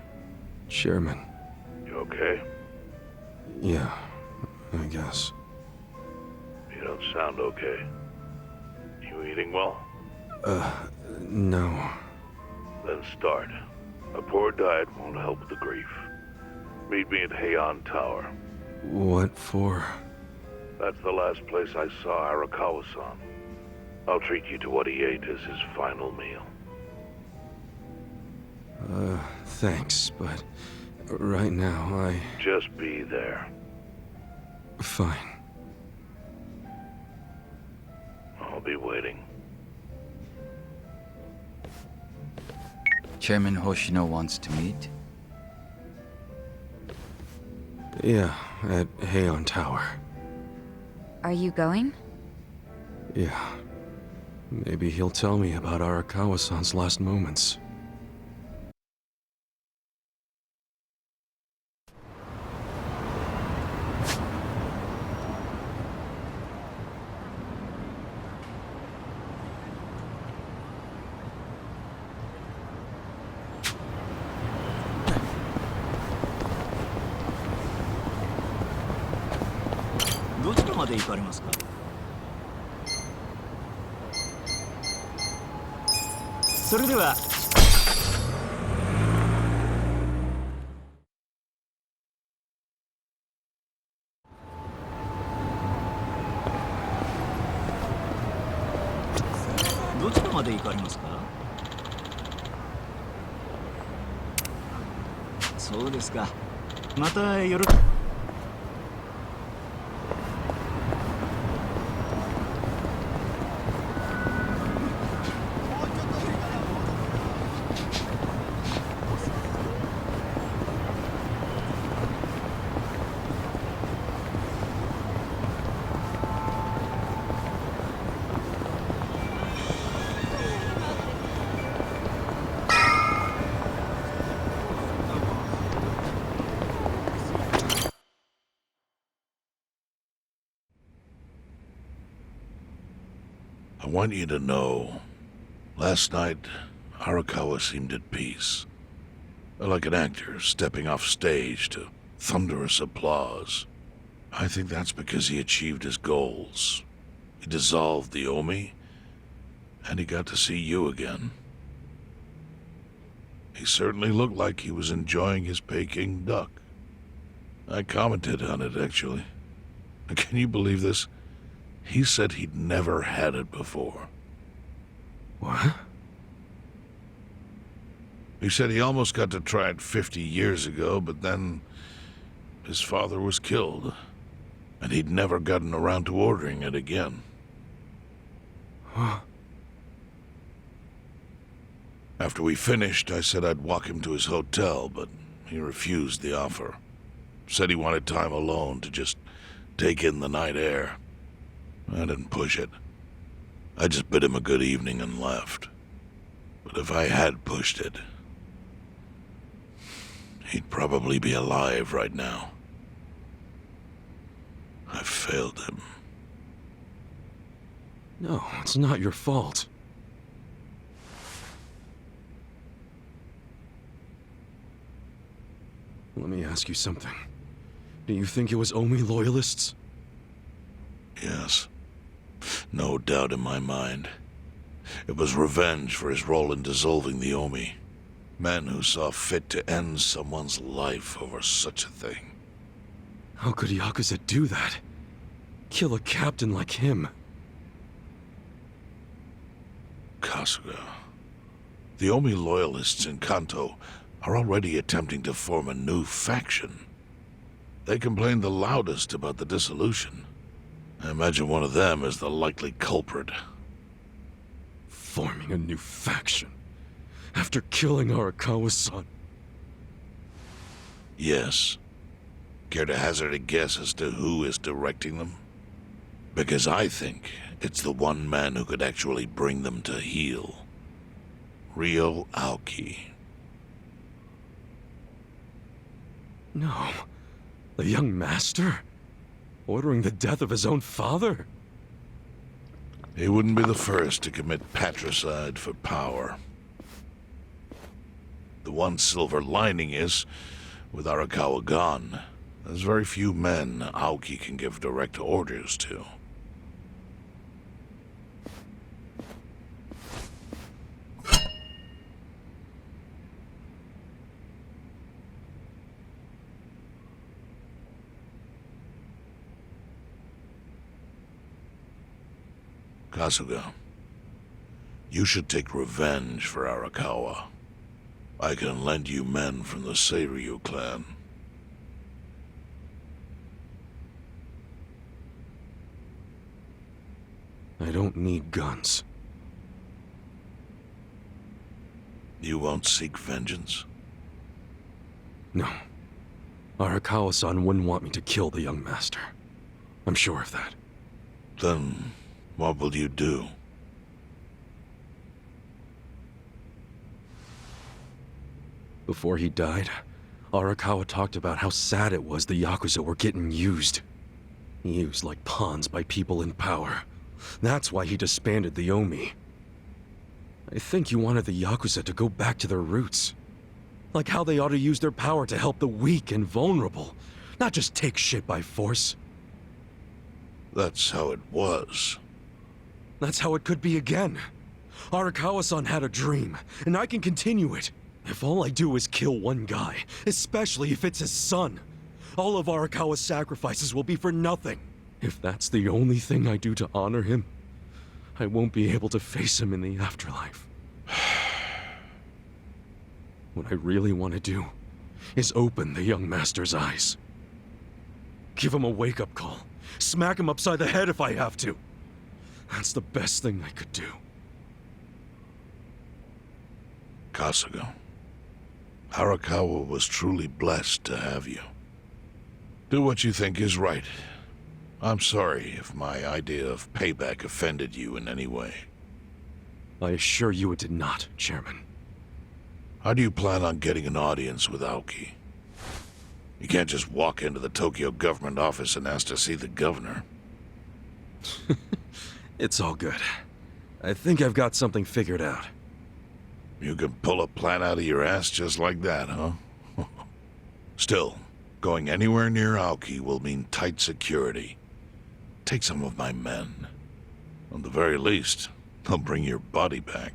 Speaker 10: Chairman.
Speaker 16: You okay?
Speaker 10: Yeah, I guess.
Speaker 16: You don't sound okay. You eating well?
Speaker 10: No.
Speaker 16: Then start. A poor diet won't help with the grief. Meet me at Heian Tower.
Speaker 10: What for?
Speaker 16: That's the last place I saw Arakawa-san. I'll treat you to what he ate as his final meal.
Speaker 10: Thanks, but right now I...
Speaker 16: Just be there.
Speaker 10: Fine.
Speaker 16: I'll be waiting.
Speaker 20: Chairman Hoshino wants to meet?
Speaker 21: Yeah, at Heian Tower.
Speaker 4: Are you going?
Speaker 21: Yeah. Maybe he'll tell me about Arakawa-san's last moments.
Speaker 16: I want you to know, last night, Arakawa seemed at peace. Like an actor stepping off stage to thunderous applause. I think that's because he achieved his goals. He dissolved the Omi, and he got to see you again. He certainly looked like he was enjoying his Peking duck. I commented on it, actually. Can you believe this? He said he'd never had it before.
Speaker 21: What?
Speaker 16: He said he almost got to try it 50 years ago, but then his father was killed, and he'd never gotten around to ordering it again.
Speaker 21: Huh?
Speaker 16: After we finished, I said I'd walk him to his hotel, but he refused the offer. Said he wanted time alone to just take in the night air. I didn't push it. I just bid him a good evening and left. But if I had pushed it, he'd probably be alive right now. I failed him.
Speaker 21: No, it's not your fault. Let me ask you something. Do you think it was Omi loyalists?
Speaker 16: Yes. No doubt in my mind. It was revenge for his role in dissolving the Omi. Men who saw fit to end someone's life over such a thing.
Speaker 21: How could Yakuza do that? Kill a captain like him?
Speaker 16: Kasuga. The Omi loyalists in Kanto are already attempting to form a new faction. They complain the loudest about the dissolution. I imagine one of them is the likely culprit.
Speaker 21: Forming a new faction? After killing Arakawa-san?
Speaker 16: Yes. Care to hazard a guess as to who is directing them? Because I think it's the one man who could actually bring them to heel. Ryo Aoki.
Speaker 21: No. The young master? Ordering the death of his own father?
Speaker 16: He wouldn't be the first to commit patricide for power. The one silver lining is, with Arakawa gone, there's very few men Aoki can give direct orders to. Kasuga, you should take revenge for Arakawa. I can lend you men from the Seiryu clan.
Speaker 21: I don't need guns.
Speaker 16: You won't seek vengeance?
Speaker 21: No. Arakawa-san wouldn't want me to kill the young master. I'm sure of that.
Speaker 16: Then, what will you do?
Speaker 21: Before he died, Arakawa talked about how sad it was the Yakuza were getting used. Used like pawns by people in power. That's why he disbanded the Omi. I think he wanted the Yakuza to go back to their roots. Like how they ought to use their power to help the weak and vulnerable, not just take shit by force.
Speaker 16: That's how it was.
Speaker 21: That's how it could be again. Arakawa-san had a dream, and I can continue it. If all I do is kill one guy, especially if it's his son, all of Arakawa's sacrifices will be for nothing. If that's the only thing I do to honor him, I won't be able to face him in the afterlife. What I really want to do is open the young master's eyes. Give him a wake-up call. Smack him upside the head if I have to. That's the best thing I could do.
Speaker 16: Kasuga, Arakawa was truly blessed to have you. Do what you think is right. I'm sorry if my idea of payback offended you in any way.
Speaker 21: I assure you it did not, Chairman.
Speaker 16: How do you plan on getting an audience with Aoki? You can't just walk into the Tokyo government office and ask to see the governor.
Speaker 21: It's all good. I think I've got something figured out.
Speaker 16: You can pull a plan out of your ass just like that, huh? Still, going anywhere near Aoki will mean tight security. Take some of my men. At the very least, they'll bring your body back.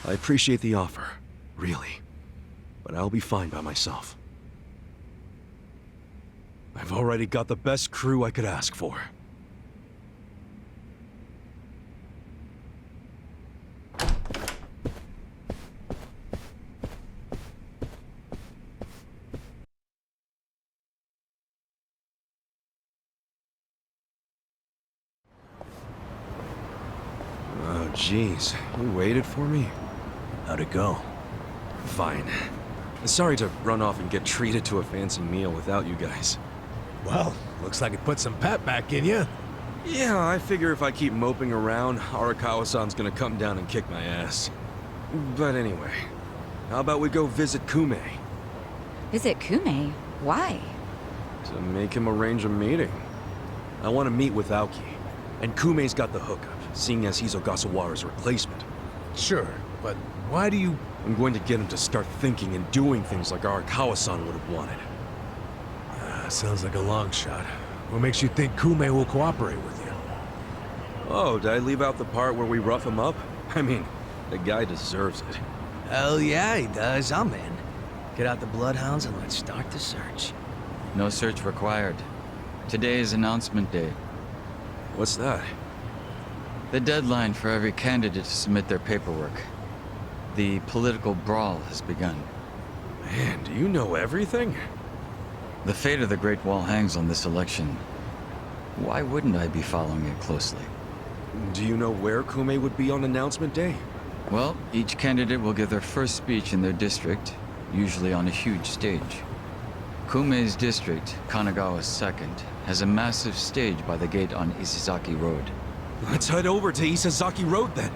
Speaker 21: I appreciate the offer, really. But I'll be fine by myself. I've already got the best crew I could ask for. Oh, jeez. You waited for me?
Speaker 11: How'd it go?
Speaker 21: Fine. Sorry to run off and get treated to a fancy meal without you guys.
Speaker 1: Well, looks like it put some pep back in you.
Speaker 21: Yeah, I figure if I keep moping around, Arakawa-san's gonna come down and kick my ass. But anyway, how about we go visit Kume?
Speaker 4: Visit Kume? Why?
Speaker 21: To make him arrange a meeting. I want to meet with Aoki, and Kume's got the hookup, seeing as he's Ogasawara's replacement.
Speaker 1: Sure, but why do you...
Speaker 21: I'm going to get him to start thinking and doing things like Arakawa-san would have wanted.
Speaker 1: Sounds like a long shot. What makes you think Kume will cooperate with you?
Speaker 21: Oh, did I leave out the part where we rough him up? I mean, the guy deserves it.
Speaker 5: Hell yeah, he does. I'm in. Get out the bloodhounds and let's start the search.
Speaker 20: No search required. Today is announcement day.
Speaker 21: What's that?
Speaker 20: The deadline for every candidate to submit their paperwork. The political brawl has begun.
Speaker 21: Man, do you know everything?
Speaker 20: The fate of the Great Wall hangs on this election. Why wouldn't I be following it closely?
Speaker 21: Do you know where Kume would be on announcement day?
Speaker 20: Well, each candidate will give their first speech in their district, usually on a huge stage. Kume's district, Kanagawa's second, has a massive stage by the gate on Isizaki Road.
Speaker 21: Let's head over to Isizaki Road then.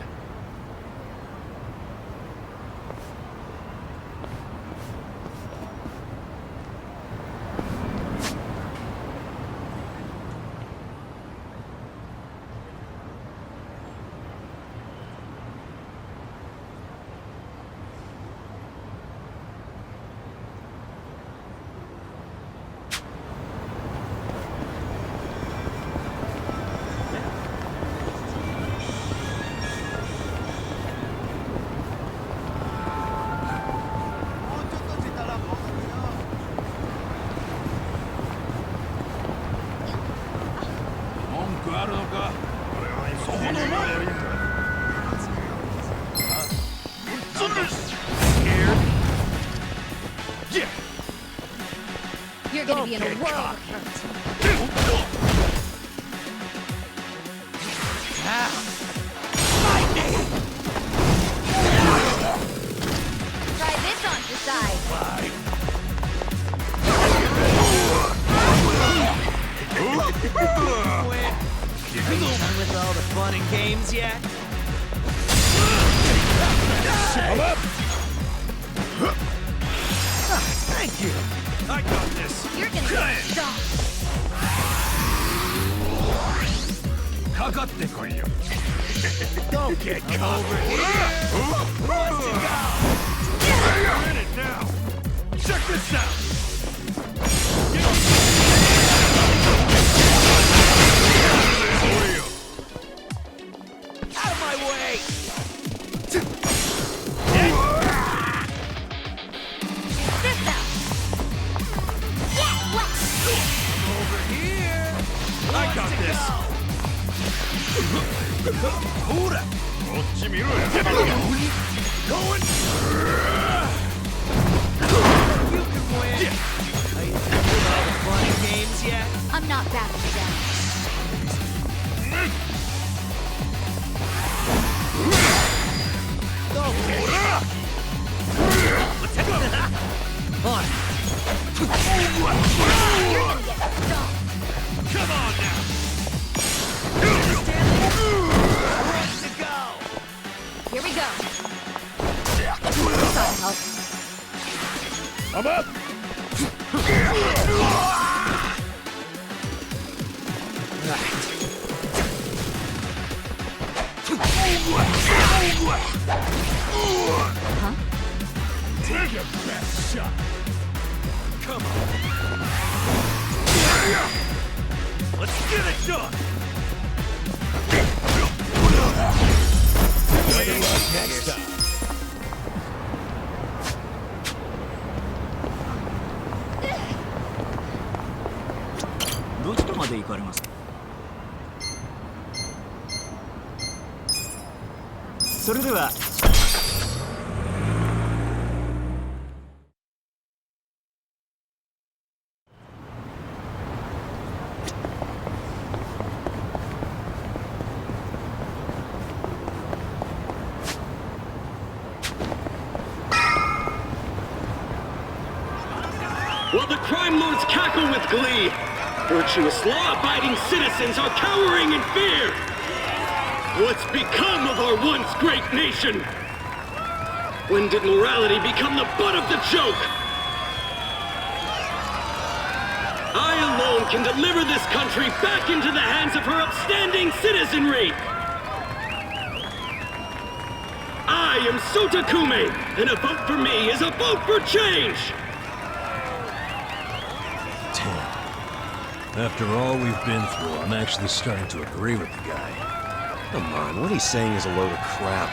Speaker 4: You're gonna be in a whirlwind.
Speaker 5: games yet?
Speaker 7: I'm up!
Speaker 5: Thank you.
Speaker 7: I got this.
Speaker 4: You're gonna get stomped.
Speaker 7: かかってこいよ。
Speaker 5: Don't get caught over here. Who wants to go?
Speaker 7: You're in it now. Check this out.
Speaker 5: Out of my way.
Speaker 4: This out. Yeah, what?
Speaker 5: Over here.
Speaker 7: I got this. Hold up. Going.
Speaker 5: You can win. Are you done with all the fun and games yet?
Speaker 4: I'm not backing down.
Speaker 5: On.
Speaker 4: You're gonna get stomped.
Speaker 7: Come on now.
Speaker 5: Who wants to go?
Speaker 4: Here we go. This ought to help.
Speaker 7: I'm up.
Speaker 4: Huh?
Speaker 7: Take your best shot. Come on. Let's get it done. Better luck next time.
Speaker 5: どちらまで行かれますか？それでは。
Speaker 6: While the crime lords cackle with glee, virtuous law-abiding citizens are cowering in fear. What's become of our once great nation? When did morality become the butt of the joke? I alone can deliver this country back into the hands of her upstanding citizenry. I am Sota Kume, and a vote for me is a vote for change.
Speaker 11: After all we've been through, I'm actually starting to agree with the guy.
Speaker 21: Come on, what he's saying is a load of crap.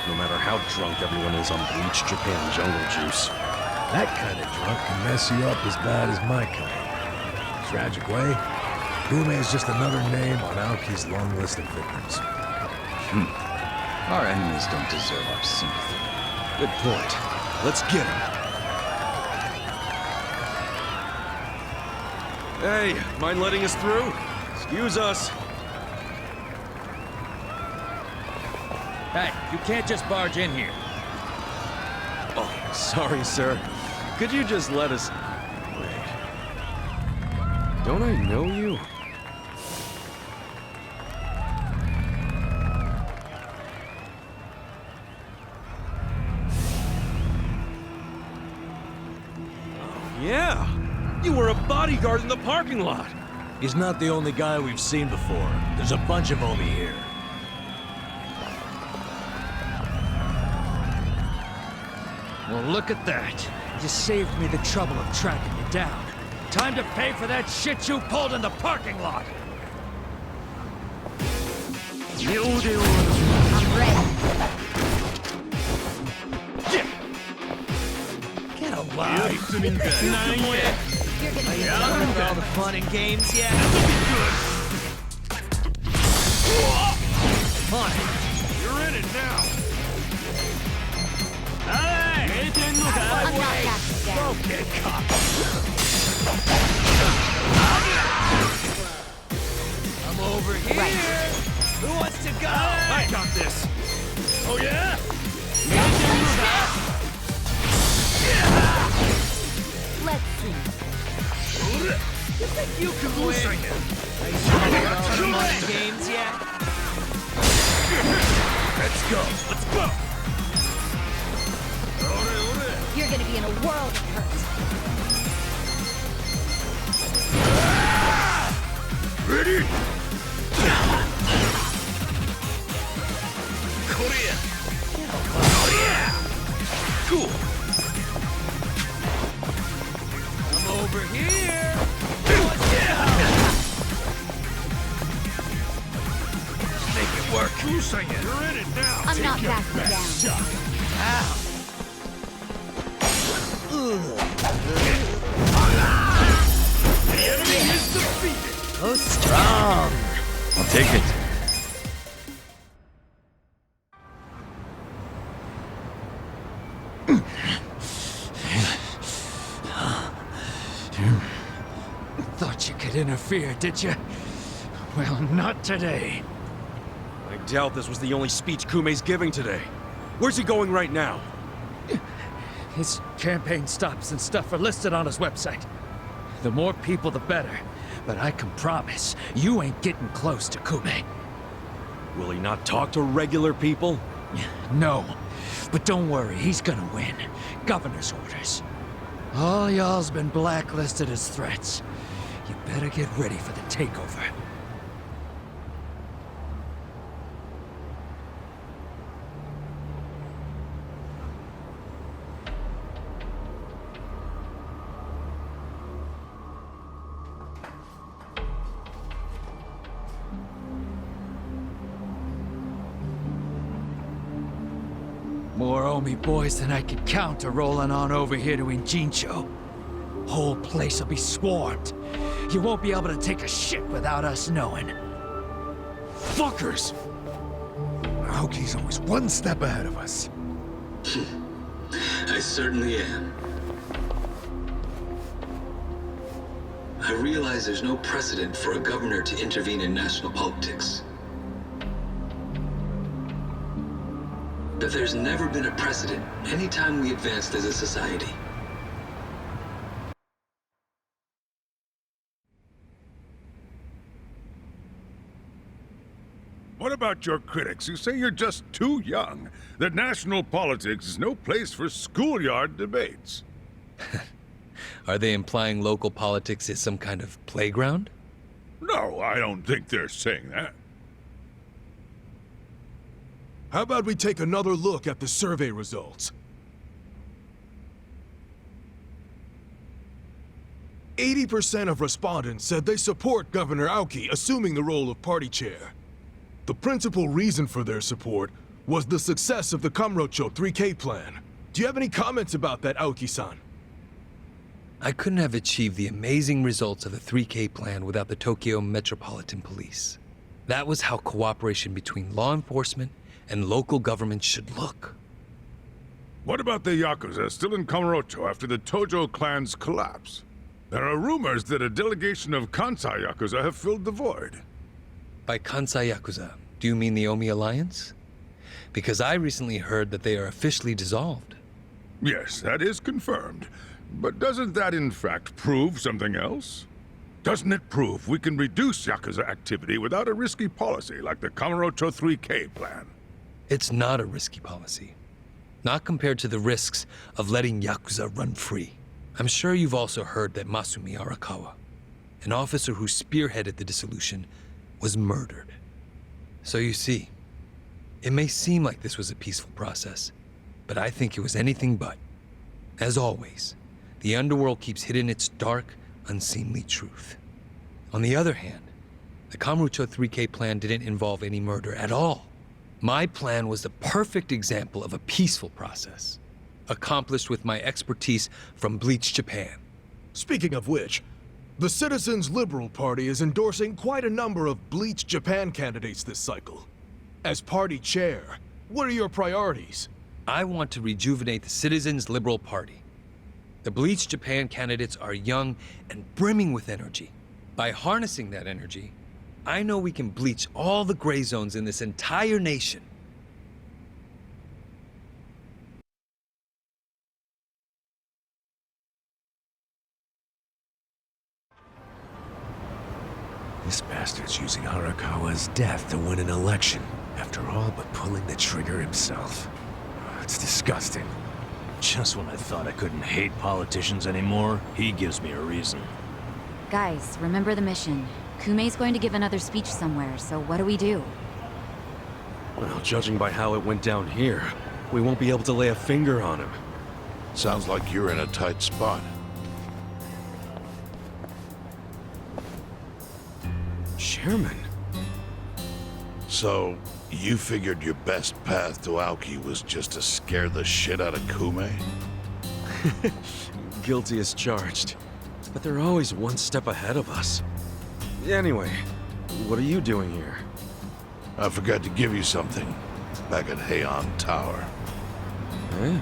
Speaker 21: No matter how drunk everyone is on bleach Japan jungle juice.
Speaker 1: That kind of drunk can mess you up as bad as my kind. Tragic way, Kume is just another name on Aoki's long list of victims.
Speaker 20: Our enemies don't deserve our sympathy.
Speaker 21: Good point. Let's get him. Hey, mind letting us through? Excuse us.
Speaker 18: Hey, you can't just barge in here.
Speaker 21: Oh, sorry, sir. Could you just let us... Wait. Don't I know you? Oh, yeah! You were a bodyguard in the parking lot!
Speaker 11: He's not the only guy we've seen before. There's a bunch of Omi here.
Speaker 18: Well, look at that. You saved me the trouble of tracking you down. Time to pay for that shit you pulled in the parking lot!
Speaker 4: I'm ready.
Speaker 5: Get alive. You're gonna get Done with all the fun and games yet? On it.
Speaker 7: You're in it now.
Speaker 5: I'm not backing down.
Speaker 7: Don't get caught.
Speaker 5: I'm over here.
Speaker 4: Right.
Speaker 5: Who wants to go?
Speaker 7: I got this. Oh yeah?
Speaker 4: Let's see.
Speaker 5: You think you can win? Are you done with all the fun and games yet?
Speaker 7: go. Let's go.
Speaker 4: You're gonna be in a world of hurt.
Speaker 7: Ready? Korea. Cool.
Speaker 5: I'm over here.
Speaker 7: Make it work. Who's saying it? You're in it now.
Speaker 4: I'm
Speaker 7: Take
Speaker 4: not
Speaker 7: your
Speaker 4: backing
Speaker 7: best
Speaker 4: down.
Speaker 7: shot. Ow. The enemy is defeated.
Speaker 5: Oh, strong.
Speaker 21: I'll take it.
Speaker 18: Thought you could interfere, did you? Well, not today.
Speaker 21: I doubt this was the only speech Kume's giving today. Where's he going right now?
Speaker 18: His campaign stops and stuff are listed on his website. The more people, the better. But I can promise, you ain't getting close to Kume.
Speaker 21: Will he not talk to regular people?
Speaker 18: No. But don't worry, he's gonna win. Governor's orders. All y'all's been blacklisted as threats. You better get ready for the takeover. More Omi boys than I could count are rolling on over here to Injincho. Whole place will be swarmed. You won't be able to take a shit without us knowing.
Speaker 1: Fuckers! Aoki's always one step ahead of us.
Speaker 2: I certainly am. I realize there's no precedent for a governor to intervene in national politics. But there's never been a precedent anytime we advanced as a society.
Speaker 22: What about your critics who say you're just too young? That national politics is no place for schoolyard debates?
Speaker 21: Are they implying local politics is some kind of playground?
Speaker 22: No, I don't think they're saying that.
Speaker 23: How about we take another look at the survey results? 80% of respondents said they support Governor Aoki assuming the role of party chair. The principal reason for their support was the success of the Kamurocho 3K plan. Do you have any comments about that, Aoki-san?
Speaker 21: I couldn't have achieved the amazing results of the 3K plan without the Tokyo Metropolitan Police. That was how cooperation between law enforcement and local government should look.
Speaker 22: What about the Yakuza still in Kamurocho after the Tojo clan's collapse? There are rumors that a delegation of Kansai Yakuza have filled the void.
Speaker 21: By Kansai Yakuza, do you mean the Omi Alliance? Because I recently heard that they are officially dissolved.
Speaker 22: Yes, that is confirmed. But doesn't that in fact prove something else? Doesn't it prove we can reduce Yakuza activity without a risky policy like the Kamurocho 3K plan?
Speaker 21: It's not a risky policy. Not compared to the risks of letting Yakuza run free. I'm sure you've also heard that Masumi Arakawa, an officer who spearheaded the dissolution, was murdered. So you see, it may seem like this was a peaceful process, but I think it was anything but. As always, the underworld keeps hidden its dark, unseemly truth. On the other hand, the Kamurocho 3K plan didn't involve any murder at all. My plan was the perfect example of a peaceful process, accomplished with my expertise from Bleach Japan.
Speaker 23: Speaking of which, the Citizens Liberal Party is endorsing quite a number of Bleach Japan candidates this cycle. As party chair, what are your priorities?
Speaker 21: I want to rejuvenate the Citizens Liberal Party. The Bleach Japan candidates are young and brimming with energy. By harnessing that energy, I know we can bleach all the gray zones in this entire nation.
Speaker 7: This bastard's using Arakawa's death to win an election.
Speaker 1: After all but pulling the trigger himself. It's disgusting.
Speaker 11: Just when I thought I couldn't hate politicians anymore, he gives me a reason.
Speaker 13: Guys, remember the mission. Kumei's going to give another speech somewhere, so what do we do?
Speaker 21: Well, judging by how it went down here, we won't be able to lay a finger on him.
Speaker 16: Sounds like you're in a tight spot.
Speaker 21: Chairman?
Speaker 16: So, you figured your best path to Aoki was just to scare the shit out of Kume?
Speaker 21: Guilty as charged. But they're always one step ahead of us. Anyway, what are you doing here?
Speaker 16: I forgot to give you something back at Heian Tower.
Speaker 21: Eh?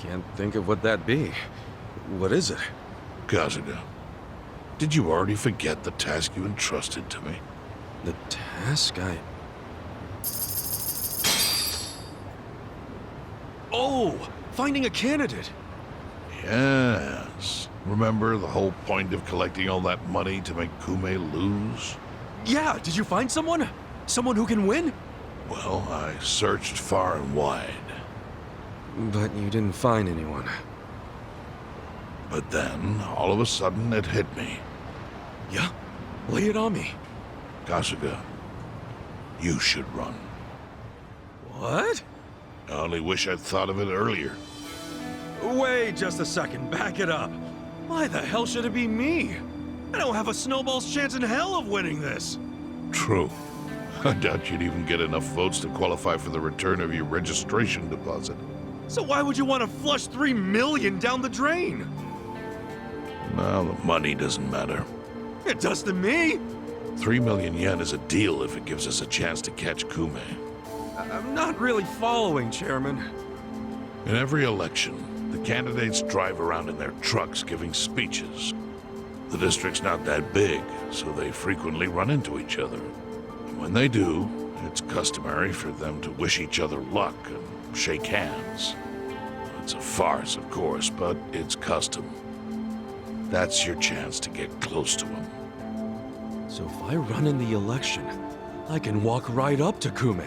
Speaker 21: Can't think of what that'd be. What is it?
Speaker 16: Kasuga, did you already forget the task you entrusted to me?
Speaker 21: The task Oh! Finding a candidate!
Speaker 16: Yes. Remember the whole point of collecting all that money to make Kume lose?
Speaker 21: Yeah, did you find someone? Someone who can win?
Speaker 16: Well, I searched far and wide.
Speaker 21: But you didn't find anyone.
Speaker 16: But then, all of a sudden, it hit me.
Speaker 21: Yeah? Lay it on me.
Speaker 16: Kasuga, you should run.
Speaker 21: What?
Speaker 16: I only wish I'd thought of it earlier.
Speaker 21: Wait just a second, back it up. Why the hell should it be me? I don't have a snowball's chance in hell of winning this.
Speaker 16: True. I doubt you'd even get enough votes to qualify for the return of your registration deposit.
Speaker 21: So why would you want to flush 3 million down the drain?
Speaker 16: Well, the money doesn't matter.
Speaker 21: It does to me.
Speaker 16: 3 million yen is a deal if it gives us a chance to catch Kume.
Speaker 21: I'm not really following, Chairman.
Speaker 16: In every election, the candidates drive around in their trucks giving speeches. The district's not that big, so they frequently run into each other. And when they do, it's customary for them to wish each other luck and shake hands. It's a farce, of course, but it's custom. That's your chance to get close to him.
Speaker 21: So if I run in the election, I can walk right up to Kume.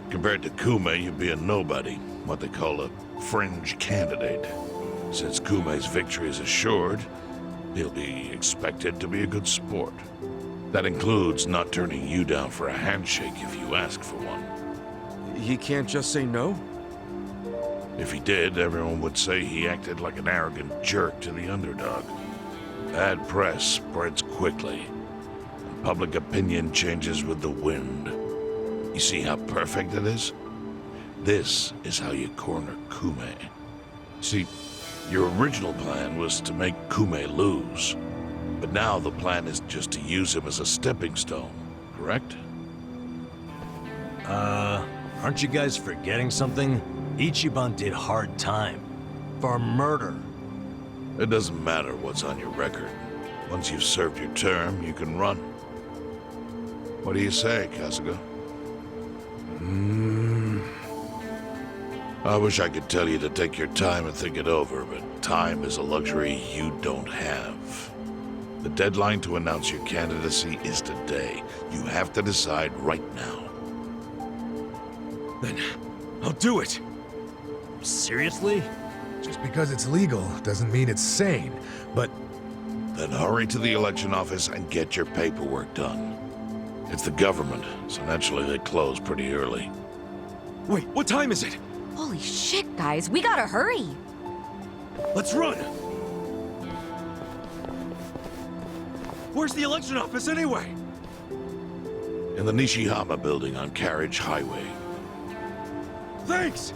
Speaker 16: Compared to Kume, you'd be a nobody, what they call a fringe candidate. Since Kume's victory is assured, he'll be expected to be a good sport. That includes not turning you down for a handshake if you ask for one.
Speaker 21: He can't just say no?
Speaker 16: If he did, everyone would say he acted like an arrogant jerk to the underdog. Bad press spreads quickly, and public opinion changes with the wind. You see how perfect it is? This is how you corner Kume. See, your original plan was to make Kume lose. But now the plan is just to use him as a stepping stone, correct?
Speaker 11: Aren't you guys forgetting something? Ichiban did hard time. For murder.
Speaker 16: It doesn't matter what's on your record. Once you've served your term, you can run. What do you say, Kasuga? I wish I could tell you to take your time and think it over, but time is a luxury you don't have. The deadline to announce your candidacy is today. You have to decide right now.
Speaker 21: Then I'll do it.
Speaker 11: Seriously?
Speaker 1: Just because it's legal doesn't mean it's sane, but...
Speaker 16: Then hurry to the election office and get your paperwork done. It's the government, so naturally they close pretty early.
Speaker 21: Wait, what time is it?
Speaker 13: Holy shit, guys, we gotta hurry!
Speaker 21: Let's run! Where's the election office anyway?
Speaker 16: In the Nishihama building on Carriage Highway.
Speaker 21: Thanks!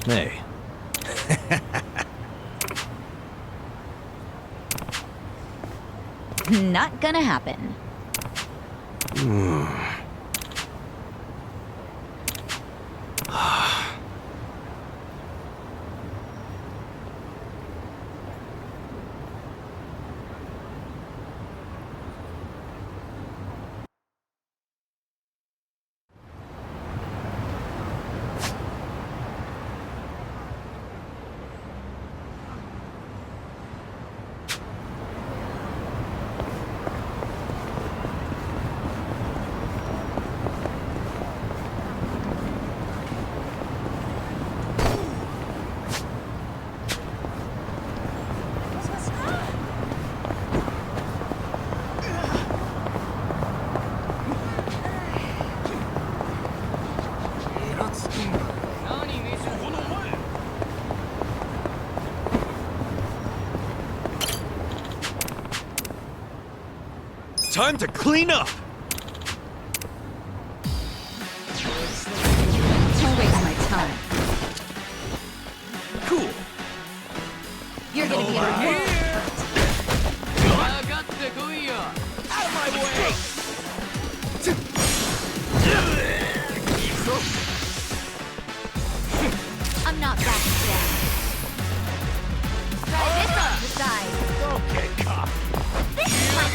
Speaker 11: Hey.
Speaker 13: Not gonna happen.
Speaker 7: Time to clean up!
Speaker 13: Don't waste my time.
Speaker 7: Cool.
Speaker 13: You're gonna be in a world of
Speaker 7: Out of my way!
Speaker 4: I'm not backing down. Try this on the side.
Speaker 7: Don't get caught.
Speaker 4: This is my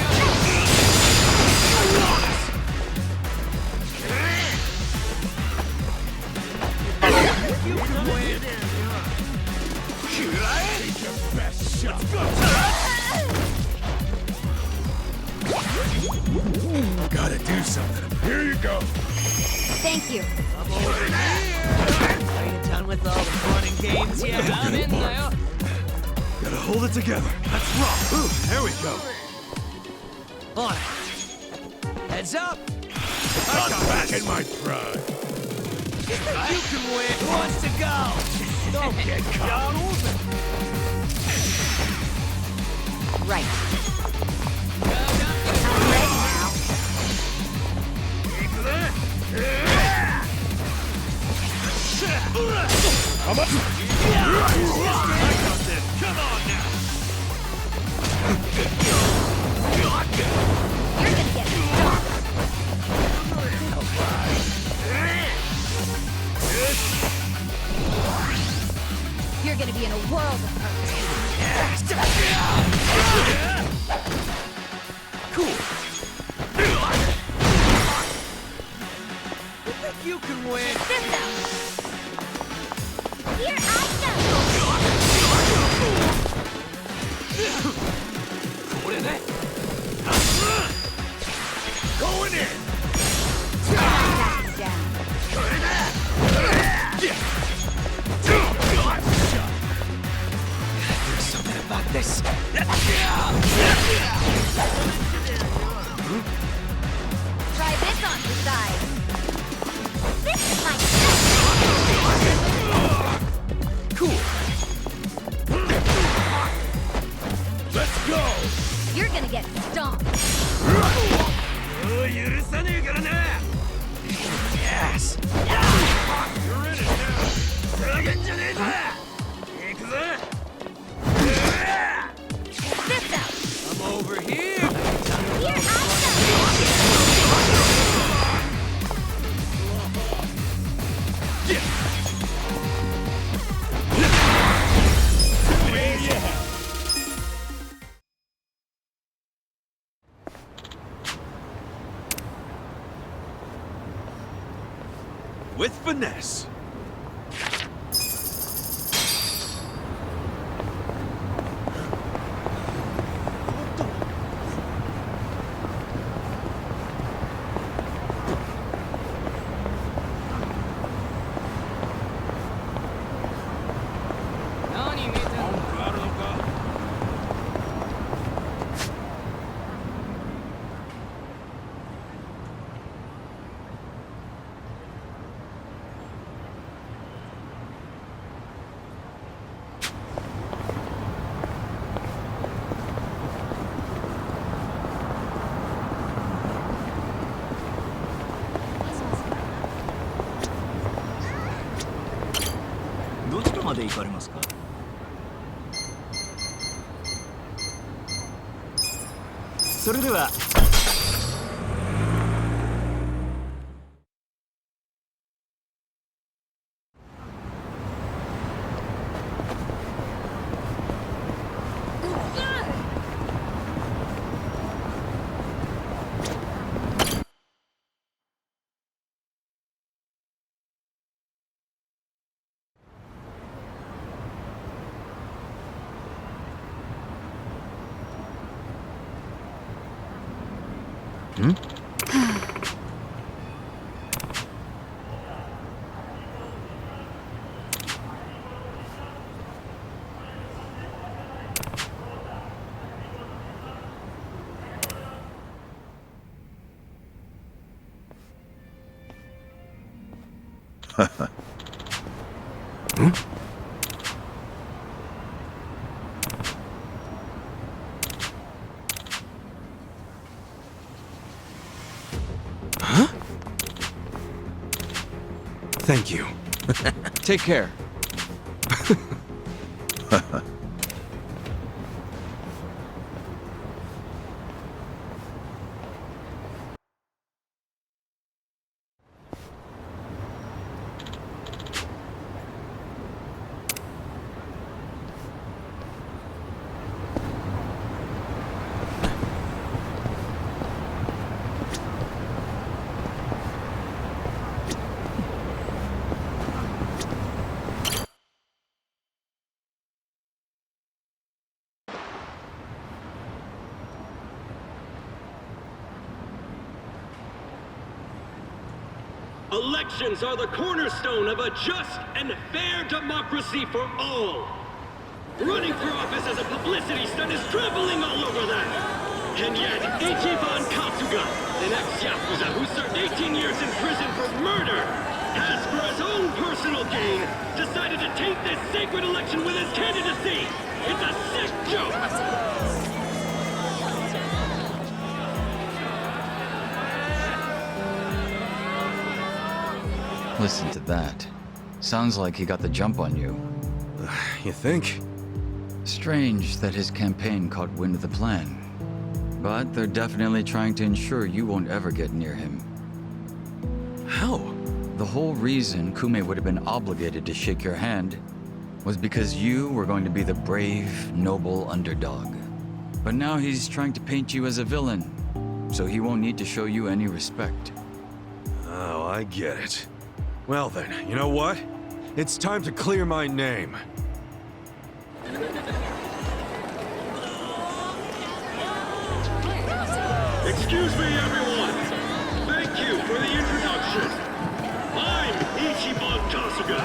Speaker 7: You can win. Take your best shot.
Speaker 1: Gotta do something.
Speaker 22: Here you go.
Speaker 4: Thank you.
Speaker 5: I'm over here. Are you done with all the fun and games yet? I'm in there.
Speaker 1: Gotta hold it together.
Speaker 7: Let's rock.
Speaker 1: Ooh, there we go.
Speaker 5: On it. Heads up.
Speaker 22: I'm back in my pride.
Speaker 5: You can win. Who wants to go?
Speaker 7: Don't get caught.
Speaker 13: right.
Speaker 7: I'm up. I got this. Come on now.
Speaker 4: You're gonna get stopped. You're gonna be in a world of hurt.
Speaker 5: Cool. You think you can win?
Speaker 4: This out. Here I go.
Speaker 7: Going in.
Speaker 4: Backing down.
Speaker 5: There's something about this.
Speaker 4: Try this on the side. This is my
Speaker 7: Cool. Let's go.
Speaker 4: You're gonna get stomped.
Speaker 7: Yes. You're in it now.
Speaker 4: This out.
Speaker 5: I'm over here.
Speaker 4: Here I
Speaker 7: With finesse.
Speaker 5: で行かれますか？それでは。
Speaker 21: Huh? Thank you.
Speaker 20: Take care.
Speaker 6: Elections are the cornerstone of a just and fair democracy for all. Running for office as a publicity stunt is traveling all over that. And yet, Ichiban Kasuga, an ex-Yakuza who served 18 years in prison for murder, has, for his own personal gain, decided to taint this sacred election with his candidacy. It's a sick joke.
Speaker 20: Listen to that. Sounds like he got the jump on you.
Speaker 21: You think?
Speaker 20: Strange that his campaign caught wind of the plan. But they're definitely trying to ensure you won't ever get near him.
Speaker 21: How?
Speaker 20: The whole reason Kume would have been obligated to shake your hand was because you were going to be the brave, noble underdog. But now he's trying to paint you as a villain, so he won't need to show you any respect.
Speaker 21: Oh, I get it. Well then, you know what? It's time to clear my name.
Speaker 6: Excuse me, everyone. Thank you for the introduction. I'm Ichiban Kasuga.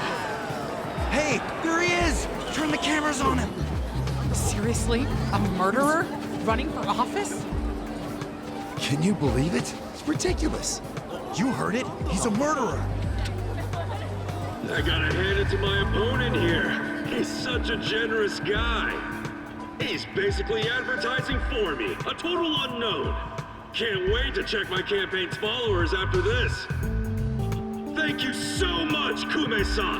Speaker 5: Hey, there he is! Turn the cameras on him!
Speaker 14: Seriously? A murderer? Running for office?
Speaker 15: Can you believe it? It's ridiculous. You heard it. He's a murderer.
Speaker 6: I gotta hand it to my opponent here. He's such a generous guy. He's basically advertising for me, a total unknown. Can't wait to check my campaign's followers after this. Thank you so much, Kume-san.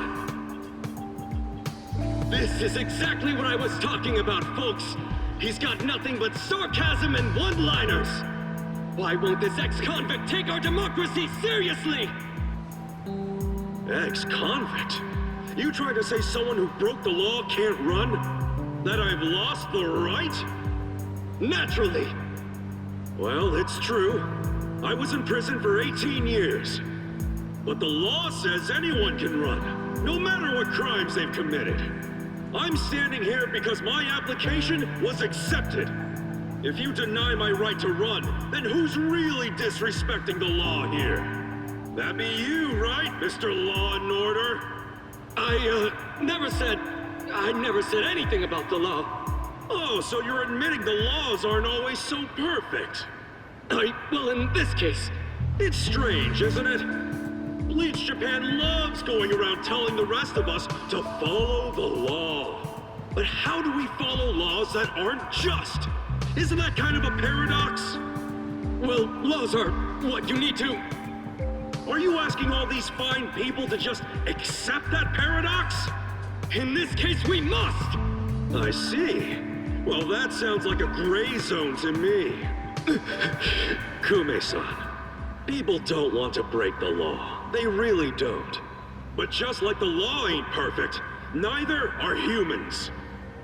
Speaker 6: This is exactly what I was talking about, folks. He's got nothing but sarcasm and one-liners. Why won't this ex-convict take our democracy seriously? Ex-convict? You trying to say someone who broke the law can't run? That I've lost the right? Naturally. Well, it's true. I was in prison for 18 years. But the law says anyone can run, no matter what crimes they've committed. I'm standing here because my application was accepted. If you deny my right to run, then who's really disrespecting the law here? That be you, right, Mr. Law and Order? I never said anything about the law. Oh, so you're admitting the laws aren't always so perfect. Well, in this case, it's strange, isn't it? Bleach Japan loves going around telling the rest of us to follow the law. But how do we follow laws that aren't just? Isn't that kind of a paradox? Well, laws are what you need to... Are you asking all these fine people to just accept that paradox? In this case, we must! I see. Well, that sounds like a gray zone to me. Kume-san, people don't want to break the law. They really don't. But just like the law ain't perfect, neither are humans.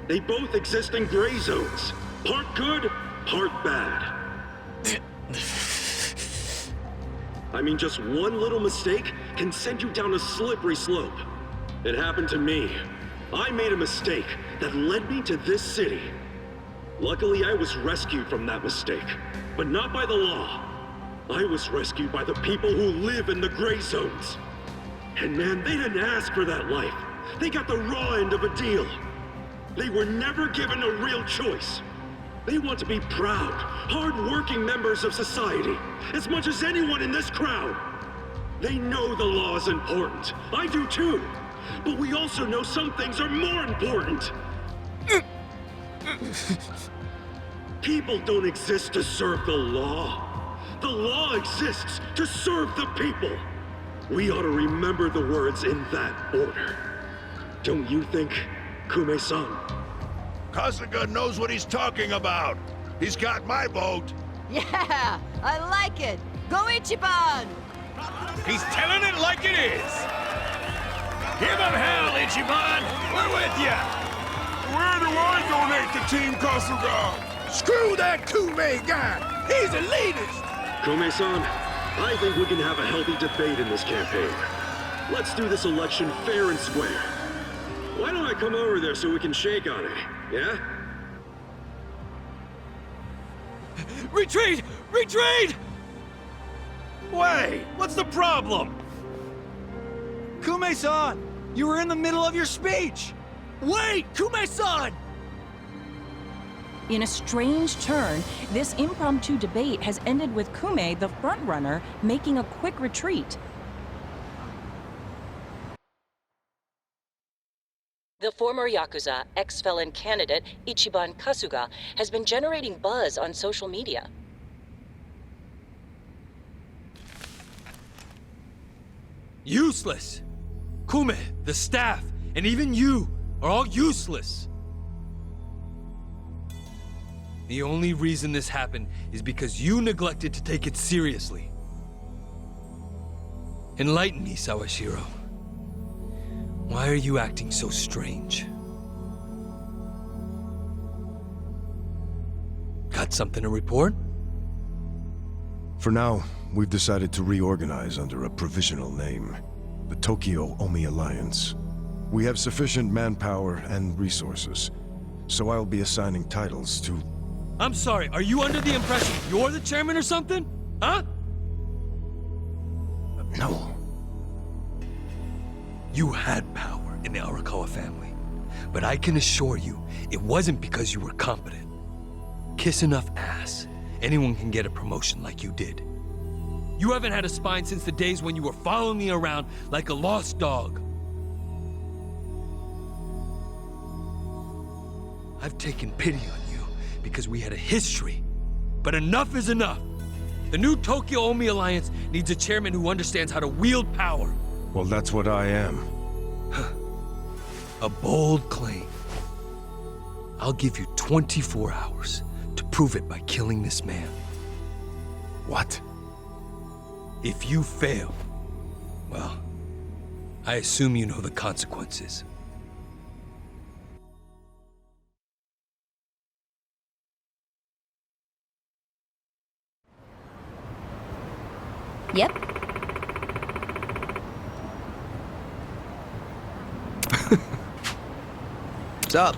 Speaker 6: They both exist in gray zones. Part good, part bad. I mean, just one little mistake can send you down a slippery slope. It happened to me. I made a mistake that led me to this city. Luckily, I was rescued from that mistake, but not by the law. I was rescued by the people who live in the gray zones. And man, they didn't ask for that life. They got the raw end of a deal. They were never given a real choice. They want to be proud, hard-working members of society, as much as anyone in this crowd. They know the law is important. I do too. But we also know some things are more important. People don't exist to serve the law. The law exists to serve the people. We ought to remember the words in that order. Don't you think, Kume-san?
Speaker 8: Kasuga knows what he's talking about. He's got my vote.
Speaker 5: Yeah, I like it. Go Ichiban!
Speaker 18: He's telling it like it is. Give him hell, Ichiban. We're with ya.
Speaker 22: Where do I donate to Team Kasuga?
Speaker 8: Screw that Kume guy. He's a elitist.
Speaker 6: Kume-san, I think we can have a healthy debate in this campaign. Let's do this election fair and square. Why don't I come over there so we can shake on it, yeah?
Speaker 7: Retreat! Retreat! Wait, what's the problem?
Speaker 11: Kume-san, you were in the middle of your speech.
Speaker 7: Wait, Kume-san!
Speaker 17: In a strange turn, this impromptu debate has ended with Kume, the frontrunner, making a quick retreat. The former Yakuza ex-felon candidate, Ichiban Kasuga, has been generating buzz on social media.
Speaker 7: Useless! Kume, the staff, and even you are all useless! The only reason this happened is because you neglected to take it seriously. Enlighten me, Sawashiro. Why are you acting so strange? Got something to report?
Speaker 19: For now, we've decided to reorganize under a provisional name, the Tokyo Omi Alliance. We have sufficient manpower and resources, so I'll be assigning titles to...
Speaker 7: I'm sorry, are you under the impression you're the chairman or something? Huh?
Speaker 19: No.
Speaker 7: You had power in the Arakawa family, but I can assure you, it wasn't because you were competent. Kiss enough ass, anyone can get a promotion like you did. You haven't had a spine since the days when you were following me around like a lost dog. I've taken pity on you because we had a history, but enough is enough. The new Tokyo Omi Alliance needs a chairman who understands how to wield power.
Speaker 19: Well, that's what I am.
Speaker 7: A bold claim. I'll give you 24 hours to prove it by killing this man.
Speaker 19: What?
Speaker 7: If you fail, well, I assume you know the consequences.
Speaker 13: Yep.
Speaker 24: What's up?